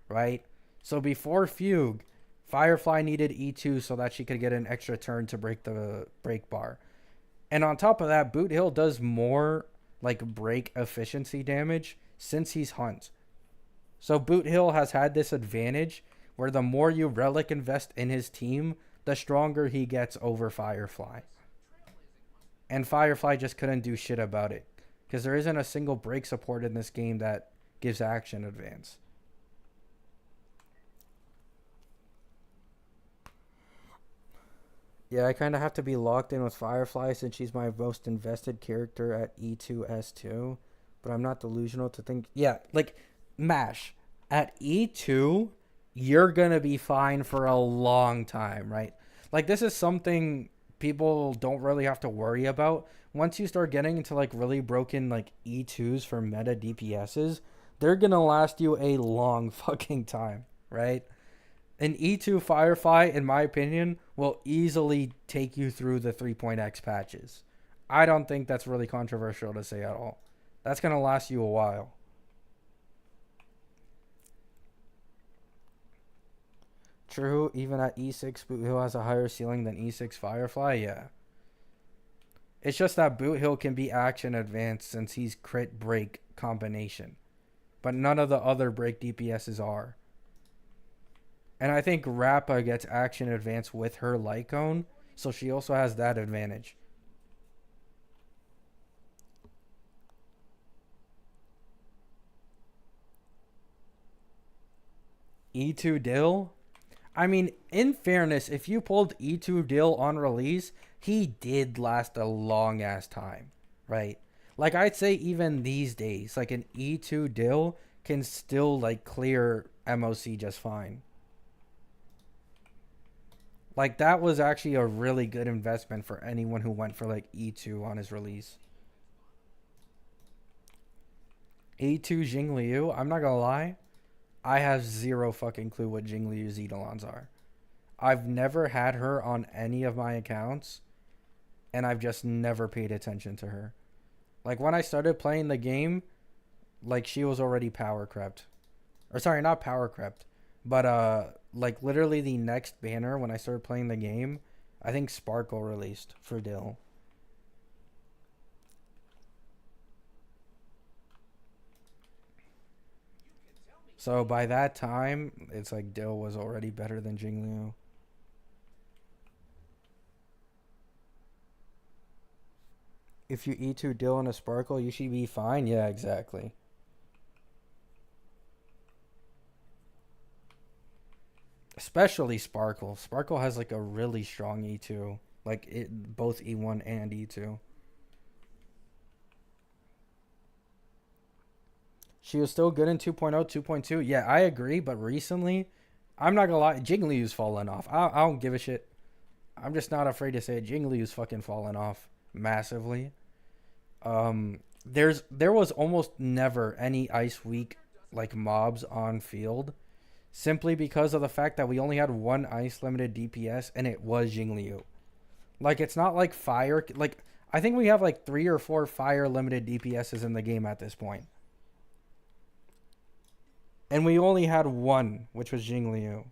Speaker 1: right? So before Fugue, Firefly needed E2 so that she could get an extra turn to break the break bar. And on top of that, Boot Hill does more, like, break efficiency damage since he's Hunt. So Boot Hill has had this advantage where the more you relic invest in his team, the stronger he gets over Firefly. And Firefly just couldn't do shit about it, because there isn't a single break support in this game that gives action advance. Yeah, I kind of have to be locked in with Firefly since she's my most invested character at E2S2. But I'm not delusional to think. Yeah, like, MASH. At E2, you're going to be fine for a long time, right? Like, this is something people don't really have to worry about. Once you start getting into, like, really broken, like, E2s for meta DPSs, they're going to last you a long fucking time, right? An E2 Firefly, in my opinion, will easily take you through the 3.x patches. I don't think that's really controversial to say at all. That's going to last you a while. True, even at E6, Boot Hill has a higher ceiling than E6 Firefly, yeah. It's just that Boot Hill can be action advanced since he's crit break combination. But none of the other break DPSs are. And I think Rappa gets action advance with her light cone, so she also has that advantage. E2 Dill? I mean, in fairness, if you pulled E2 Dill on release, he did last a long ass time, right? Like, I'd say even these days, like, an E2 Dill can still, like, clear MOC just fine. Like, that was actually a really good investment for anyone who went for, like, E2 on his release. E2 Jingliu, I'm not gonna lie, I have zero fucking clue what Jingliu's Eidolons are. I've never had her on any of my accounts, and I've just never paid attention to her. Like, when I started playing the game, like, she was already power crept. Or, sorry, not power crept. But, like, literally the next banner when I started playing the game, I think Sparkle released for Dill. So, by that time, it's like Dill was already better than Jingliu. If you E2 Dill and a Sparkle, you should be fine. Yeah, exactly. Especially Sparkle. Sparkle has like a really strong E2. Like it, both E1 and E2. She was still good in 2.0, 2.2. Yeah, I agree. But recently, I'm not gonna lie, Jingliu's fallen off. I don't give a shit. I'm just not afraid to say it. Jingliu's fucking fallen off massively. There was almost never any Ice Week like mobs on field, simply because of the fact that we only had one ice limited DPS and it was Jingliu. Like, it's not like fire. Like, I think we have like 3 or 4 fire limited DPSs in the game at this point. And we only had one, which was Jingliu.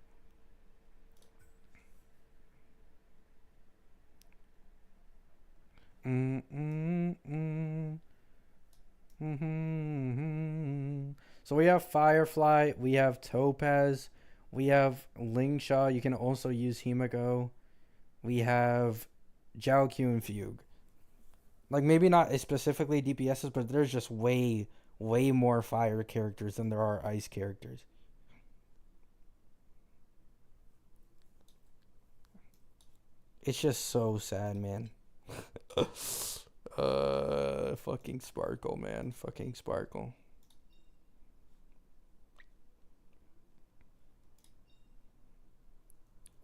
Speaker 1: So we have Firefly, we have Topaz, we have Lingsha. You can also use Himiko. We have Jiao Q and Fugue. Like, maybe not specifically DPSs, but there's just way more fire characters than there are ice characters. It's just so sad, man. Fucking Sparkle, man. Fucking Sparkle.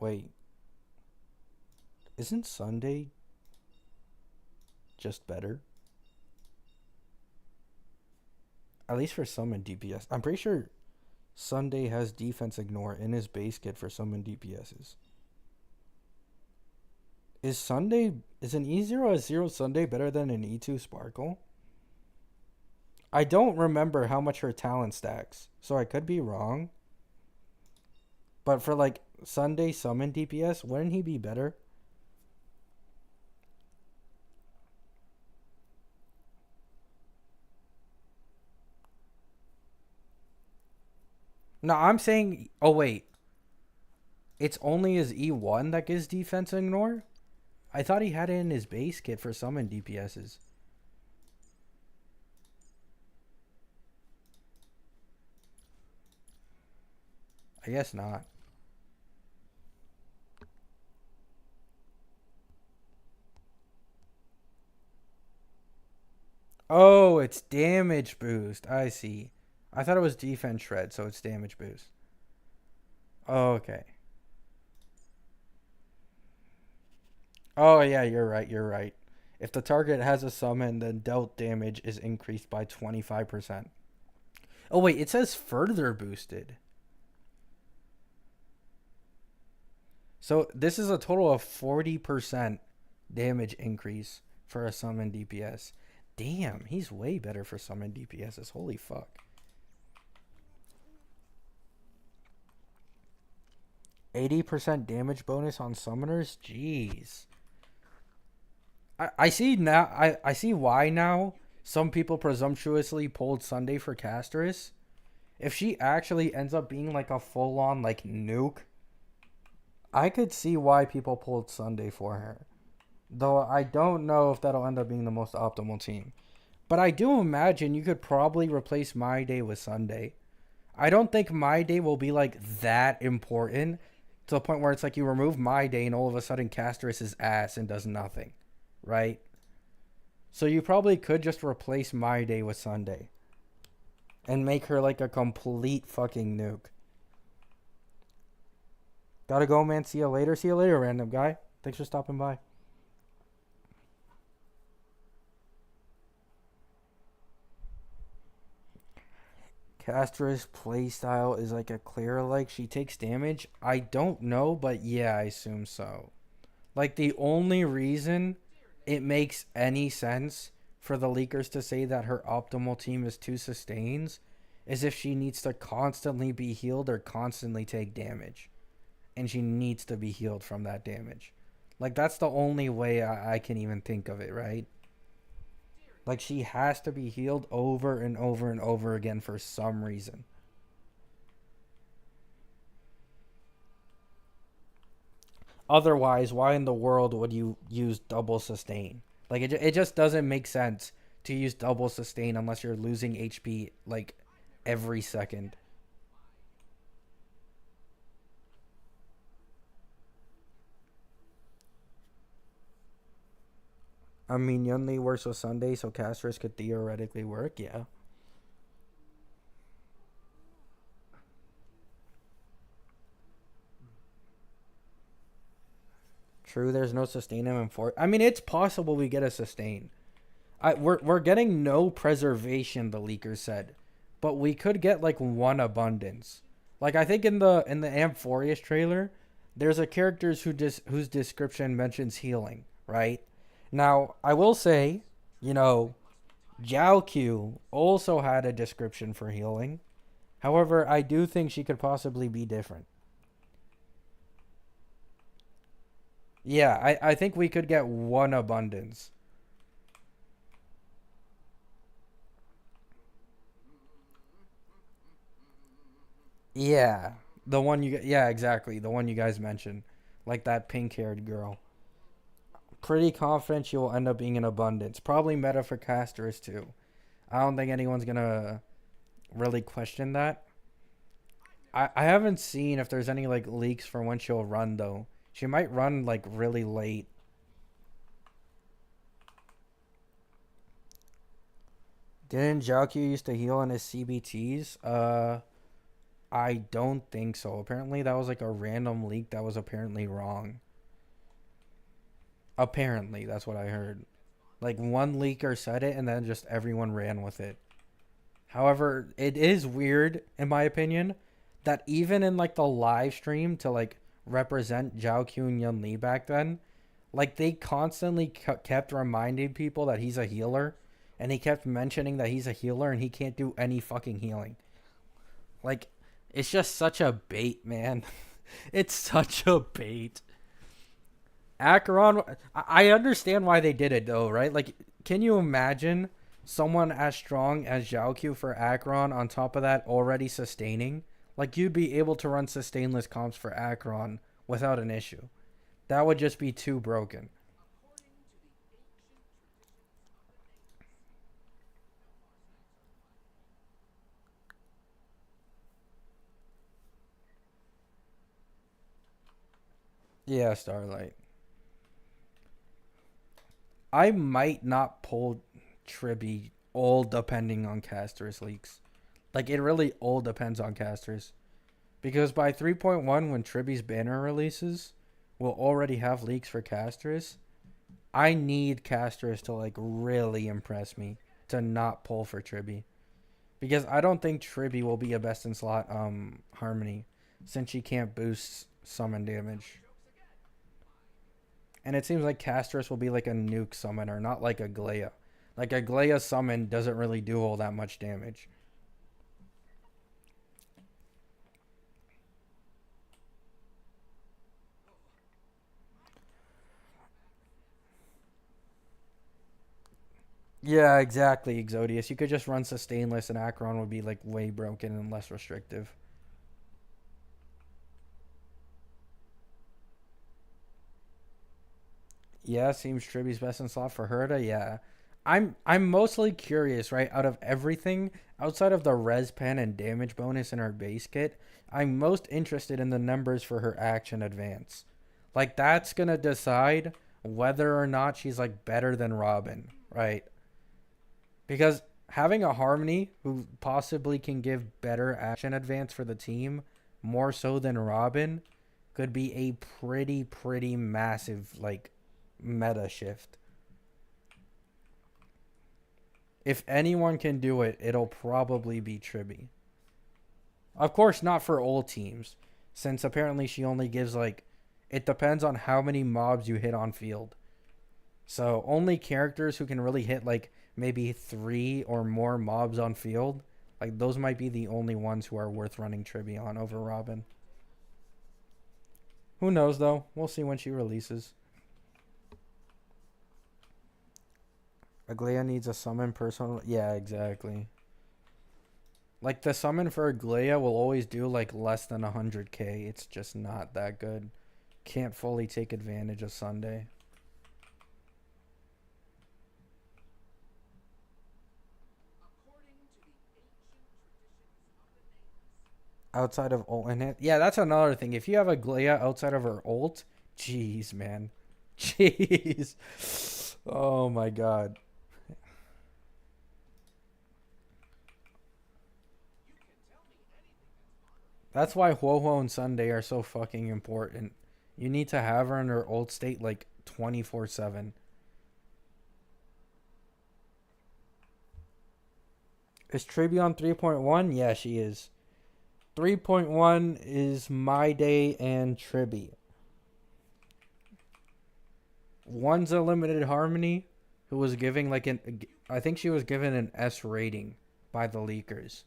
Speaker 1: Wait. Isn't Sunday just better? At least for summon DPS. I'm pretty sure Sunday has defense ignore in his base kit for summon DPSs. Is an E0S0 Sunday better than an E2 Sparkle? I don't remember how much her talent stacks, so I could be wrong. But for like Sunday summon DPS, wouldn't he be better? No, I'm saying, oh wait. It's only his E1 that gives defense ignore? I thought he had it in his base kit for summon DPSs. I guess not. Oh, it's damage boost. I see. I thought it was defense shred, so it's damage boost. Oh, okay. Oh, yeah, you're right. You're right. If the target has a summon, then dealt damage is increased by 25%. Oh, wait, it says further boosted. So this is a total of 40% damage increase for a summon DPS. Damn, he's way better for summon DPSs. Holy fuck. 80% damage bonus on summoners? Jeez. I see now. I see why now some people presumptuously pulled Sunday for Castris. If she actually ends up being like a full on like nuke, I could see why people pulled Sunday for her. Though I don't know if that'll end up being the most optimal team. But I do imagine you could probably replace My Day with Sunday. I don't think My Day will be like that important to the point where it's like you remove My Day and all of a sudden Castris is ass and does nothing. Right? So you probably could just replace My Day with Sunday. And make her like a complete fucking nuke. Gotta go, man. See you later. See you later, random guy. Thanks for stopping by. Castra's playstyle is like a clear like she takes damage. I don't know, but yeah, I assume so. Like the only reason it makes any sense for the leakers to say that her optimal team is 2 sustains is if she needs to constantly be healed or constantly take damage. And she needs to be healed from that damage. Like that's the only way I can even think of it, right? Like she has to be healed over and over and over again for some reason. Otherwise, why in the world would you use double sustain? Like it just doesn't make sense to use double sustain unless you're losing HP like every second. I mean, Yunli works with Sunday, so Castris could theoretically work, yeah. True, there's no sustain him in 4. I mean, it's possible we get a sustain. We're getting no preservation, the leaker said. But we could get like 1 abundance. Like I think in the Amphorius trailer, there's a character whose description mentions healing, right? Now, I will say, you know, Jiao also had a description for healing. However, I do think she could possibly be different. Yeah, I think we could get 1 abundance. Yeah, the one yeah, exactly, the one you guys mentioned, like that pink-haired girl. Pretty confident she will end up being in abundance. Probably meta for casters too. I don't think anyone's gonna really question that. I haven't seen if there's any like leaks for when she'll run though. She might run like really late. Didn't Jiaoqiu used to heal in his CBTs? I don't think so. Apparently that was like a random leak that was apparently wrong. Apparently, that's what I heard. Like one leaker said it and then just everyone ran with it. However, it is weird in my opinion that even in like the live stream to like represent Zhao Q and Yun Li back then, like they constantly kept reminding people that he's a healer and he kept mentioning that he's a healer and he can't do any fucking healing. Like it's just such a bait, man. It's such a bait. Acheron, I understand why they did it though, right? Like, can you imagine someone as strong as Zhaoqiu for Acheron on top of that already sustaining? Like, you'd be able to run sustainless comps for Acheron without an issue. That would just be too broken. Yeah, Starlight. I might not pull Triby all depending on casters leaks. Like, it really all depends on casters. Because by 3.1, when Triby's banner releases, we'll already have leaks for casters. I need casters to, like, really impress me to not pull for Triby. Because I don't think Triby will be a best in slot Harmony, since she can't boost summon damage. And it seems like Castris will be like a nuke summoner, not like a Glea. Like a Glea summon doesn't really do all that much damage. Yeah, exactly, Exodius. You could just run sustainless and Acheron would be like way broken and less restrictive. Yeah, seems Triby's best in slot for Herda. Yeah. I'm mostly curious, right? Out of everything, outside of the res pen and damage bonus in her base kit, I'm most interested in the numbers for her action advance. Like that's gonna decide whether or not she's like better than Robin, right? Because having a Harmony who possibly can give better action advance for the team, more so than Robin, could be a pretty massive like meta shift. If anyone can do it, it'll probably be Triby. Of course, not for all teams, since apparently she only gives like, it depends on how many mobs you hit on field. So only characters who can really hit like maybe 3 or more mobs on field, like those might be the only ones who are worth running Triby on over Robin. Who knows though? We'll see when she releases. Aglaya needs a summon personal. Yeah, exactly. Like the summon for Aglaya will always do like less than 100k. It's just not that good. Can't fully take advantage of Sunday. Outside of ult and hit. Yeah, that's another thing. If you have Aglaya outside of her ult, jeez, man. Jeez. Oh my god. That's why Huohuo and Sunday are so fucking important. You need to have her in her ult state like 24/7. Is Triby on 3.1? Yeah, she is. 3.1 is My Day and Triby. One's a limited Harmony who was giving like I think she was given an S rating by the leakers.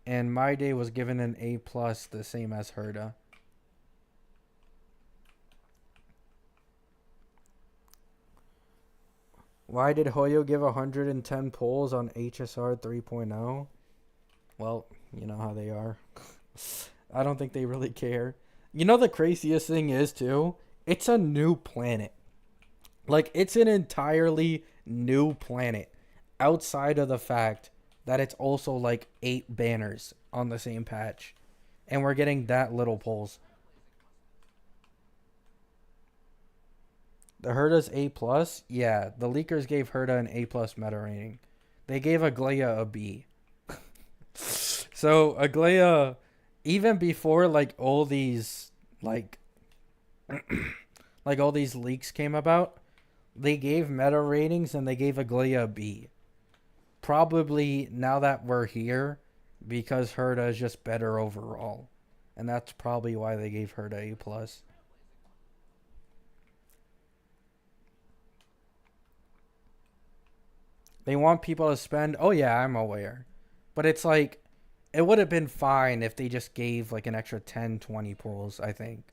Speaker 1: And My Day was given an A+, the same as Herda. Why did Hoyo give 110 pulls on HSR 3.0? Well, you know how they are. I don't think they really care. You know the craziest thing is, too? It's a new planet. Like, it's an entirely new planet. Outside of the fact that it's also like 8 banners on the same patch. And we're getting that little pulls. The Herda's A+? Yeah, the leakers gave Herda an A+ meta rating. They gave Aglaya a B. So, Aglaya, even before like all these, like, like all these leaks came about, they gave meta ratings and they gave Aglaya a B. Probably now that we're here, because Herda is just better overall. And that's probably why they gave Herda A+. They want people to spend... Oh yeah, I'm aware. But it's like, it would have been fine if they just gave like an extra 10, 20 pulls, I think.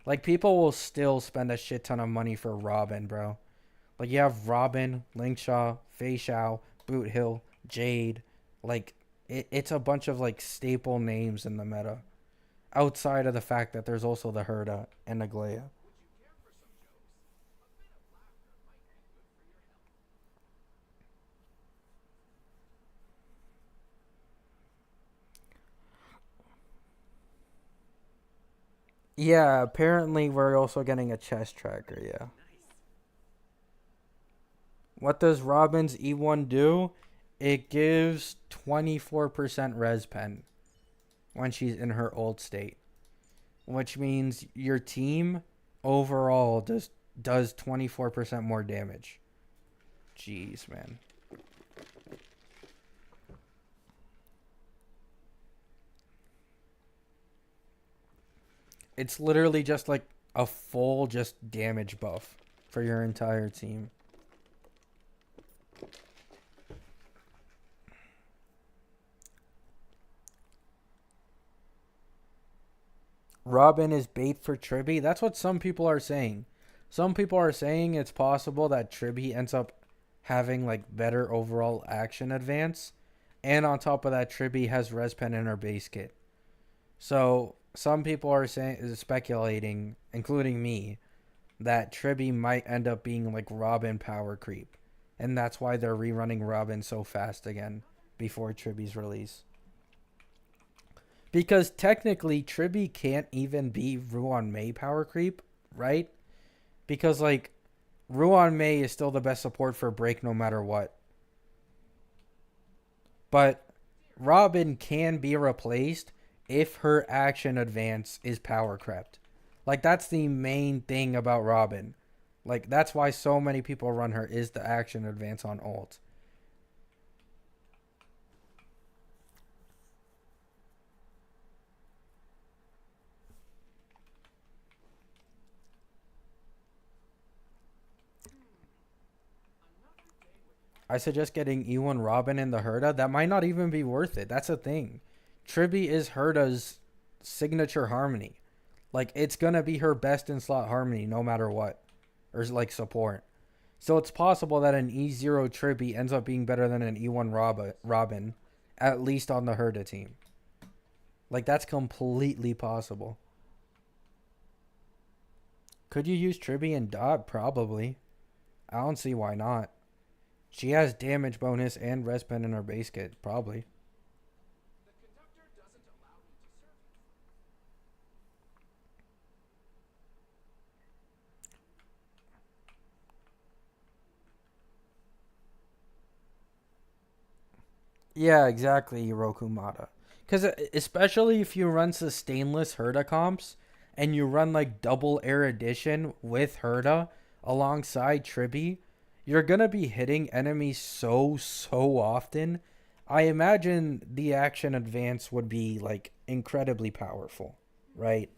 Speaker 1: Like, people will still spend a shit ton of money for Robin, bro. Like, you have Robin, Lingsha, Fei Xiao, Boot Hill, Jade. Like, it's a bunch of like staple names in the meta. Outside of the fact that there's also the Herda and Aglaya. Yeah, apparently we're also getting a chest tracker, yeah. What does Robin's E1 do? It gives 24% res pen when she's in her old state, which means your team overall does 24% more damage. Jeez, man. It's literally just like a full just damage buff for your entire team. Robin is bait for Triby. That's what some people are saying. Some people are saying it's possible that Triby ends up having like better overall action advance. And on top of that, Triby has res pen in her base kit. So some people are speculating, including me, that Triby might end up being like Robin power creep. And that's why they're rerunning Robin so fast again before Triby's release. Because technically, Triby can't even be Ruan Mei power creep, right? Because, like, Ruan Mei is still the best support for break no matter what. But Robin can be replaced if her action advance is power crept. Like, that's the main thing about Robin. Like, that's why so many people run her, is the action advance on ult. I suggest getting E1 Robin in the Herda. That might not even be worth it. That's a thing. Triby is Herda's signature harmony. Like, it's going to be her best in slot harmony no matter what. Or, like, support. So it's possible that an E0 Triby ends up being better than an E1 Robin. At least on the Herda team. Like, that's completely possible. Could you use Triby and Dot? Probably. I don't see why not. She has damage bonus and res pen in her base kit, probably. Yeah, exactly, Roku Mata. Because especially if you run sustainless Herda comps and you run like double erudition with Herda alongside Triby, you're going to be hitting enemies so often. I imagine the action advance would be like incredibly powerful, right?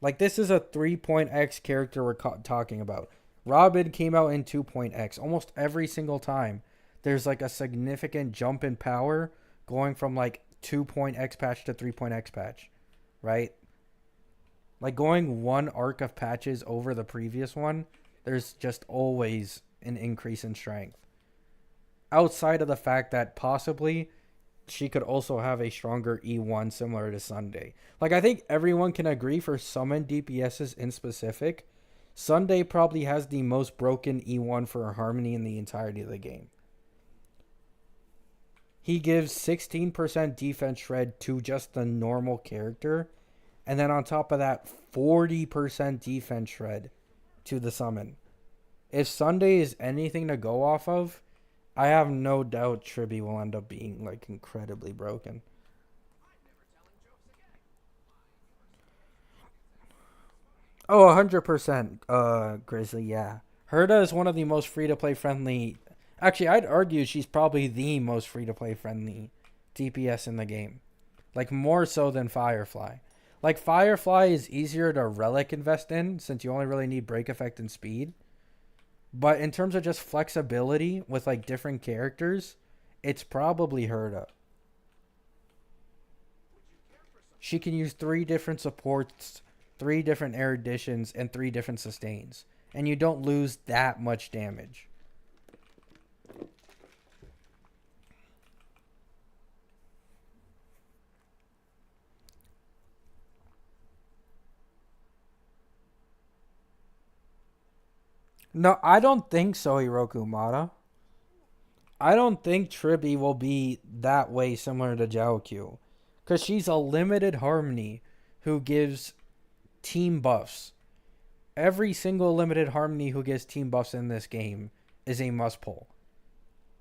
Speaker 1: Like, this is a 3.x character we're talking about. Robin came out in 2.x almost every single time. There's like a significant jump in power going from like 2.x patch to 3.x patch, right? Like, going one arc of patches over the previous one, there's just always an increase in strength. Outside of the fact that possibly she could also have a stronger E1 similar to Sunday. Like, I think everyone can agree for summon DPSs in specific, Sunday probably has the most broken E1 for Harmony in the entirety of the game. He gives 16% defense shred to just the normal character. And then on top of that, 40% defense shred to the summon. If Sunday is anything to go off of, I have no doubt Triby will end up being like incredibly broken. Oh, 100%, Grizzly, yeah. Herda is one of the most free-to-play friendly... Actually, I'd argue she's probably the most free-to-play friendly DPS in the game. Like, more so than Firefly. Like, Firefly is easier to relic invest in, since you only really need break effect and speed. But in terms of just flexibility with, like, different characters, it's probably Herda. She can use 3 different supports, 3 different eruditions, and 3 different sustains. And you don't lose that much damage. No, I don't think so, Hiroku Mata. I don't think Triby will be that way similar to Jiaoqiu. Because she's a limited Harmony who gives team buffs. Every single limited Harmony who gives team buffs in this game is a must pull.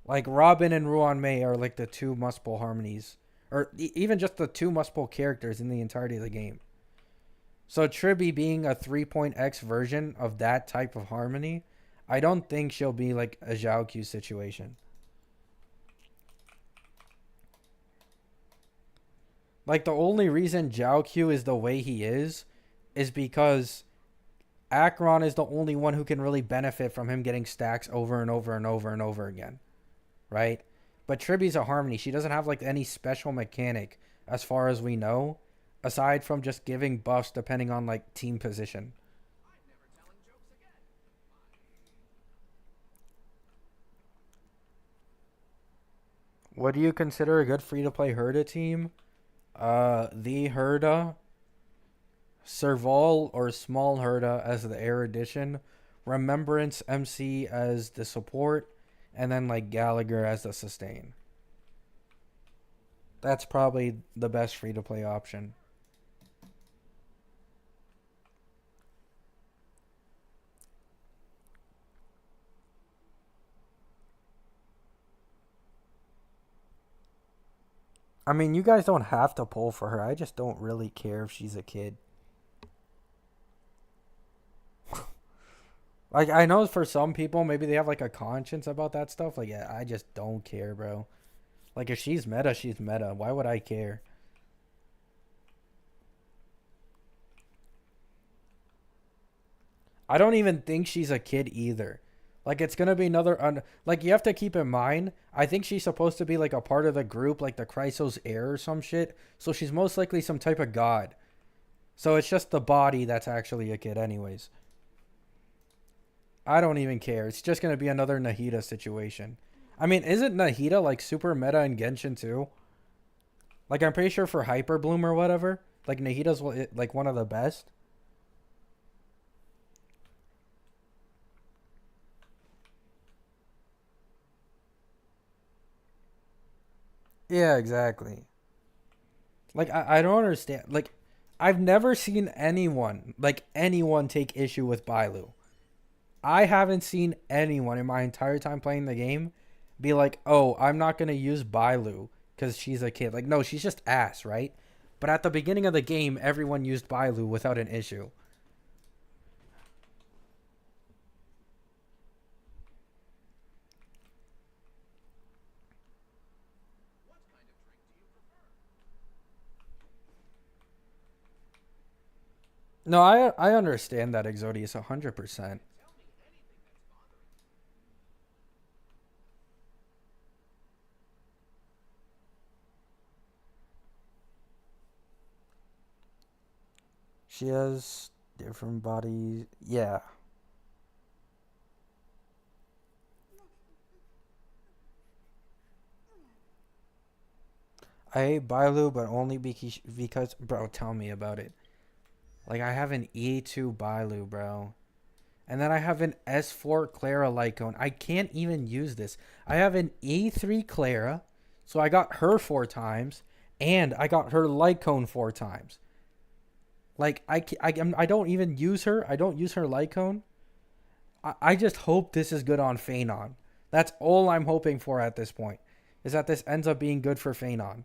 Speaker 1: Like Robin and Ruan Mei are like the two must pull harmonies, or even just the two must pull characters in the entirety of the game. So Triby being a 3.x version of that type of harmony, I don't think she'll be like a Zhao Q situation. Like the only reason Zhao Q is the way he is because Acheron is the only one who can really benefit from him getting stacks over and over and over and over again. Right? But Triby's a harmony. She doesn't have like any special mechanic as far as we know, aside from just giving buffs depending on like team position. What do you consider a good free-to-play Herda team? The Herda, Serval or Small Herda as the Air Edition, Remembrance MC as the support, and then like Gallagher as the sustain. That's probably the best free-to-play option. I mean, you guys don't have to pull for her. I just don't really care if she's a kid. Like, I know for some people, maybe they have, like, a conscience about that stuff. Like, yeah, I just don't care, bro. Like, if she's meta, she's meta. Why would I care? I don't even think she's a kid either. Like, it's going to be another... like, you have to keep in mind, I think she's supposed to be, like, a part of the group, like the Chrysos heir or some shit. So she's most likely some type of god. So it's just the body that's actually a kid anyways. I don't even care. It's just going to be another Nahida situation. I mean, isn't Nahida, like, super meta in Genshin, too? Like, I'm pretty sure for Hyper Bloom or whatever, like, Nahida's, like, one of the best. Yeah, exactly. Like, I don't understand. Like, I've never seen anyone, like, anyone take issue with Bailu. I haven't seen anyone in my entire time playing the game be like, oh, I'm not going to use Bailu because she's a kid. Like, no, she's just ass, right? But at the beginning of the game, everyone used Bailu without an issue. No, I understand that, Exodius, 100%. She has different bodies. Yeah. I hate Bailu, but only because... Bro, tell me about it. Like, I have an E2 Bailu, bro. And then I have an S4 Clara Lycone. I can't even use this. I have an E3 Clara, so I got her 4 times, and I got her Lycone 4 times. Like, I don't even use her. I don't use her Lycone. I just hope this is good on Phanon. That's all I'm hoping for at this point, is that this ends up being good for Phanon.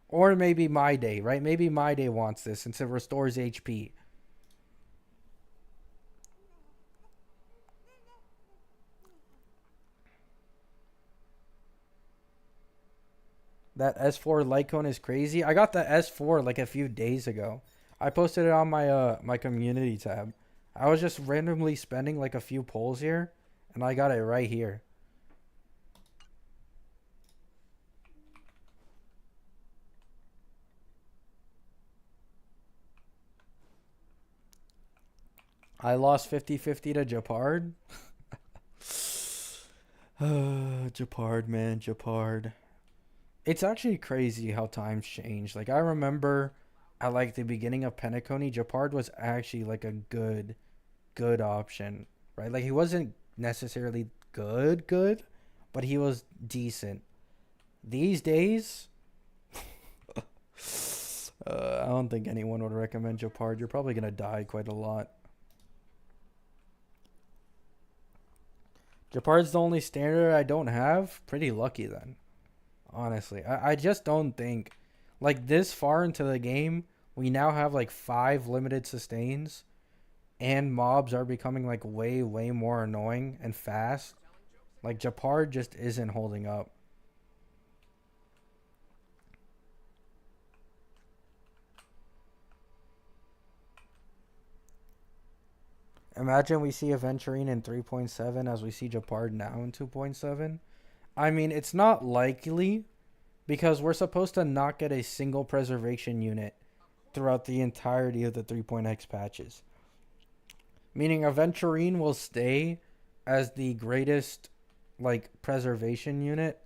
Speaker 1: Or maybe My Day, right? Maybe My Day wants this since it restores HP. That S4 Lycone is crazy. I got the S4 like a few days ago. I posted it on my my community tab. I was just randomly spending like a few pulls here, and I got it right here. I lost 50-50 to Japard. Japard, man, Japard. It's actually crazy how times change. Like, I remember at like the beginning of Penacony, Japard was actually like a good option, right? Like, he wasn't necessarily good, but he was decent. These days, I don't think anyone would recommend Japard. You're probably gonna die quite a lot. Japard's the only standard I don't have. Pretty lucky then. Honestly. I just don't think, like, this far into the game, we now have like 5 limited sustains. And mobs are becoming like way, way more annoying and fast. Like, Japard just isn't holding up. Imagine we see Aventurine in 3.7 as we see Japard now in 2.7. I mean, it's not likely because we're supposed to not get a single preservation unit throughout the entirety of the 3.x patches. Meaning Aventurine will stay as the greatest, like, preservation unit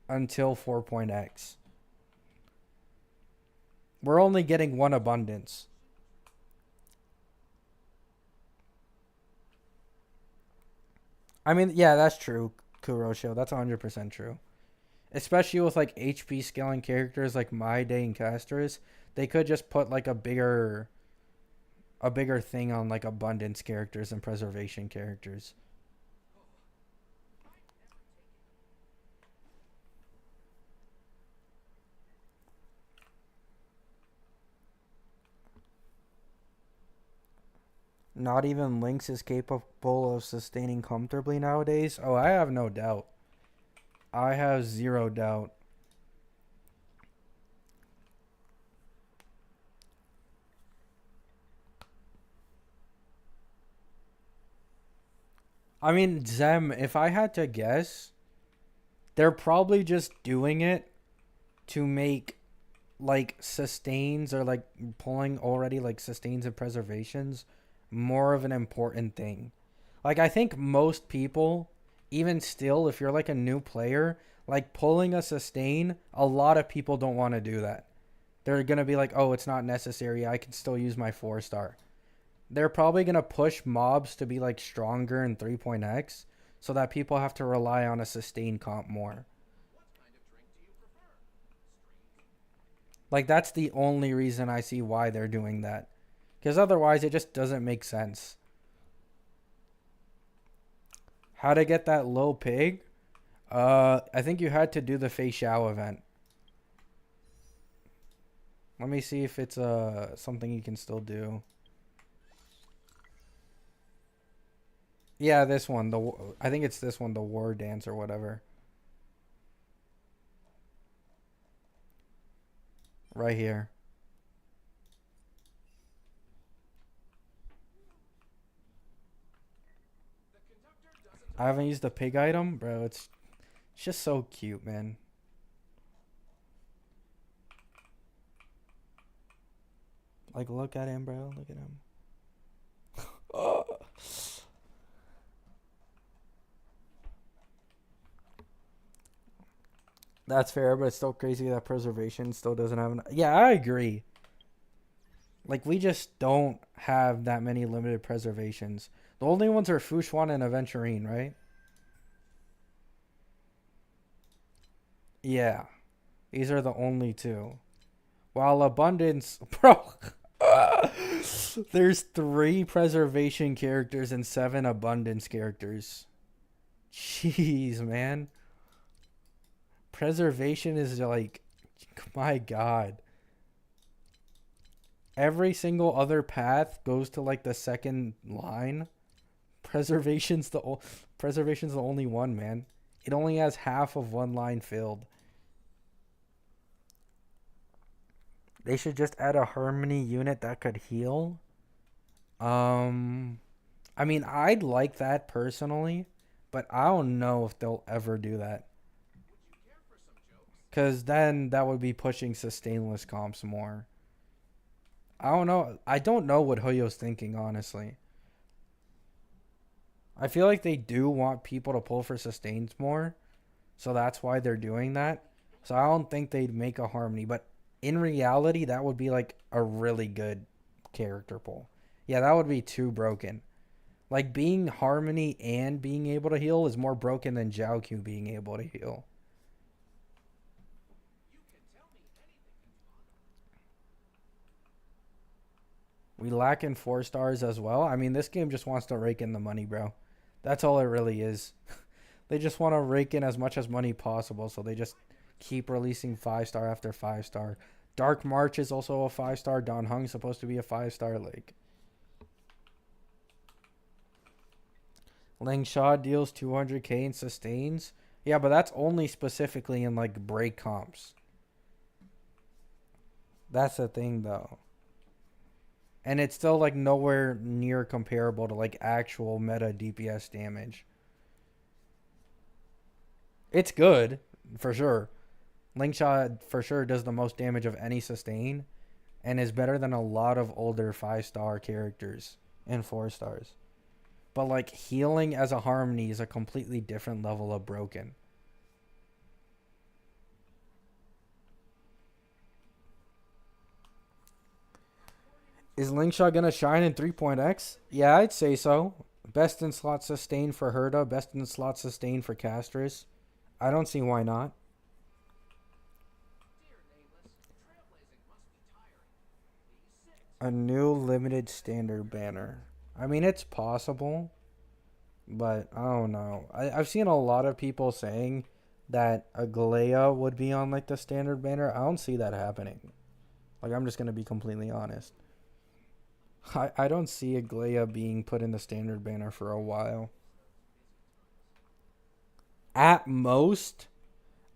Speaker 1: until 4.x. We're only getting one abundance. I mean, yeah, that's true, Kurosho. That's 100% true. Especially with, like, HP scaling characters like My Day and Castris, they could just put, like, a bigger thing on, like, abundance characters and preservation characters. Not even Lynx is capable of sustaining comfortably nowadays. Oh, I have no doubt. I have zero doubt. I mean, Zem, if I had to guess, they're probably just doing it to make, like, sustains or, like, pulling already, like, sustains and preservations more of an important thing. Like, I think most people, even still, if you're, like, a new player, like, pulling a sustain, a lot of people don't want to do that. They're going to be like, oh, it's not necessary. I can still use my 4-star. They're probably going to push mobs to be, like, stronger in 3.x so that people have to rely on a sustain comp more. Like, that's the only reason I see why they're doing that. Because otherwise, it just doesn't make sense. How to get that low pig? I think you had to do the Fei Xiao event. Let me see if it's something you can still do. Yeah, this one. I think it's this one, the War Dance or whatever. Right here. I haven't used the pig item, bro. It's just so cute, man. Like, look at him, bro. Look at him. Oh. That's fair, but it's still crazy that preservation still doesn't have Yeah, I agree. Like, we just don't have that many limited preservations. The only ones are Fushuan and Aventurine, right? Yeah. These are the only two. While Abundance... Bro... There's 3 preservation characters and 7 abundance characters. Jeez, man. Preservation is like... My God. Every single other path goes to, like, the second line. Preservation's the only one, man. It only has half of one line filled. They should just add a Harmony unit that could heal. I mean, I'd like that personally, but I don't know if they'll ever do that. Because then that would be pushing sustainless comps more. I don't know. I don't know what Hoyo's thinking, honestly. I feel like they do want people to pull for sustains more. So that's why they're doing that. So I don't think they'd make a Harmony. But in reality, that would be like a really good character pull. Yeah, that would be too broken. Like, being Harmony and being able to heal is more broken than Jiaoqiu being able to heal. We lack in 4 stars as well. I mean, this game just wants to rake in the money, bro. That's all it really is. They just want to rake in as much as money possible, so they just keep releasing 5-star after 5-star. Dark March is also a 5-star. Don Hung's supposed to be a 5-star. Like, Lingsha deals 200k and sustains. Yeah, but that's only specifically in like break comps. That's the thing though. And it's still like nowhere near comparable to like actual meta DPS damage. It's good, for sure. Lingsha for sure does the most damage of any sustain and is better than a lot of older 5-star characters and 4-stars. But like healing as a harmony is a completely different level of broken. Is Lingsha gonna shine in 3.x? Yeah, I'd say so. Best in slot sustain for Herda, best in slot sustain for Castris. I don't see why not. A new limited standard banner. I mean, it's possible, but I don't know. I've seen a lot of people saying that a Galea would be on like the standard banner. I don't see that happening. Like, I'm just gonna be completely honest. I don't see a Galea being put in the standard banner for a while. At most,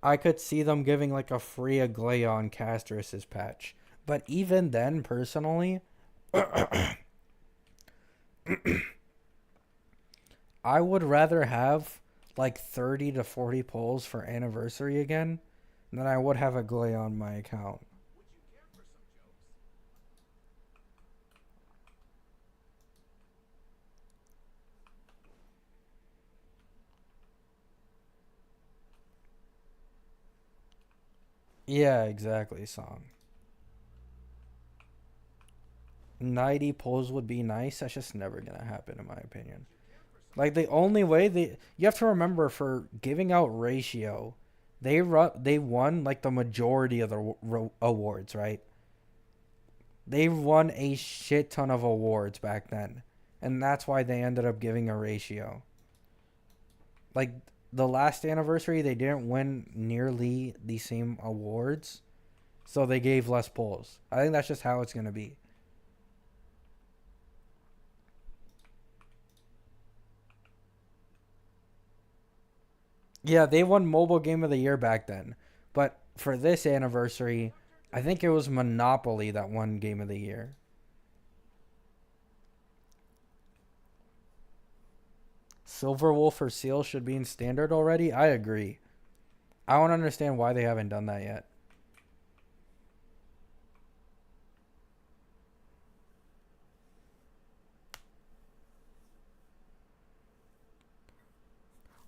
Speaker 1: I could see them giving like a free Galea on Castris' patch. But even then, personally, I would rather have like 30 to 40 pulls for anniversary again than I would have a Galea on my account. Yeah, exactly, Song. 90 pulls would be nice. That's just never going to happen, in my opinion. Like, the only way you have to remember, for giving out ratio, they won like the majority of the awards, right? They won a shit ton of awards back then, and that's why they ended up giving a ratio. Like, the last anniversary, they didn't win nearly the same awards, so they gave less pulls. I think that's just how it's going to be. Yeah, they won Mobile Game of the Year back then. But for this anniversary, I think it was Monopoly that won Game of the Year. Silver Wolf or Seal should be in standard already? I agree. I don't understand why they haven't done that yet.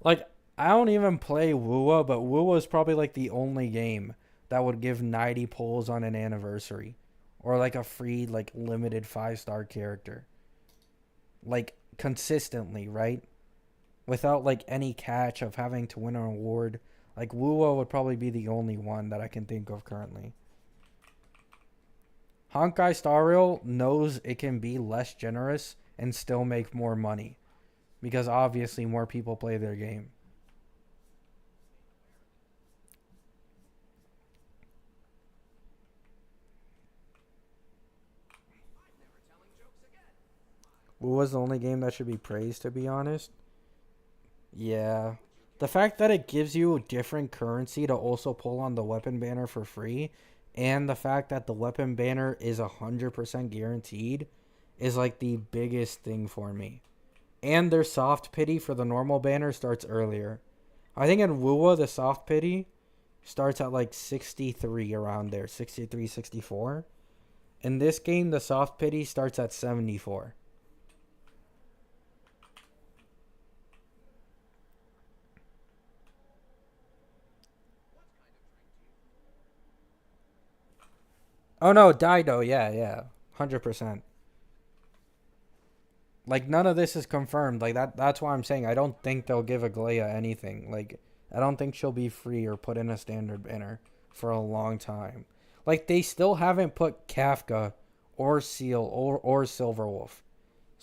Speaker 1: Like, I don't even play Wua, but Wua is probably like the only game that would give 90 pulls on an anniversary. Or like a free, like, limited 5-star character. Like, consistently, right? Without like any catch of having to win an award. Like, Wua would probably be the only one that I can think of currently. Honkai Star Rail knows it can be less generous and still make more money. Because obviously more people play their game. Wua was the only game that should be praised, to be honest. Yeah. The fact that it gives you a different currency to also pull on the weapon banner for free, and the fact that the weapon banner is 100% guaranteed, is like the biggest thing for me. And their soft pity for the normal banner starts earlier. I think in Wua, the soft pity starts at like 63, around there. 63, 64. In this game, the soft pity starts at 74. Oh no, Dido, yeah. 100%. Like, none of this is confirmed. Like, that's why I'm saying I don't think they'll give Aglaya anything. Like, I don't think she'll be free or put in a standard banner for a long time. Like, they still haven't put Kafka or Seal or Silverwolf.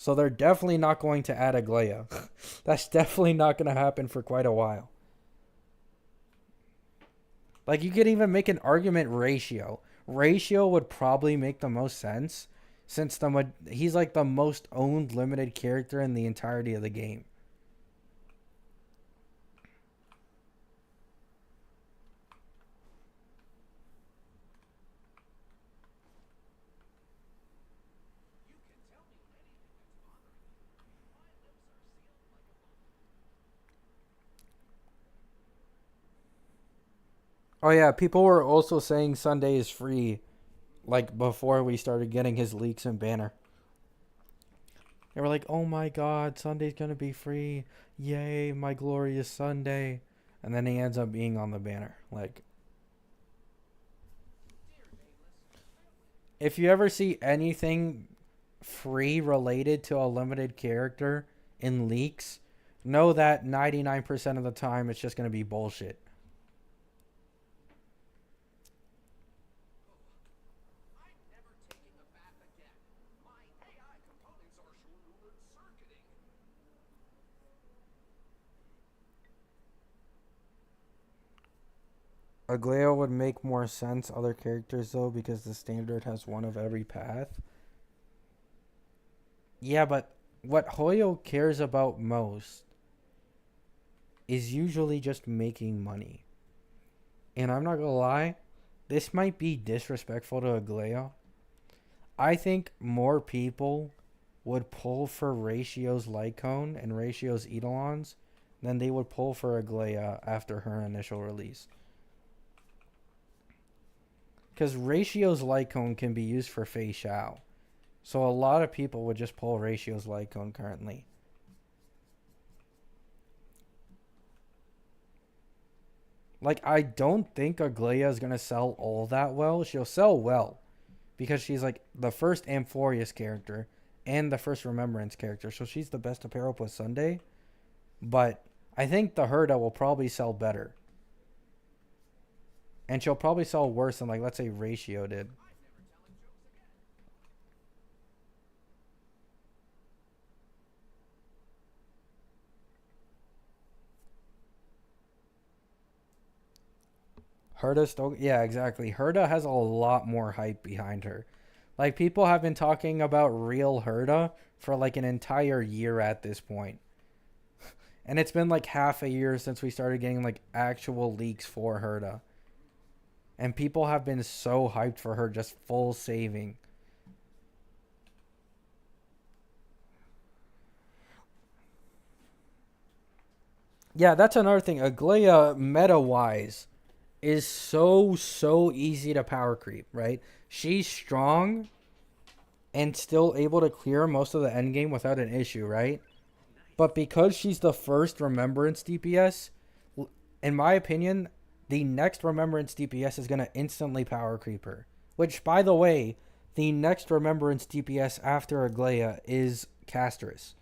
Speaker 1: So they're definitely not going to add Aglaia. That's definitely not going to happen for quite a while. Like, you could even make an argument Ratio. Ratio would probably make the most sense, since he's like the most owned limited character in the entirety of the game. Oh yeah, people were also saying Sunday is free, like before we started getting his leaks and banner. They were like, "Oh my God, Sunday's gonna be free! Yay, my glorious Sunday!" And then he ends up being on the banner. Like, if you ever see anything free related to a limited character in leaks, know that 99% of the time it's just gonna be bullshit. Aglaia would make more sense other characters though, because the standard has one of every path. Yeah, but what Hoyo cares about most is usually just making money. And I'm not gonna lie, this might be disrespectful to Aglaia. I think more people would pull for Ratio's Lycone and Ratio's Eidolons than they would pull for Aglaia after her initial release. Because Ratio's Lycone can be used for Fei Xiao. So a lot of people would just pull Ratio's Lycone currently. Like, I don't think Aglaia is going to sell all that well. She'll sell well, because she's like the first Amphorius character and the first Remembrance character. So she's the best to pair up with Sunday. But I think the Herda will probably sell better. And she'll probably sell worse than, like, let's say Ratio did. Herda still, yeah, exactly. Herda has a lot more hype behind her. Like, people have been talking about real Herda for like an entire year at this point. And it's been like half a year since we started getting like actual leaks for Herda. And people have been so hyped for her just full saving. Yeah, that's another thing. Aglaia, meta-wise, is so easy to power creep, right? She's strong and still able to clear most of the endgame without an issue, right? But because she's the first Remembrance DPS, in my opinion, the next Remembrance DPS is going to instantly power creep her. Which, by the way, the next Remembrance DPS after Aglaia is Castris.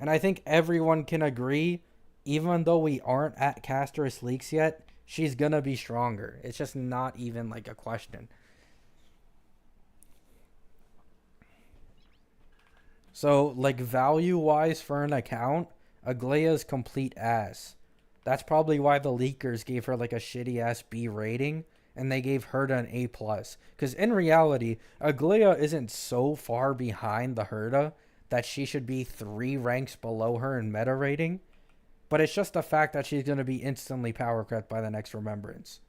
Speaker 1: And I think everyone can agree, even though we aren't at Castris Leaks yet, she's going to be stronger. It's just not even like a question. So, like, value-wise for an account, Aglaia's complete ass. That's probably why the leakers gave her like a shitty-ass B rating, and they gave Herda an A+. Because in reality, Aglaia isn't so far behind the Herda that she should be 3 ranks below her in meta rating. But it's just the fact that she's going to be instantly power crept by the next Remembrance.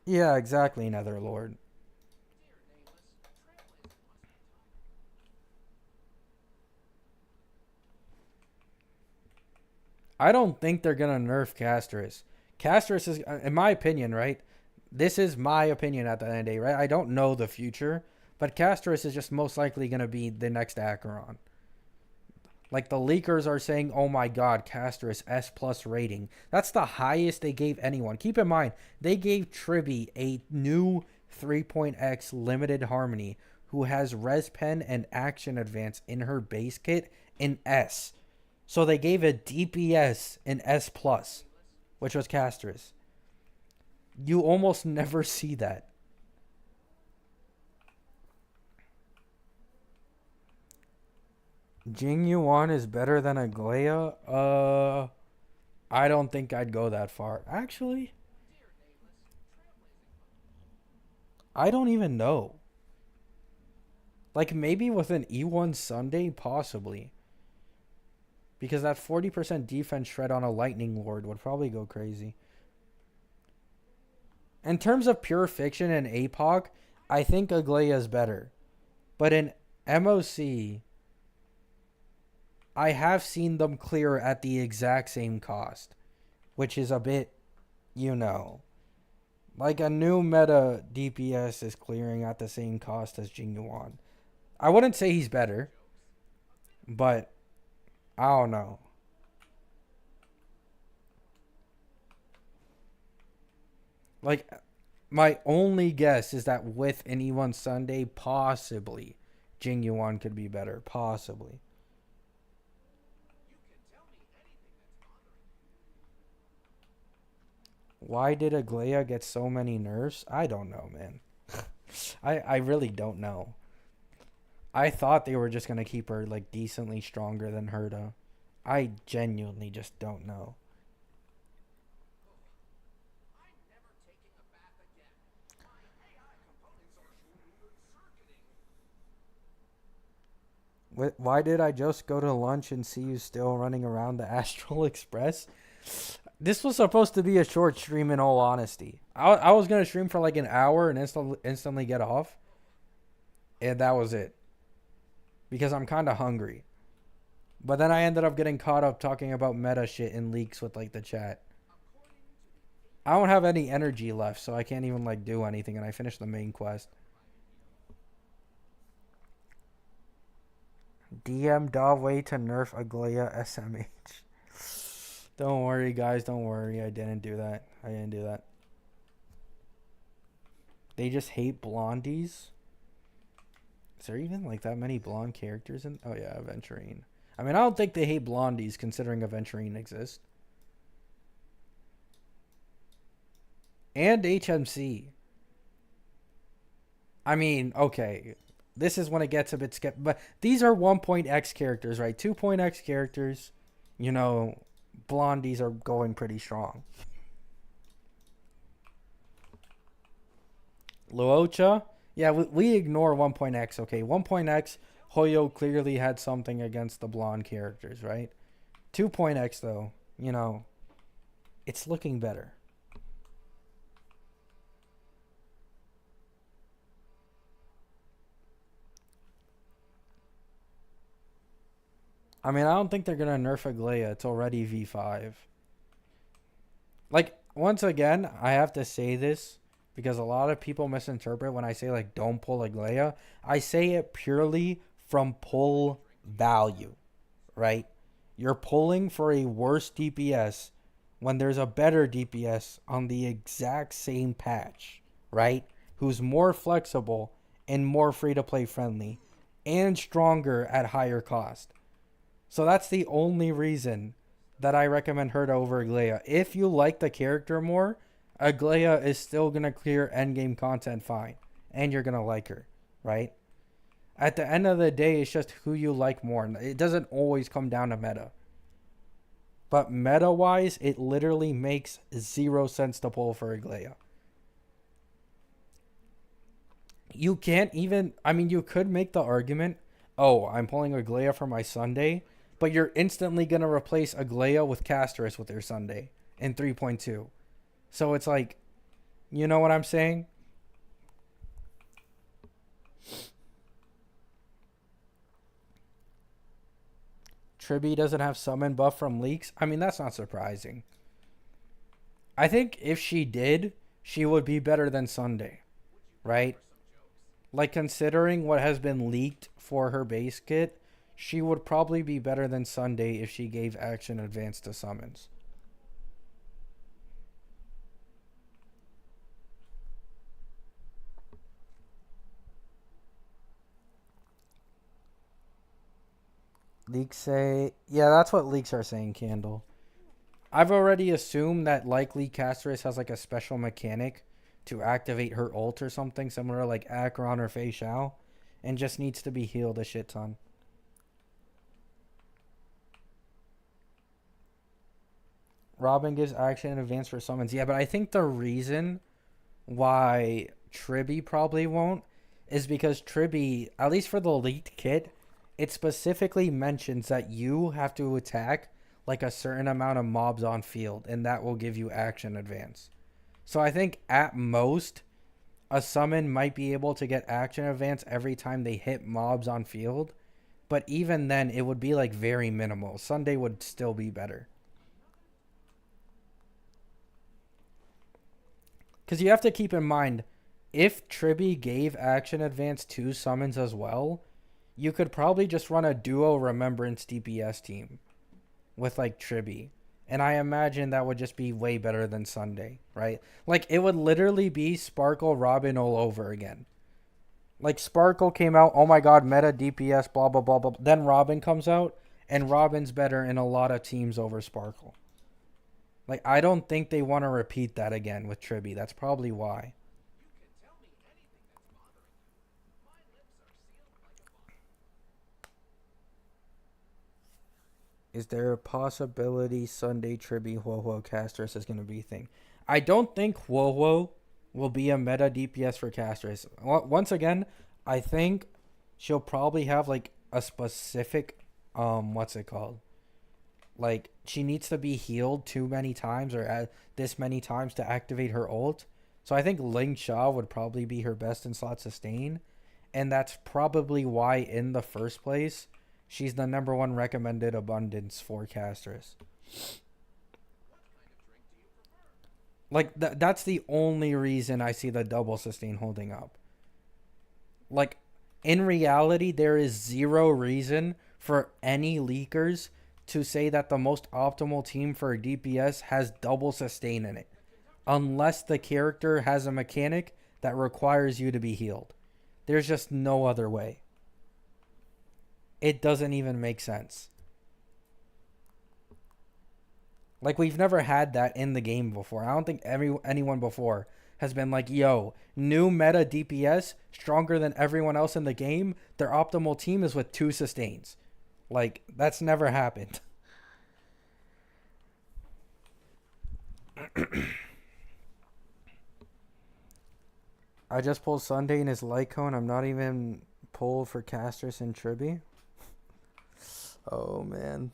Speaker 1: Yeah, exactly, Netherlord. I don't think they're going to nerf Castris. Castris is, in my opinion, right? This is my opinion at the end of the day, right? I don't know the future, but Castris is just most likely going to be the next Acheron. Like, the leakers are saying, oh my god, Castris S+ rating. That's the highest they gave anyone. Keep in mind, they gave Triby a new 3.x limited harmony who has Res Pen and Action Advance in her base kit in S. So they gave a DPS in S+, which was Castris. You almost never see that. Jing Yuan is better than Aglaia? I don't think I'd go that far. Actually, I don't even know. Like, maybe with an E1 Sunday, possibly. Because that 40% defense shred on a Lightning Lord would probably go crazy. In terms of pure fiction and APOC, I think Aglaia is better. But in MOC, I have seen them clear at the exact same cost. Which is a bit, you know. Like a new meta DPS is clearing at the same cost as Jing Yuan. I wouldn't say he's better. But, I don't know. Like, my only guess is that with an E1 Sunday, possibly, Jing Yuan could be better. Possibly. Why did Aglaia get so many nerfs? I don't know, man. I really don't know. I thought they were just going to keep her, like, decently stronger than Herta. I genuinely just don't know. Why did I just go to lunch and see you still running around the Astral Express? This was supposed to be a short stream, in all honesty. I was going to stream for like an hour and instantly get off. And that was it. Because I'm kind of hungry. But then I ended up getting caught up talking about meta shit and leaks with like the chat. I don't have any energy left, so I can't even like do anything. And I finished the main quest. DM Dawei to nerf Aglaia SMH. Don't worry, guys. Don't worry. I didn't do that. They just hate blondies. Is there even like that many blonde characters in? Oh yeah, Aventurine. I mean, I don't think they hate blondies considering Aventurine exists. And HMC. I mean, okay. This is when it gets a bit skeptical. But these are 1.x characters, right? 2.x characters. You know, blondies are going pretty strong. Luocha? Yeah, we ignore 1.x, okay? 1.x, Hoyo clearly had something against the blonde characters, right? 2.x, though, you know, it's looking better. I mean, I don't think they're going to nerf Aglaia. It's already V5. Like, once again, I have to say this because a lot of people misinterpret when I say, like, don't pull Aglaia. I say it purely from pull value, right? You're pulling for a worse DPS when there's a better DPS on the exact same patch, right? Who's more flexible and more free-to-play friendly and stronger at higher cost. So that's the only reason that I recommend Herta over Aglaia. If you like the character more, Aglaia is still going to clear endgame content fine. And you're going to like her, right? At the end of the day, it's just who you like more. It doesn't always come down to meta. But meta-wise, it literally makes 0 sense to pull for Aglaia. You can't even... I mean, you could make the argument, oh, I'm pulling Aglaia for my Sunday, but you're instantly going to replace Aglaia with Castris with your Sunday in 3.2. So it's like, you know what I'm saying? Triby doesn't have summon buff from leaks. I mean, that's not surprising. I think if she did, she would be better than Sunday, right? Like, considering what has been leaked for her base kit, she would probably be better than Sunday if she gave action advance to summons. Leaks say, yeah, that's what leaks are saying, Candle. I've already assumed that likely Casteress has like a special mechanic to activate her ult or something, similar to like Acheron or Fei Xiao, and just needs to be healed a shit ton. Robin gives action in advance for summons. Yeah, but I think the reason why Triby probably won't is because Triby, at least for the leaked kit, it specifically mentions that you have to attack like a certain amount of mobs on field, and that will give you action advance. So I think at most, a summon might be able to get action advance every time they hit mobs on field, but even then, it would be like very minimal. Sunday would still be better. Because you have to keep in mind, if Triby gave action advance to summons as well, you could probably just run a duo Remembrance DPS team with like Triby. And I imagine that would just be way better than Sunday, right? Like it would literally be Sparkle Robin all over again. Like Sparkle came out, oh my god, meta DPS, blah blah blah blah. Then Robin comes out, and Robin's better in a lot of teams over Sparkle. Like, I don't think they want to repeat that again with Triby. That's probably why. Is there a possibility Sunday Triby Huohuo Casteress is going to be a thing? I don't think Huohuo will be a meta DPS for Casteress. Once again, I think she'll probably have, like, a specific, what's it called? Like, she needs to be healed too many times or this many times to activate her ult. So I think Lingsha would probably be her best in slot sustain. And that's probably why, in the first place, she's the #1 recommended abundance for Casteress. Like, that's the only reason I see the double sustain holding up. Like, in reality, there is zero reason for any leakers to say that the most optimal team for a DPS has double sustain in it, unless the character has a mechanic that requires you to be healed. There's just no other way. It doesn't even make sense. Like, we've never had that in the game before. I don't think anyone before has been like, yo, new meta DPS, stronger than everyone else in the game. Their optimal team is with 2 sustains. Like, that's never happened. I just pulled Sunday in his light cone. I'm not even pulled for Casteress and Triby. Oh, man.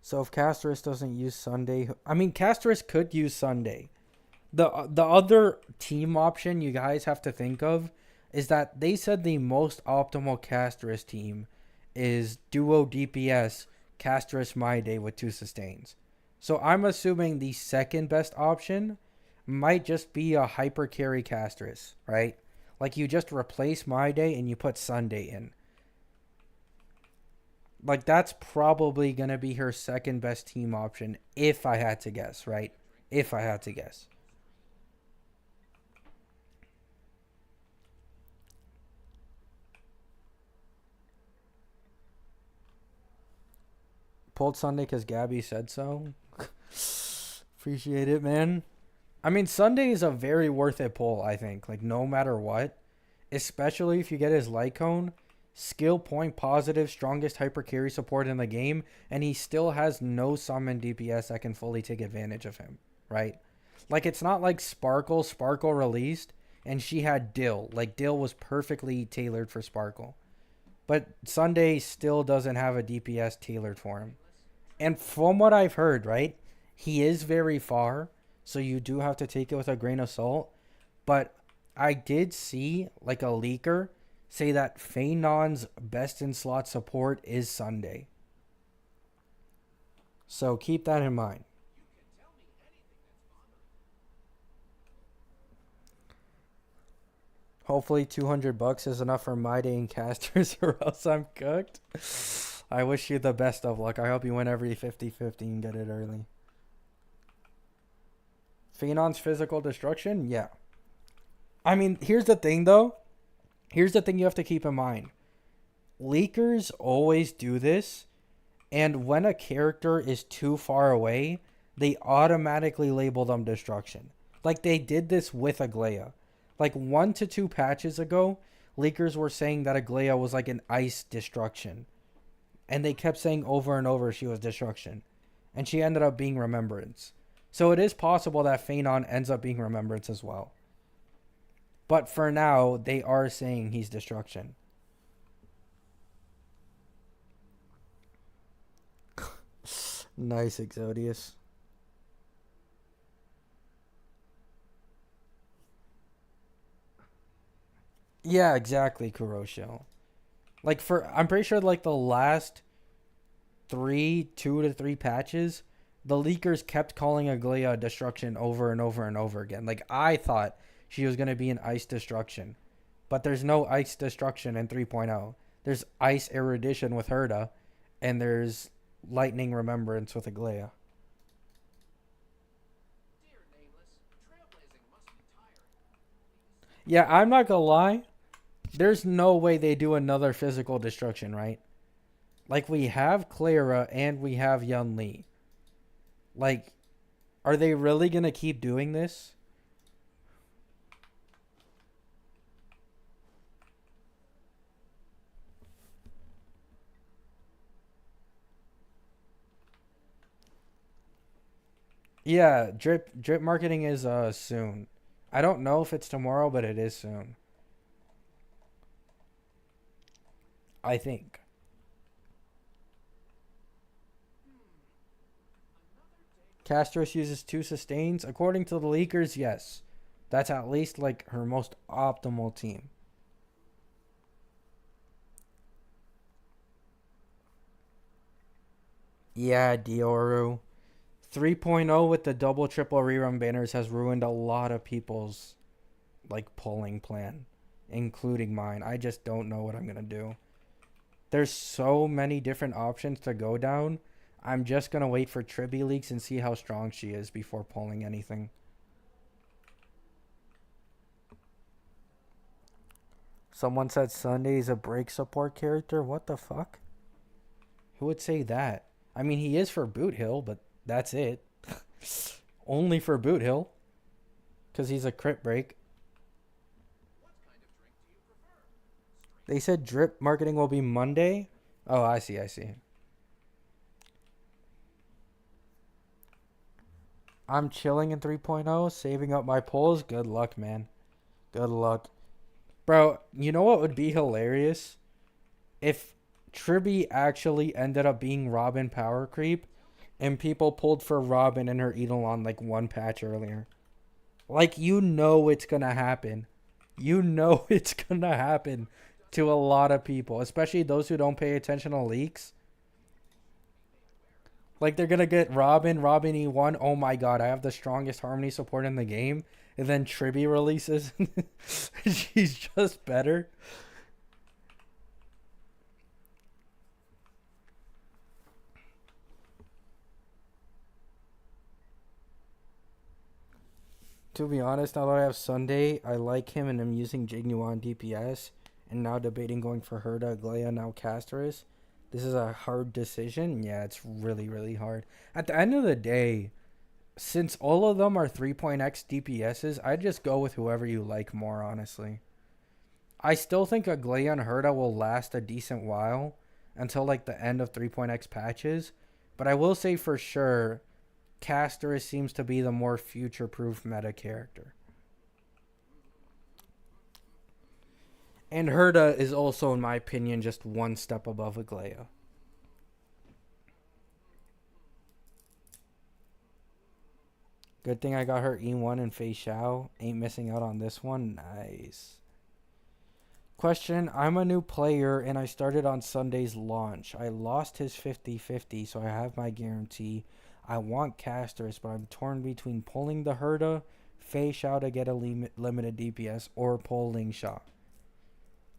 Speaker 1: So if Casteress doesn't use Sunday... I mean, Casteress could use Sunday. The other team option you guys have to think of is that they said the most optimal Casteress team is duo DPS, Casteress My Day with 2 sustains. So I'm assuming the second best option might just be a hyper carry Casteress, right? Like, you just replace My Day and you put Sunday in. Like, that's probably going to be her second best team option if I had to guess, right? If I had to guess. Pulled Sunday because Gabby said so. Appreciate it, man. I mean, Sunday is a very worth it pull, I think. Like, no matter what. Especially if you get his light cone. Skill point positive, strongest hyper carry support in the game. And he still has no summon DPS that can fully take advantage of him. Right? Like, it's not like Sparkle. Sparkle released. And she had Dill. Like, Dill was perfectly tailored for Sparkle. But Sunday still doesn't have a DPS tailored for him. And from what I've heard, right, he is very far, so you do have to take it with a grain of salt. But I did see, like, a leaker say that Phaenon's best in slot support is Sunday. So keep that in mind. Hopefully $200 is enough for my day and casters, or else I'm cooked. I wish you the best of luck. I hope you win every 50-50 and get it early. Phaenon's physical destruction? Yeah. I mean, here's the thing, though. Here's the thing you have to keep in mind. leakers always do this, and when a character is too far away, they automatically label them destruction. Like they did this with Aglaia. Like 1 to 2 patches ago, leakers were saying that Aglaia was like an ice destruction. And they kept saying over and over she was destruction. And she ended up being remembrance. So it is possible that Phanon ends up being remembrance as well. But for now, they are saying he's destruction. Nice, Exodius. Yeah, exactly, Kuroshio. Like I'm pretty sure like the last 2 to 3 patches, the leakers kept calling Aglaia destruction over and over and over again. Like I thought she was gonna be an ice destruction, but there's no ice destruction in 3.0. There's ice erudition with Herda, and there's lightning remembrance with Aglaia. Yeah, I'm not gonna lie. There's no way they do another physical destruction, right? Like, we have Clara and we have Yun Li. Like, are they really going to keep doing this? Yeah, drip marketing is soon. I don't know if it's tomorrow, but it is soon. I think. Castros uses 2 sustains. According to the leakers, yes. That's at least like her most optimal team. Yeah, Dioru. 3.0 with the double triple rerun banners has ruined a lot of people's like polling plan, including mine. I just don't know what I'm going to do. There's so many different options to go down. I'm just going to wait for Triby leaks and see how strong she is before polling anything. Someone said Sunday is a break support character. What the fuck? Who would say that? I mean, he is for Boot Hill, but that's it. Only for Boot Hill. Because he's a crit break. They said drip marketing will be Monday. Oh, I see. I'm chilling in 3.0, saving up my polls. Good luck, man. Good luck. Bro, you know what would be hilarious? If Triby actually ended up being Robin power creep and people pulled for Robin and her Eidolon like 1 patch earlier. Like, you know it's gonna happen. You know it's gonna happen to a lot of people, especially those who don't pay attention to leaks. Like, they're gonna get Robin E1. Oh my god, I have the strongest Harmony support in the game. And then Triby releases. She's just better. To be honest, now that I have Sunday, I like him and I'm using Jignuan DPS. And now debating going for Herda, Aglaia, now Casterus. This is a hard decision. Yeah, it's really, really hard. At the end of the day, since all of them are 3.x DPSs, I'd just go with whoever you like more, honestly. I still think Aglaia and Herda will last a decent while until like the end of 3.x patches. But I will say for sure, Casterus seems to be the more future-proof meta character. And Herda is also, in my opinion, just 1 step above Aglaia. Good thing I got her E1 and Fei Xiao. Ain't missing out on this one. Nice. Question, I'm a new player and I started on Sunday's launch. I lost his 50-50, so I have my guarantee. I want Casterus, but I'm torn between pulling the Herda, Fei Xiao to get a limited DPS, or pull Lingsha.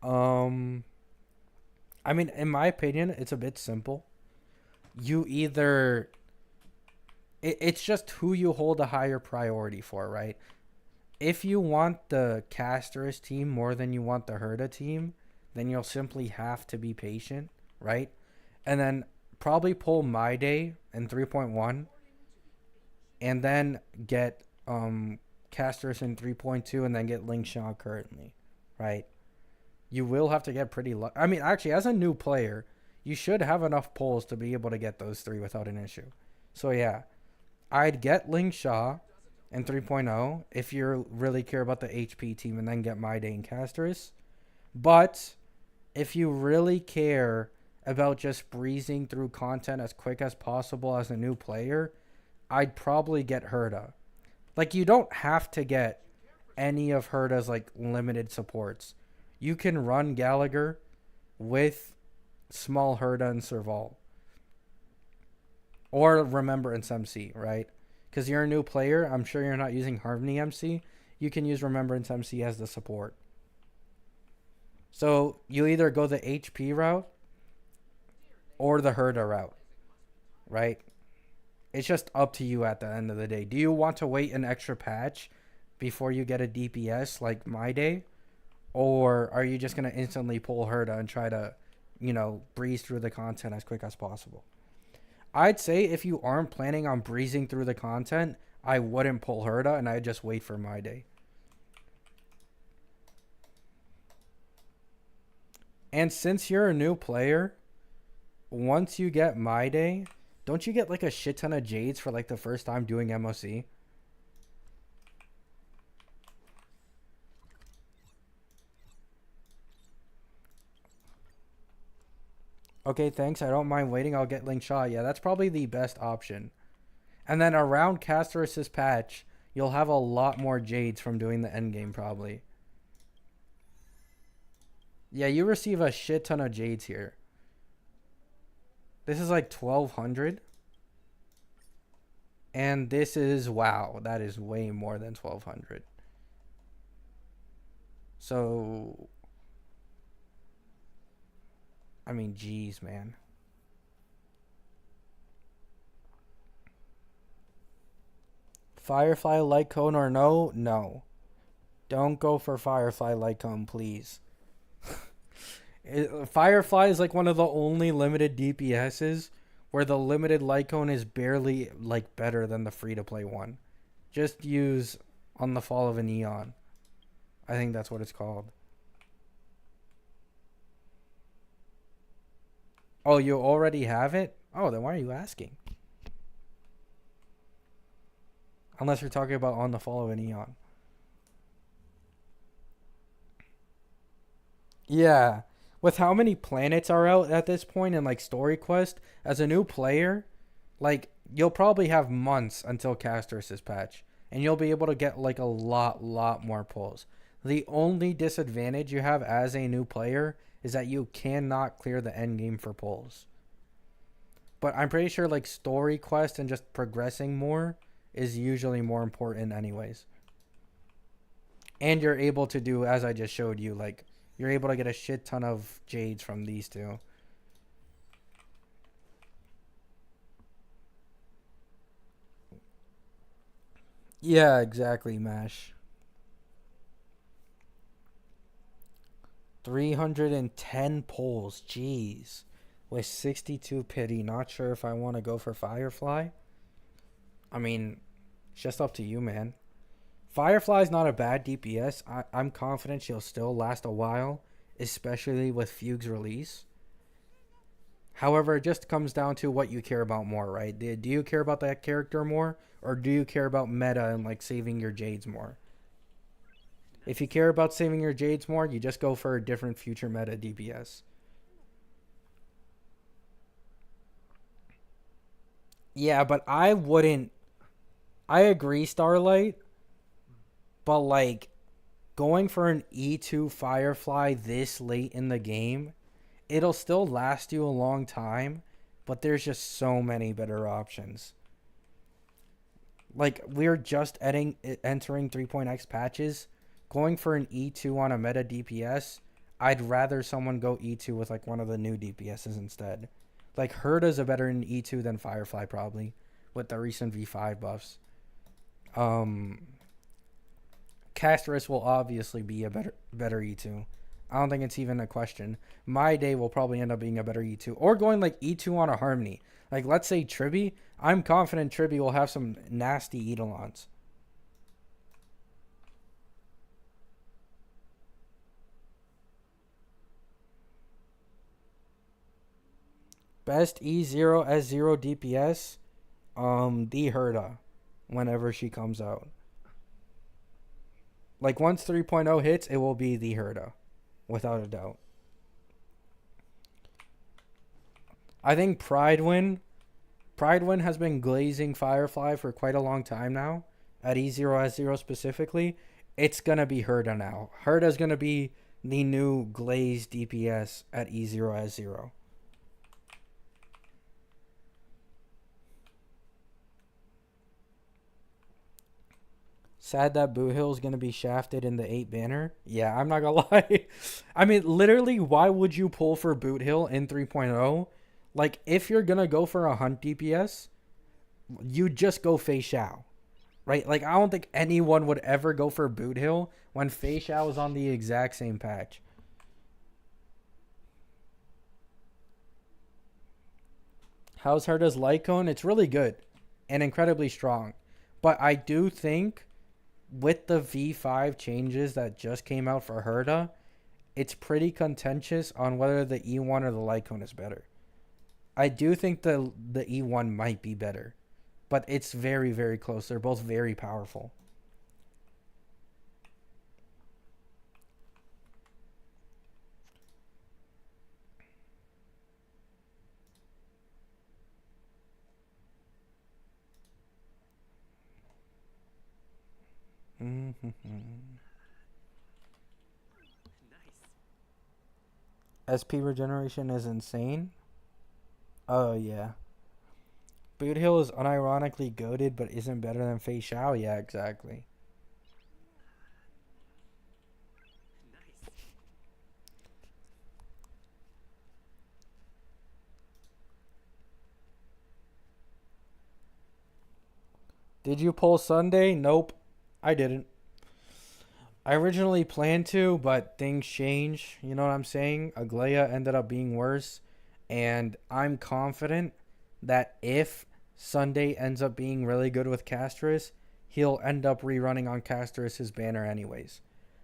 Speaker 1: I mean, in my opinion, it's a bit simple. You either... It's just who you hold a higher priority for, right? If you want the Casterus team more than you want the Herda team, then you'll simply have to be patient, right? And then probably pull My Day in 3.1 and then get Casters in 3.2 and then get Lingsha currently, right? You will have to get pretty lucky. I mean, actually, as a new player, you should have enough pulls to be able to get those 3 without an issue. So yeah, I'd get Lingsha in 3.0 if you really care about the HP team, and then get My Day and Casters. But if you really care about just breezing through content as quick as possible as a new player, I'd probably get Herda. Like, you don't have to get any of Herda's like limited supports. You can run Gallagher with small Herda and Serval. Or Remembrance MC, right? Because you're a new player, I'm sure you're not using Harmony MC. You can use Remembrance MC as the support. So you either go the HP route or the Herda route, right? It's just up to you at the end of the day. Do you want to wait an extra patch before you get a DPS like My Day? Or are you just going to instantly pull Herda and try to, breeze through the content as quick as possible? I'd say if you aren't planning on breezing through the content, I wouldn't pull Herda and I'd just wait for My Day. And since you're a new player, once you get My Day, don't you get like a shit ton of Jades for like the first time doing MOC? Okay, thanks. I don't mind waiting. I'll get Lingsha. Yeah, that's probably the best option. And then around Caster Assist patch, you'll have a lot more Jades from doing the endgame probably. Yeah, you receive a shit ton of Jades here. This is like 1,200. And this is, wow, that is way more than 1,200. So, I mean, geez, man. Firefly light cone or no? No. Don't go for Firefly light cone, please. Firefly is like one of the only limited DPSs where the limited light cone is barely like better than the free-to-play one. Just use On the Fall of an Eon. I think that's what it's called. Oh, you already have it? Oh, then why are you asking? Unless you're talking about On the Fall of an Eon. Yeah. With how many planets are out at this point in like story quest, as a new player, like you'll probably have months until Caster Assist patch, and you'll be able to get like a lot more pulls. The only disadvantage you have as a new player is that you cannot clear the end game for pulls. But I'm pretty sure like story quest and just progressing more is usually more important anyways. And you're able to do, as I just showed you, like you're able to get a shit ton of Jades from these two. Yeah, exactly, Mash. 310 pulls, jeez. With 62 pity, not sure if I want to go for Firefly. I mean, it's just up to you, man. Firefly's not a bad DPS. I'm confident she'll still last a while, especially with Fugue's release. However, it just comes down to what you care about more, right? Do you care about that character more, or do you care about meta and like saving your Jades more? If you care about saving your Jades more, you just go for a different future meta DPS. Yeah, but I wouldn't... I agree, Starlight. But, like, going for an E2 Firefly this late in the game, it'll still last you a long time, but there's just so many better options. Like, we're just entering 3.x patches. Going for an E2 on a meta DPS, I'd rather someone go E2 with, like, one of the new DPSs instead. Like, Herda's a better in E2 than Firefly, probably, with the recent V5 buffs. Casterus will obviously be a better E2. I don't think it's even a question. My day will probably end up being a better E2. Or going like E2 on a Harmony. Like, let's say Triby. I'm confident Triby will have some nasty Eidolons. Best E0 S0 DPS? The Herda. Whenever she comes out. Like, once 3.0 hits, it will be the Herda. Without a doubt. I think Pridewind has been glazing Firefly for quite a long time now. At E0 S0 specifically. It's going to be Herda now. Herda's going to be the new glazed DPS at E0 S0. Sad that Boo Hill is going to be shafted in the 8 banner. Yeah, I'm not going to lie. I mean, literally, why would you pull for Boot Hill in 3.0? Like, if you're going to go for a hunt DPS, you just go Fei Xiao. Right? Like, I don't think anyone would ever go for Boot Hill when Fei Xiao is on the exact same patch. How's Herda's light cone? It's really good and incredibly strong. But I do think with the V5 changes that just came out for Herda, it's pretty contentious on whether the E1 or the light cone is better. I do think the E1 might be better, but it's very, very close. They're both very powerful. SP regeneration is insane. Oh, yeah. Boot Hill is unironically goated, but isn't better than Fei Xiao. Yeah, exactly. Did you pull Sunday? Nope, I didn't. I originally planned to, but things change. You know what I'm saying? Aglaia ended up being worse. And I'm confident that if Sunday ends up being really good with Castris, he'll end up rerunning on Castris' banner anyways.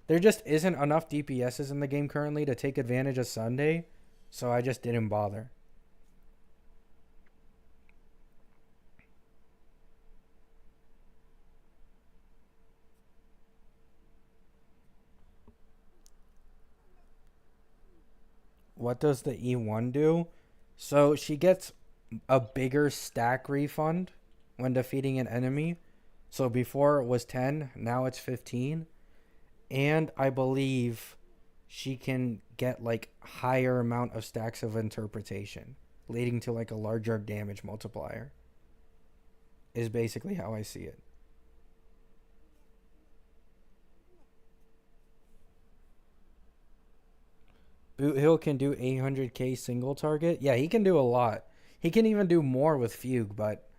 Speaker 1: There just isn't enough DPSs in the game currently to take advantage of Sunday, so I just didn't bother. What does the E1 do? So she gets a bigger stack refund when defeating an enemy. So before it was 10, now it's 15. And I believe she can get like higher amount of stacks of interpretation, leading to like a larger damage multiplier. Is basically how I see it. Boot Hill can do 800k single target. Yeah, he can do a lot. He can even do more with Fugue, but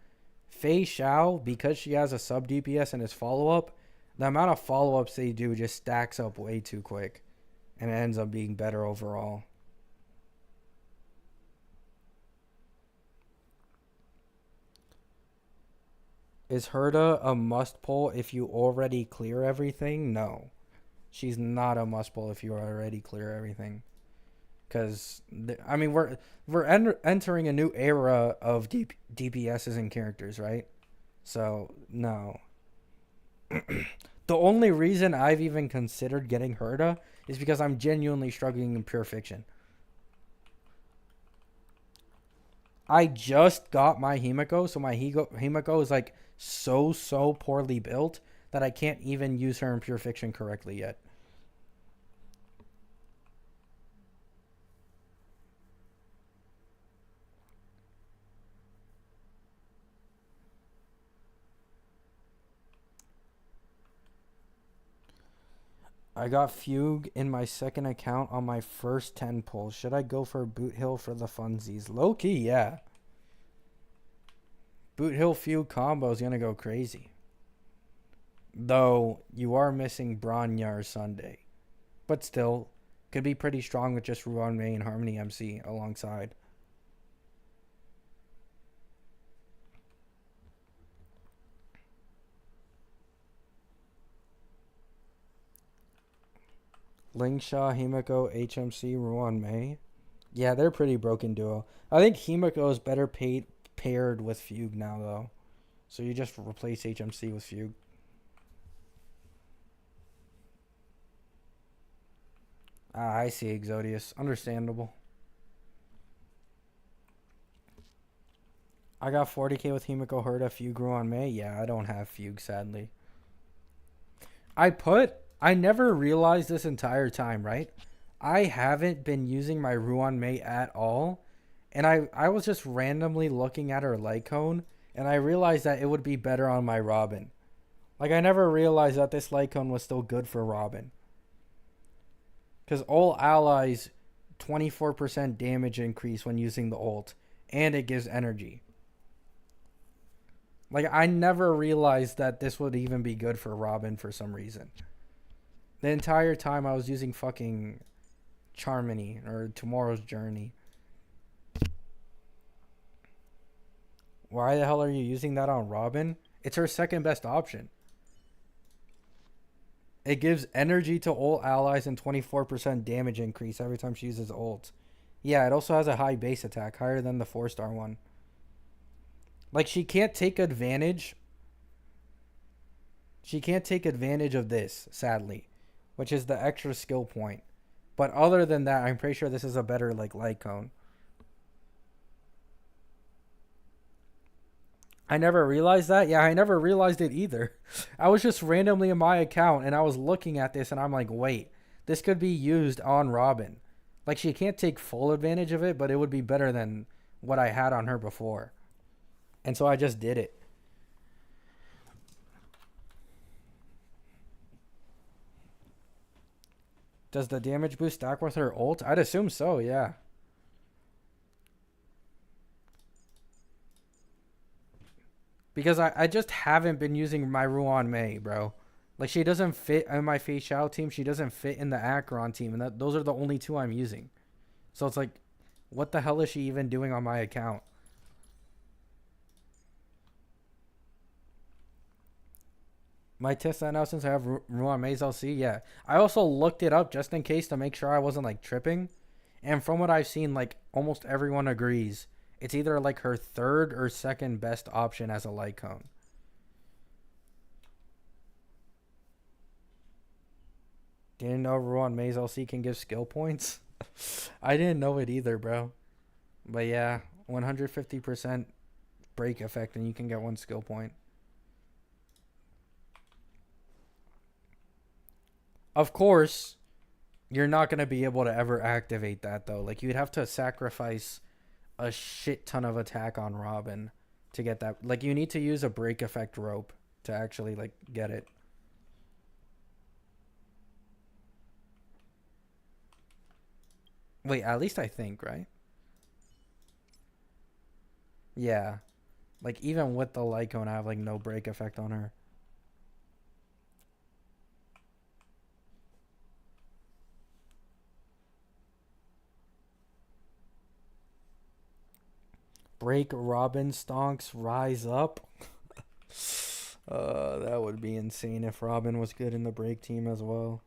Speaker 1: Fei Xiao, because she has a sub DPS and his follow-up, the amount of follow-ups they do just stacks up way too quick. And it ends up being better overall. Is Herda a must pull if you already clear everything? No. She's not a must pull if you already clear everything. Because, I mean, we're entering a new era of DPSs and characters, right? So, no. The only reason I've even considered getting Herda is because I'm genuinely struggling in Pure Fiction. I just got my Himiko, so my Himiko is like so poorly built that I can't even use her in Pure Fiction correctly yet. I got Fugue in my second account on my first 10 pulls. Should I go for Boot Hill for the funsies? Low key, yeah. Boot Hill Fugue combo is going to go crazy. Though, you are missing Bronyar Sunday. But still, Could be pretty strong with just Ruan Mei and Harmony MC alongside. Lingsha, Himiko, HMC, Ruan Mei. Yeah, they're pretty broken duo. I think Himiko is better paired with Fugue now, though. So you just replace HMC with Fugue. Ah, I see, Exodius. Understandable. I got 40k with Himiko Herta, Fugue, Ruan Mei. Yeah, I don't have Fugue, sadly. I never realized this entire time, right? I haven't been using my Ruan Mei at all. And I was just randomly looking at her light cone, and I realized that it would be better on my Robin. Like, I never realized that this light cone was still good for Robin. Because all allies, 24% damage increase when using the ult. And it gives energy. Like, I never realized that this would even be good for Robin for some reason. The entire time I was using fucking Charmony or Tomorrow's Journey. Why the hell are you using that on Robin? It's her second best option. It gives energy to all allies and 24% damage increase every time she uses ult. Yeah, it also has a high base attack, higher than the 4-star one. Like, she can't take advantage. She can't take advantage of this, sadly, which is the extra skill point. But other than that, I'm pretty sure this is a better, like, light cone. I never realized that. Yeah, I never realized it either. I was just randomly in my account, and I was looking at this, and I'm like, wait, this could be used on Robin. Like, she can't take full advantage of it, but it would be better than what I had on her before. And so I just did it. Does the damage boost stack with her ult? I'd assume so, yeah. Because I just haven't been using my Ruan Mei, bro. Like, she doesn't fit in my Fei Xiao team. She doesn't fit in the Acheron team. And those are the only two I'm using. So it's like, what the hell is she even doing on my account? My test that now since I have Ruan Mei's LC, yeah. I also looked it up just in case to make sure I wasn't, like, tripping. And from what I've seen, like, almost everyone agrees. It's either, like, her third or second best option as a light cone. Didn't know Ruan Mei's LC can give skill points? I didn't know it either, bro. But yeah, 150% break effect and you can get 1 skill point. Of course, you're not going to be able to ever activate that, though. Like, you'd have to sacrifice a shit ton of attack on Robin to get that. Like, you need to use a break effect rope to actually, like, get it. Wait, at least I think, right? Yeah. Like, even with the light cone, I have, like, no break effect on her. Break Robin stonks, rise up. That would be insane if Robin was good in the break team as well.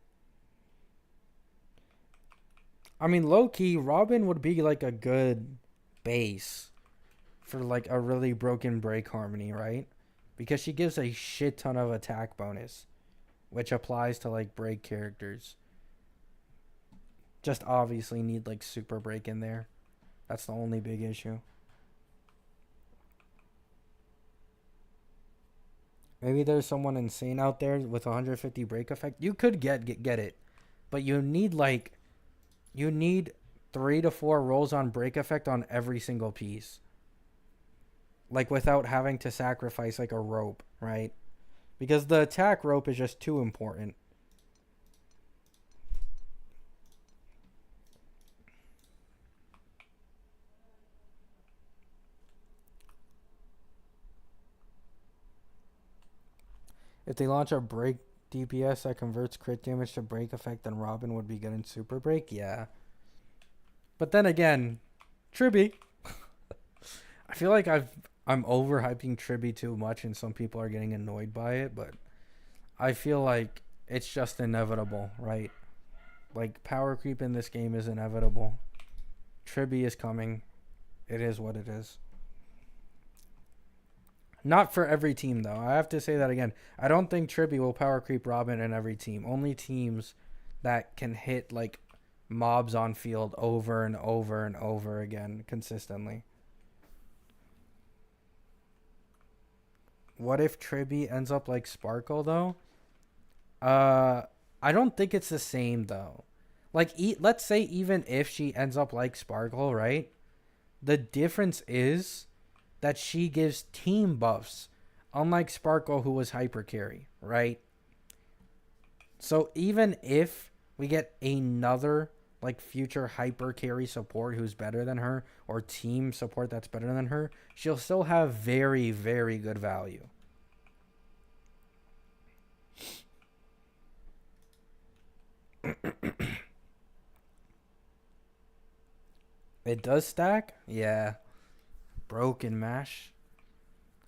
Speaker 1: I mean, low-key, Robin would be like a good base for like a really broken break harmony, right? Because she gives a shit ton of attack bonus, which applies to like break characters. Just obviously need like super break in there. That's the only big issue. Maybe there's someone insane out there with 150 break effect. You could get it, but you need 3 to 4 rolls on break effect on every single piece. Like, without having to sacrifice like a rope, right? Because the attack rope is just too important. If they launch a break DPS that converts crit damage to break effect, then Robin would be good in Super Break. Yeah. But then again, Triby. I feel like I'm overhyping Triby too much, and some people are getting annoyed by it. But I feel like it's just inevitable, right? Like power creep in this game is inevitable. Triby is coming. It is what it is. Not for every team, though. I have to say that again. I don't think Triby will power creep Robin in every team. Only teams that can hit like mobs on field over and over and over again consistently. What if Triby ends up like Sparkle, though? I don't think it's the same, though. Like, let's say even if she ends up like Sparkle, right? The difference is that she gives team buffs, unlike Sparkle, who was hyper carry, right? So even if we get another like future hyper carry support who's better than her, or team support that's better than her, she'll still have very, very good value. It does stack? Yeah. Broken Mash.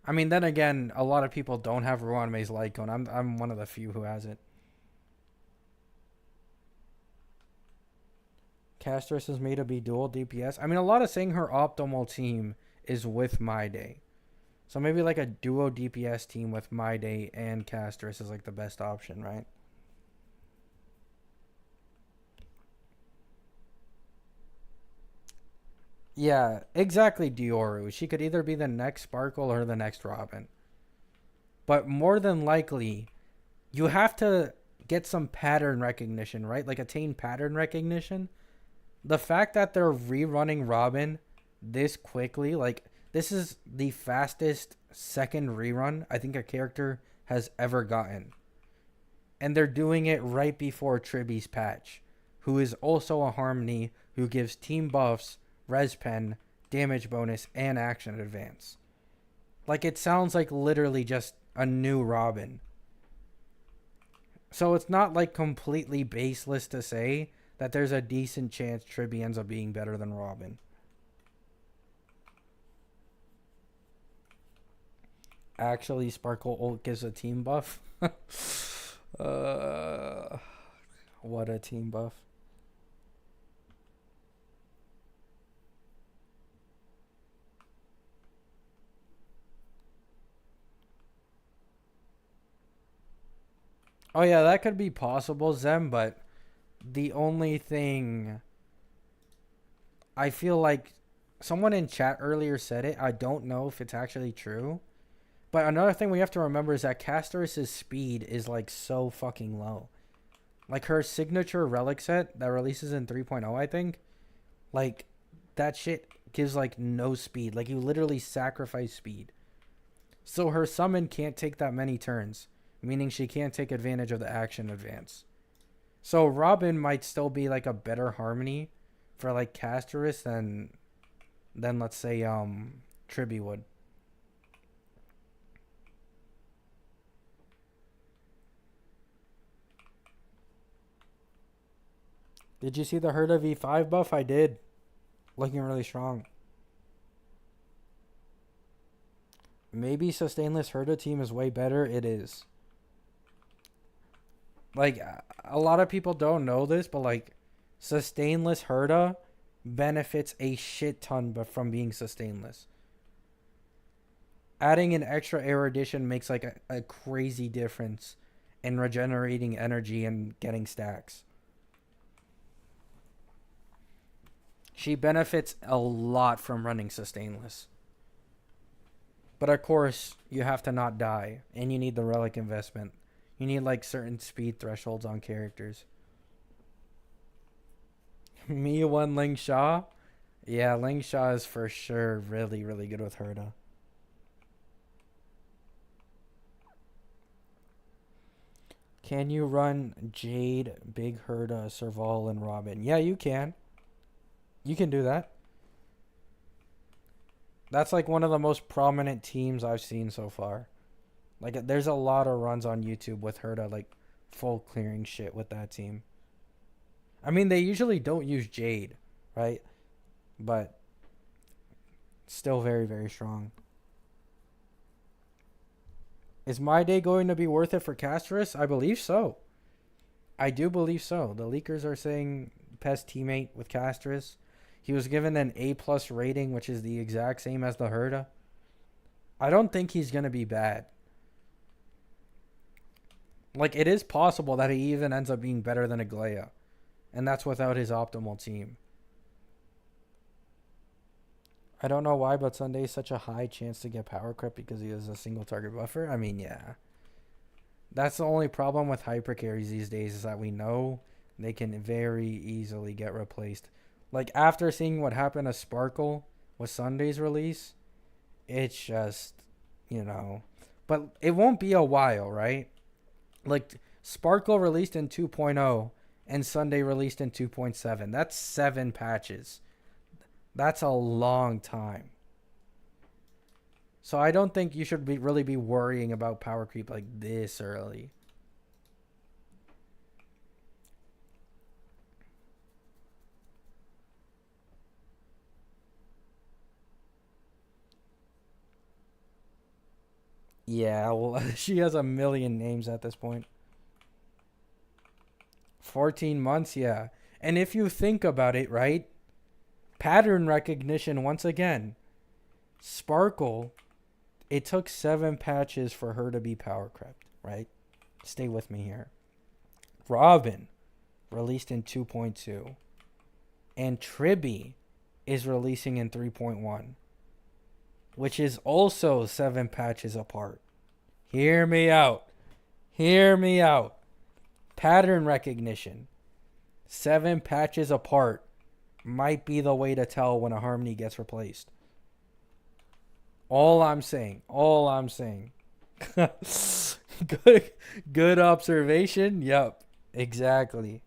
Speaker 1: I mean, then again, a lot of people don't have Ruanme's Light Cone. I'm one of the few who has it. Castress is made to be dual DPS. I mean, a lot of saying her optimal team is with My Day. So maybe like a duo DPS team with My Day and Castress is like the best option, right? Yeah, exactly, Dioru. She could either be the next Sparkle or the next Robin. But more than likely, you have to get some pattern recognition, right? Like attain pattern recognition. The fact that they're rerunning Robin this quickly, like this is the fastest second rerun I think a character has ever gotten. And they're doing it right before Triby's patch, who is also a Harmony who gives team buffs, res pen, damage bonus, and action advance. Like, it sounds like literally just a new Robin. So it's not like completely baseless to say that there's a decent chance Triby ends up being better than Robin. Actually, Sparkle ult gives a team buff. What a team buff. Oh yeah, that could be possible, Zem, but the only thing I feel like someone in chat earlier said it. I don't know if it's actually true. But another thing we have to remember is that Castoris' speed is like so fucking low. Like her signature relic set that releases in 3.0, I think, like that shit gives like no speed. Like you literally sacrifice speed. So her summon can't take that many turns, meaning she can't take advantage of the action advance. So Robin might still be like a better Harmony for like Castoris than let's say Triby would. Did you see the Herda V5 buff? I did. Looking really strong. Maybe sustainless Herda team is way better. It is. Like, a lot of people don't know this, but like, sustainless Herda benefits a shit ton from being sustainless. Adding an extra erudition makes like a crazy difference in regenerating energy and getting stacks. She benefits a lot from running sustainless. But of course, you have to not die, and you need the relic investment. You need like certain speed thresholds on characters. Me one Lingsha? Yeah, Lingsha is for sure really, really good with Herda. Can you run Jade, Big Herda, Serval, and Robin? Yeah, you can. You can do that. That's like one of the most prominent teams I've seen so far. Like, there's a lot of runs on YouTube with Herda, like full clearing shit with that team. I mean, they usually don't use Jade, right? But still very, very strong. Is My Day going to be worth it for Castris? I believe so. I do believe so. The leakers are saying best teammate with Castris. He was given an A+ rating, which is the exact same as the Herda. I don't think he's going to be bad. Like, it is possible that he even ends up being better than Aglaia. And that's without his optimal team. I don't know why, but Sunday is such a high chance to get power creep because he has a single target buffer. I mean, yeah. That's the only problem with hyper carries these days, is that we know they can very easily get replaced. Like, after seeing what happened to Sparkle with Sunday's release, it's just, you know. But it won't be a while, right? Like, Sparkle released in 2.0 and Sunday released in 2.7. That's 7 patches. That's a long time. So I don't think you should really be worrying about power creep like this early. Yeah, well, she has a million names at this point. 14 months, yeah. And if you think about it, right? Pattern recognition once again. Sparkle, it took 7 patches for her to be power crept, right? Stay with me here. Robin, released in 2.2. And Triby is releasing in 3.1. Which is also 7 patches apart. Hear me out. Hear me out. Pattern recognition. 7 patches apart might be the way to tell when a harmony gets replaced. All I'm saying. All I'm saying. Good observation. Yep. Exactly.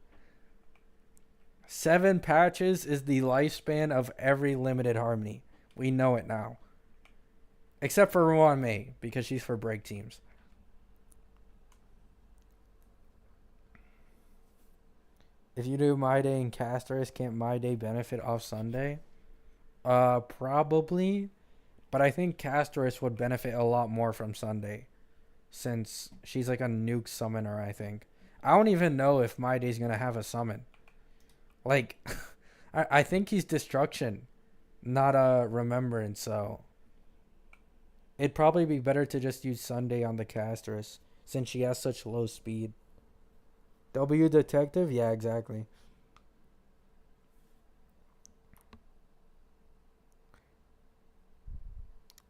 Speaker 1: 7 patches is the lifespan of every limited harmony. We know it now. Except for Ruan Mei, because she's for break teams. If you do My Day and Casters, can't My Day benefit off Sunday? Probably. But I think Casters would benefit a lot more from Sunday. Since she's like a nuke summoner, I think. I don't even know if My Day's going to have a summon. Like, I think he's Destruction, not a Remembrance, so... It'd probably be better to just use Sunday on the Casters, since she has such low speed. W Detective? Yeah, exactly.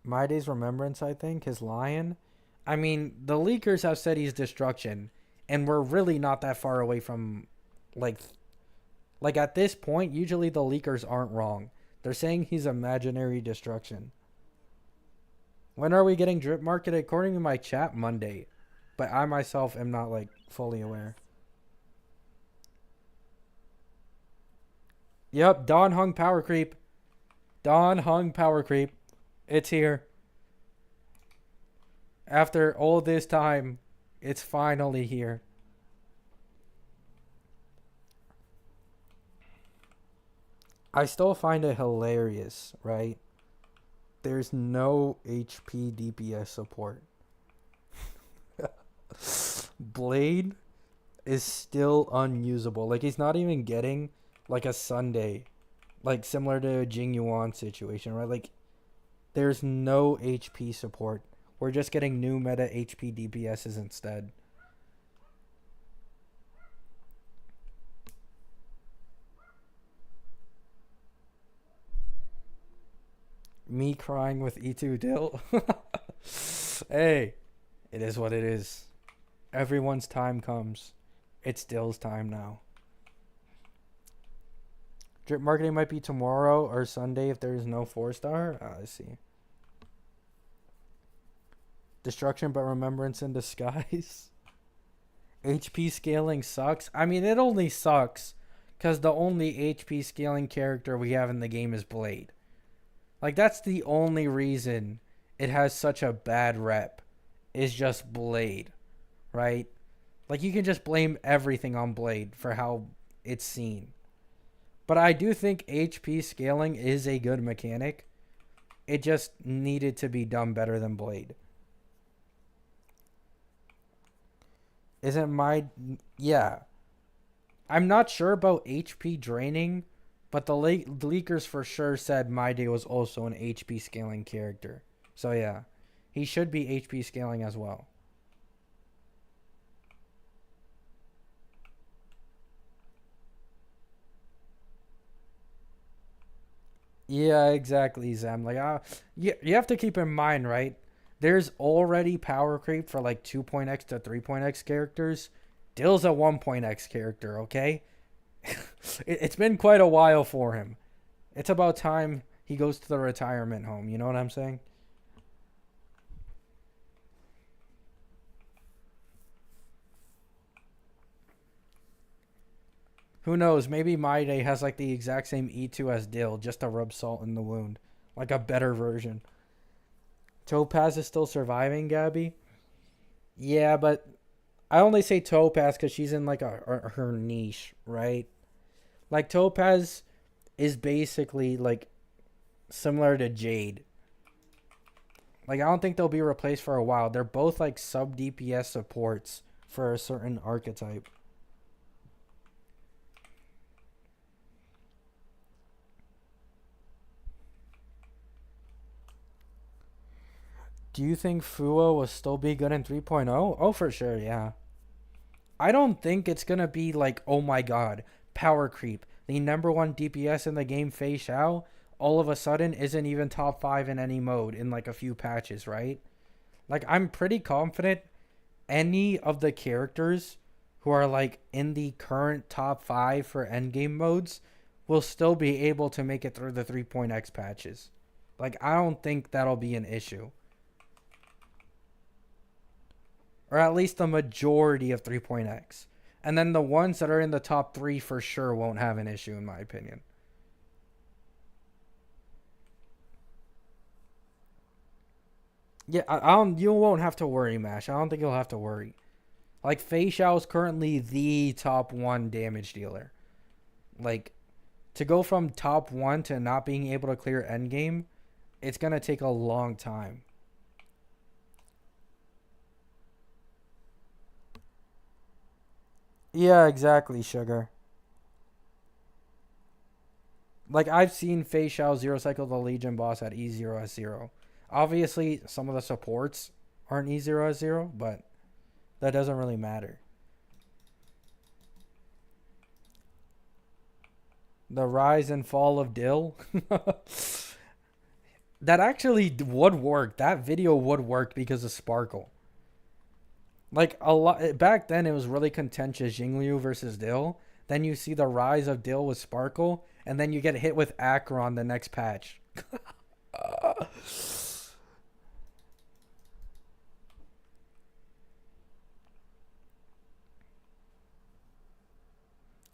Speaker 1: My Day's Remembrance, I think, his Lion. I mean, the leakers have said he's Destruction, and we're really not that far away from, like at this point, usually the leakers aren't wrong. They're saying he's Imaginary Destruction. When are we getting drip market? According to my chat, Monday. But I myself am not, like, fully aware. Yep, Dawn Hung Power Creep. Dawn Hung Power Creep. It's here. After all this time, it's finally here. I still find it hilarious, right? There's no HP DPS support. Blade is still unusable. Like, he's not even getting, like, a Sunday. Like, similar to a Jing Yuan situation, right? Like, there's no HP support. We're just getting new meta HP DPSs instead. Me crying with E2 Dill. Hey, it is what it is. Everyone's time comes. It's Dill's time now. Drip marketing might be tomorrow or Sunday if there is no 4-star. I see. Destruction but Remembrance in disguise. HP scaling sucks. I mean, it only sucks because the only HP scaling character we have in the game is Blade. Like, that's the only reason it has such a bad rep, is just Blade, right? Like, you can just blame everything on Blade for how it's seen. But I do think HP scaling is a good mechanic. It just needed to be done better than Blade. Isn't my... Yeah. I'm not sure about HP draining, but the leakers for sure said My Day was also an HP scaling character. So yeah, he should be HP scaling as well. Yeah, exactly, Zem. Like, you have to keep in mind, right? There's already power creep for like 2.x to 3.x characters. Dill's a 1.x character, okay? It's been quite a while for him. It's about time he goes to the retirement home. You know what I'm saying? Who knows? Maybe My Day has like the exact same E2 as Dill, just to rub salt in the wound. Like a better version. Topaz is still surviving, Gabby? Yeah, but I only say Topaz because she's in like her niche, right? Like, Topaz is basically like similar to Jade. Like, I don't think they'll be replaced for a while. They're both like sub DPS supports for a certain archetype. Do you think Fua will still be good in 3.0? Oh, for sure, yeah. I don't think it's going to be like, oh my god, power creep. The number one DPS in the game, Fei Xiao, all of a sudden isn't even top 5 in any mode in like a few patches, right? Like, I'm pretty confident any of the characters who are like in the current top 5 for endgame modes will still be able to make it through the 3.x patches. Like, I don't think that'll be an issue. Or at least the majority of 3.x. And then the ones that are in the top 3 for sure won't have an issue, in my opinion. Yeah, I don't. You won't have to worry, Mash. I don't think you'll have to worry. Like, Fei Xiao is currently the top 1 damage dealer. Like, to go from top 1 to not being able to clear endgame, it's going to take a long time. Yeah, exactly, Sugar. Like, I've seen Fei Xiao zero cycle the Legion boss at E0S0. Obviously, some of the supports aren't E0S0, but that doesn't really matter. The rise and fall of Dill. That actually would work. That video would work because of Sparkle. Like, a lot back then, it was really contentious, Jingliu versus Dill. Then you see the rise of Dill with Sparkle, and then you get hit with Acheron the next patch.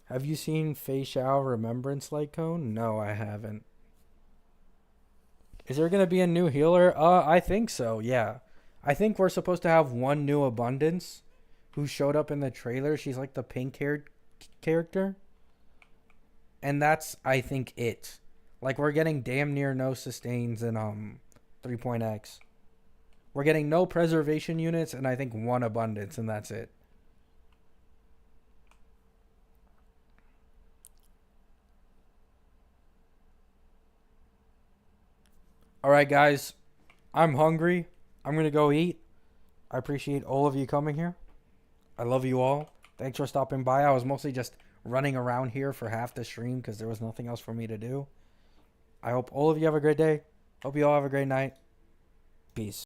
Speaker 1: Have you seen Fei Xiao Remembrance Light Cone? No, I haven't. Is there gonna be a new healer? I think so. Yeah. I think we're supposed to have one new Abundance who showed up in the trailer. She's like the pink-haired character. And that's, I think, it. Like, we're getting damn near no sustains in 3.x. We're getting no preservation units and I think one Abundance, and that's it. Alright, guys. I'm hungry. I'm going to go eat. I appreciate all of you coming here. I love you all. Thanks for stopping by. I was mostly just running around here for half the stream because there was nothing else for me to do. I hope all of you have a great day. Hope you all have a great night. Peace.